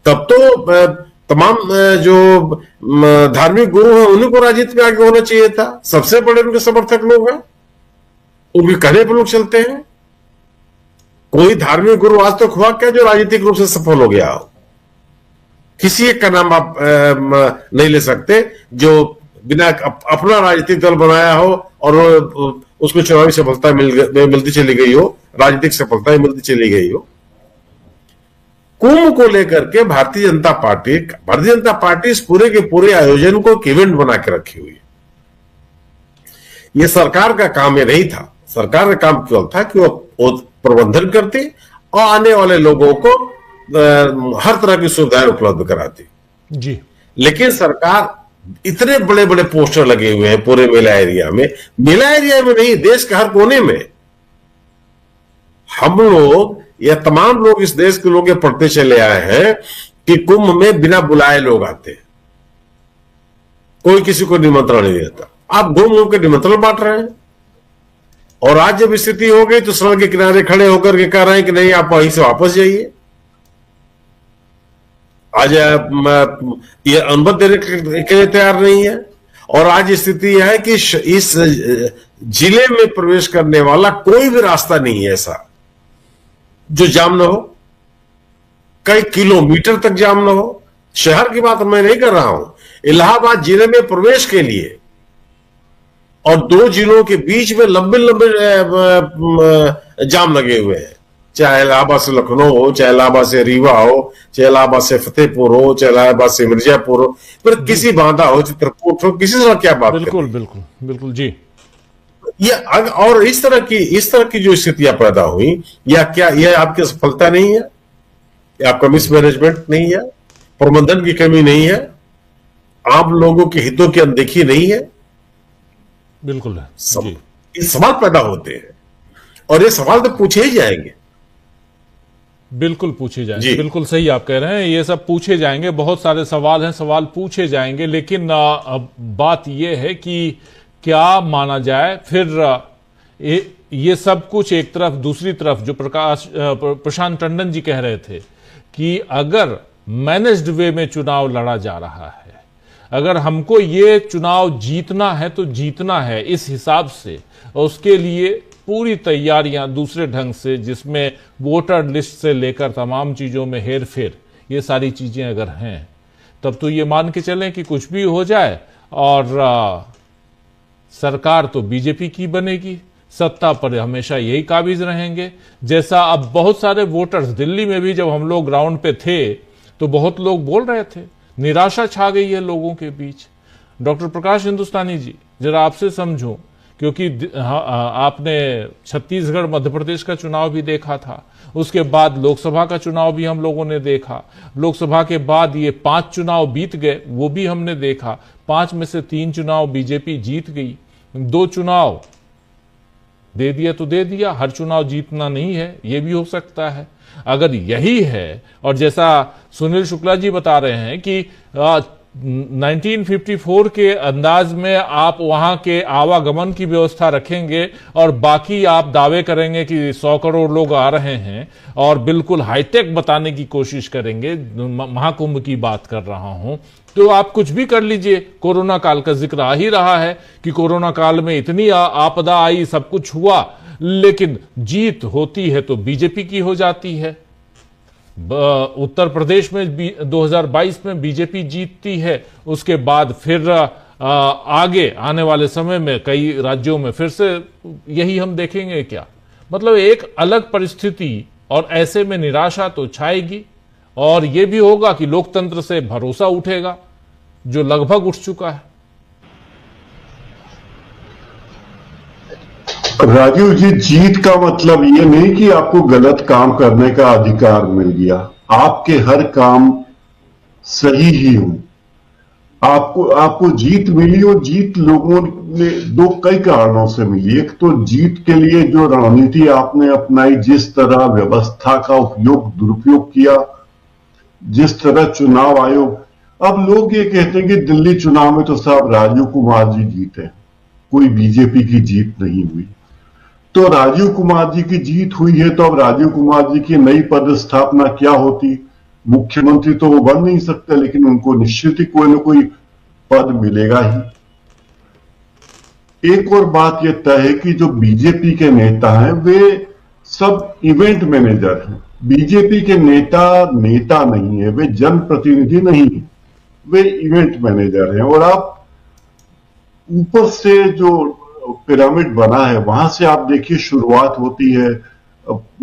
तब तो तमाम जो धार्मिक गुरु हैं उन्हीं को राजनीति में आगे होना चाहिए था। सबसे बड़े उनके समर्थक लोग हैं, उनके कहने पर लोग चलते हैं। कोई धार्मिक गुरु आज तक हुआ क्या जो राजनीतिक रूप से सफल हो गया हो? किसी एक का नाम आप नहीं ले सकते जो बिना अपना राजनीतिक दल बनाया हो और उसको चुनावी सफलता मिलती चली गई हो, राजनीतिक सफलता मिलती चली गई हो। कुंभ को लेकर के भारतीय जनता पार्टी इस पूरे के पूरे आयोजन को एक इवेंट बना के रखी हुई है। यह सरकार का काम ये नहीं था। सरकार का काम केवल था कि वो प्रबंधन करती और आने वाले लोगों को हर तरह की सुविधाएं उपलब्ध कराती। जी। लेकिन सरकार, इतने बड़े बड़े पोस्टर लगे हुए हैं पूरे मेला एरिया में नहीं, देश के हर कोने में। हम लोग या तमाम लोग, इस देश के लोग ये पढ़ते चले आए हैं कि कुंभ में बिना बुलाए लोग आते हैं, कोई किसी को निमंत्रण नहीं देता। आप घूम घूम के निमंत्रण बांट रहे हैं। और आज जब स्थिति हो गई तो सड़क के किनारे खड़े होकर के कह रहे हैं कि नहीं, आप वहीं से वापस जाइए। आज ये अनुमति देने के लिए तैयार नहीं है। और आज स्थिति यह है कि इस जिले में प्रवेश करने वाला कोई भी रास्ता नहीं है ऐसा जो जाम ना हो, कई किलोमीटर तक जाम ना हो। शहर की बात मैं नहीं कर रहा हूं, इलाहाबाद जिले में प्रवेश के लिए और दो जिलों के बीच में लंबे लंबे जाम लगे हुए हैं, चाहे इलाहाबाद से लखनऊ हो, चाहे इलाहाबाद से रीवा हो, चाहे इलाहाबाद से फतेहपुर हो, चाहे इलाहाबाद से मिर्जापुर हो, फिर किसी बांदा हो, चित्रकूट हो, किसी से क्या बात बिल्कुल बिल्कुल बिल्कुल जी। ये और इस तरह की जो स्थितियां पैदा हुई, या क्या यह आपकी सफलता नहीं है, या आपका मिसमैनेजमेंट नहीं है, प्रबंधन की कमी नहीं है, आम लोगों के हितों की अनदेखी नहीं है? बिल्कुल है जी। ये सवाल पैदा होते हैं और ये सवाल तो पूछे ही जाएंगे। बिल्कुल पूछे जाएंगे, बिल्कुल सही आप कह रहे हैं, ये सब पूछे जाएंगे, बहुत सारे सवाल हैं, सवाल पूछे जाएंगे, लेकिन अब बात ये है कि क्या माना जाए। फिर ये सब कुछ एक तरफ, दूसरी तरफ जो प्रशांत टंडन जी कह रहे थे कि अगर मैनेज्ड वे में चुनाव लड़ा जा रहा है, अगर हमको ये चुनाव जीतना है तो जीतना है इस हिसाब से, और उसके लिए पूरी तैयारियां दूसरे ढंग से, जिसमें वोटर लिस्ट से लेकर तमाम चीजों में हेर फेर, ये सारी चीजें अगर हैं, तब तो ये मान के चलें कि कुछ भी हो जाए और सरकार तो बीजेपी की बनेगी, सत्ता पर हमेशा यही काबिज रहेंगे। जैसा अब बहुत सारे वोटर्स, दिल्ली में भी जब हम लोग ग्राउंड पे थे तो बहुत लोग बोल रहे थे, निराशा छा गई है लोगों के बीच। डॉक्टर प्रकाश हिंदुस्तानी जी, जरा आपसे समझूं, क्योंकि आपने छत्तीसगढ़ मध्य प्रदेश का चुनाव भी देखा था, उसके बाद लोकसभा का चुनाव भी हम लोगों ने देखा, लोकसभा के बाद ये 5 चुनाव बीत गए, वो भी हमने देखा, 5 में से 3 चुनाव बीजेपी जीत गई, 2 चुनाव दे दिया तो दे दिया, हर चुनाव जीतना नहीं है, ये भी हो सकता है। अगर यही है, और जैसा सुनील शुक्ला जी बता रहे हैं कि 1954 के अंदाज में आप वहां के आवागमन की व्यवस्था रखेंगे और बाकी आप दावे करेंगे कि 100 करोड़ लोग आ रहे हैं और बिल्कुल हाईटेक बताने की कोशिश करेंगे, महाकुंभ की बात कर रहा हूं, तो आप कुछ भी कर लीजिए। कोरोना काल का जिक्र आ ही रहा है कि कोरोना काल में इतनी आपदा आई, सब कुछ हुआ, लेकिन जीत होती है तो बीजेपी की हो जाती है। उत्तर प्रदेश में 2022 में बीजेपी जीतती है, उसके बाद फिर आगे आने वाले समय में कई राज्यों में फिर से यही हम देखेंगे क्या? मतलब एक अलग परिस्थिति, और ऐसे में निराशा तो छाएगी और यह भी होगा कि लोकतंत्र से भरोसा उठेगा, जो लगभग उठ चुका है। राजीव जी, जीत का मतलब ये नहीं कि आपको गलत काम करने का अधिकार मिल गया, आपके हर काम सही ही हो, आपको जीत मिली, और जीत लोगों ने कई कारणों से मिली। एक तो जीत के लिए जो रणनीति आपने अपनाई, जिस तरह व्यवस्था का दुरुपयोग किया, जिस तरह चुनाव आयोग, अब लोग ये कहते हैं कि दिल्ली चुनाव में तो साहब राजीव कुमार जी जीते, कोई बीजेपी की जीत नहीं हुई। तो राजीव कुमार जी की जीत हुई है, तो अब राजीव कुमार जी की नई पदस्थापना क्या होती? मुख्यमंत्री तो वो बन नहीं सकते, लेकिन उनको निश्चित ही कोई ना कोई पद मिलेगा ही। एक और बात यह तय है कि जो बीजेपी के नेता हैं वे सब इवेंट मैनेजर हैं। बीजेपी के नेता नहीं है, वे जनप्रतिनिधि नहीं है, वे इवेंट मैनेजर हैं। और आप ऊपर से जो पिरामिड बना है, वहां से आप देखिए शुरुआत होती है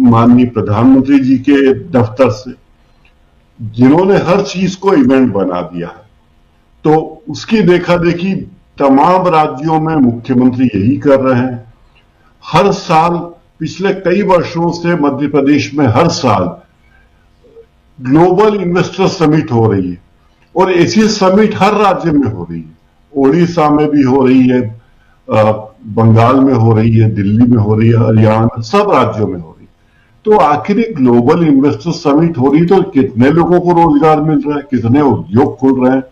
माननीय प्रधानमंत्री जी के दफ्तर से, जिन्होंने हर चीज को इवेंट बना दिया है। तो उसकी देखा देखी तमाम राज्यों में मुख्यमंत्री यही कर रहे हैं। हर साल पिछले कई वर्षों से मध्य प्रदेश में हर साल ग्लोबल इन्वेस्टर समिट हो रही है, और ऐसी समिट हर राज्य में हो रही है। ओडिशा में भी हो रही है, बंगाल में हो रही है, दिल्ली में हो रही है, हरियाणा, सब राज्यों में हो रही है। तो आखिर ग्लोबल इन्वेस्टर समिट हो रही, तो कितने लोगों को रोजगार मिल रहा है, कितने उद्योग खुल रहे हैं।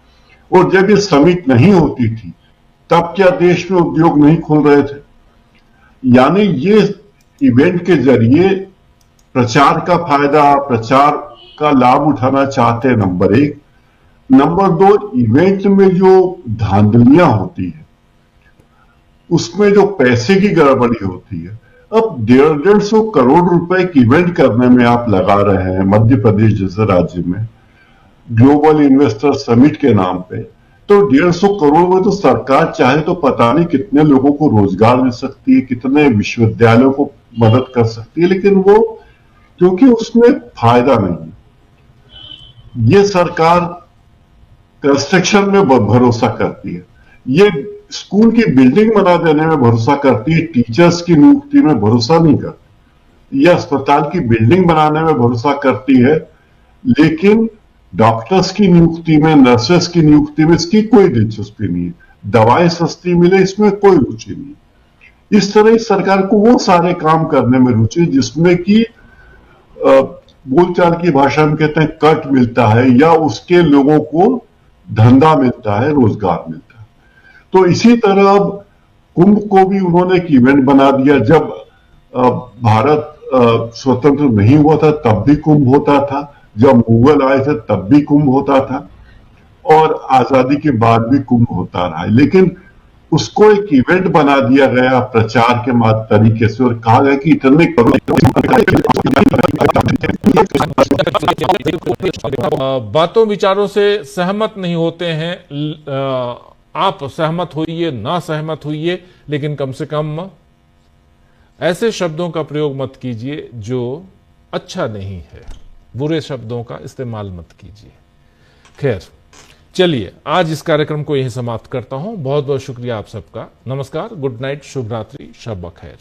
और जब ये समिट नहीं होती थी तब क्या देश में उद्योग नहीं खुल रहे थे? यानी ये इवेंट के जरिए प्रचार का फायदा, प्रचार का लाभ उठाना चाहते हैं, नंबर 1। नंबर 2, इवेंट में जो धांधलियां होती है, उसमें जो पैसे की गड़बड़ी होती है। अब 150 करोड़ रुपए की इवेंट करने में आप लगा रहे हैं मध्य प्रदेश जैसे राज्य में, ग्लोबल इन्वेस्टर समिट के नाम पे, तो 150 करोड़ में तो सरकार चाहे तो पता नहीं कितने लोगों को रोजगार दे सकती है, कितने विश्वविद्यालयों को मदद कर सकती है, लेकिन वो क्योंकि उसमें फायदा नहीं। ये सरकार कंस्ट्रक्शन में भरोसा करती है, ये स्कूल की बिल्डिंग बना देने में भरोसा करती है, टीचर्स की नियुक्ति में भरोसा नहीं करती। यह अस्पताल की बिल्डिंग बनाने में भरोसा करती है, लेकिन डॉक्टर्स की नियुक्ति में, नर्सेस की नियुक्ति में इसकी कोई दिलचस्पी नहीं है। दवाएं सस्ती मिले इसमें कोई रुचि नहीं। इस तरह इस सरकार को वो सारे काम करने में रुचि जिसमें कि बोलचाल की भाषा में कहते हैं कट मिलता है या उसके लोगों को धंधा मिलता है, रोजगार मिलता है। तो इसी तरह अब कुंभ को भी उन्होंने एक इवेंट बना दिया। जब भारत स्वतंत्र नहीं हुआ था तब भी कुंभ होता था, जब मुगल आए थे तब भी कुंभ होता था, और आजादी के बाद भी कुंभ होता रहा है। लेकिन उसको एक इवेंट बना दिया गया प्रचार के तरीके से, और कहा गया कि इतने बातों विचारों से सहमत नहीं होते हैं। आप सहमत होइए ना सहमत होइए, लेकिन कम से कम ऐसे शब्दों का प्रयोग मत कीजिए जो अच्छा नहीं है, बुरे शब्दों का इस्तेमाल मत कीजिए। खैर चलिए, आज इस कार्यक्रम को यहीं समाप्त करता हूं। बहुत बहुत शुक्रिया आप सबका। नमस्कार, गुड नाइट, शुभ रात्रि, शब बखैर।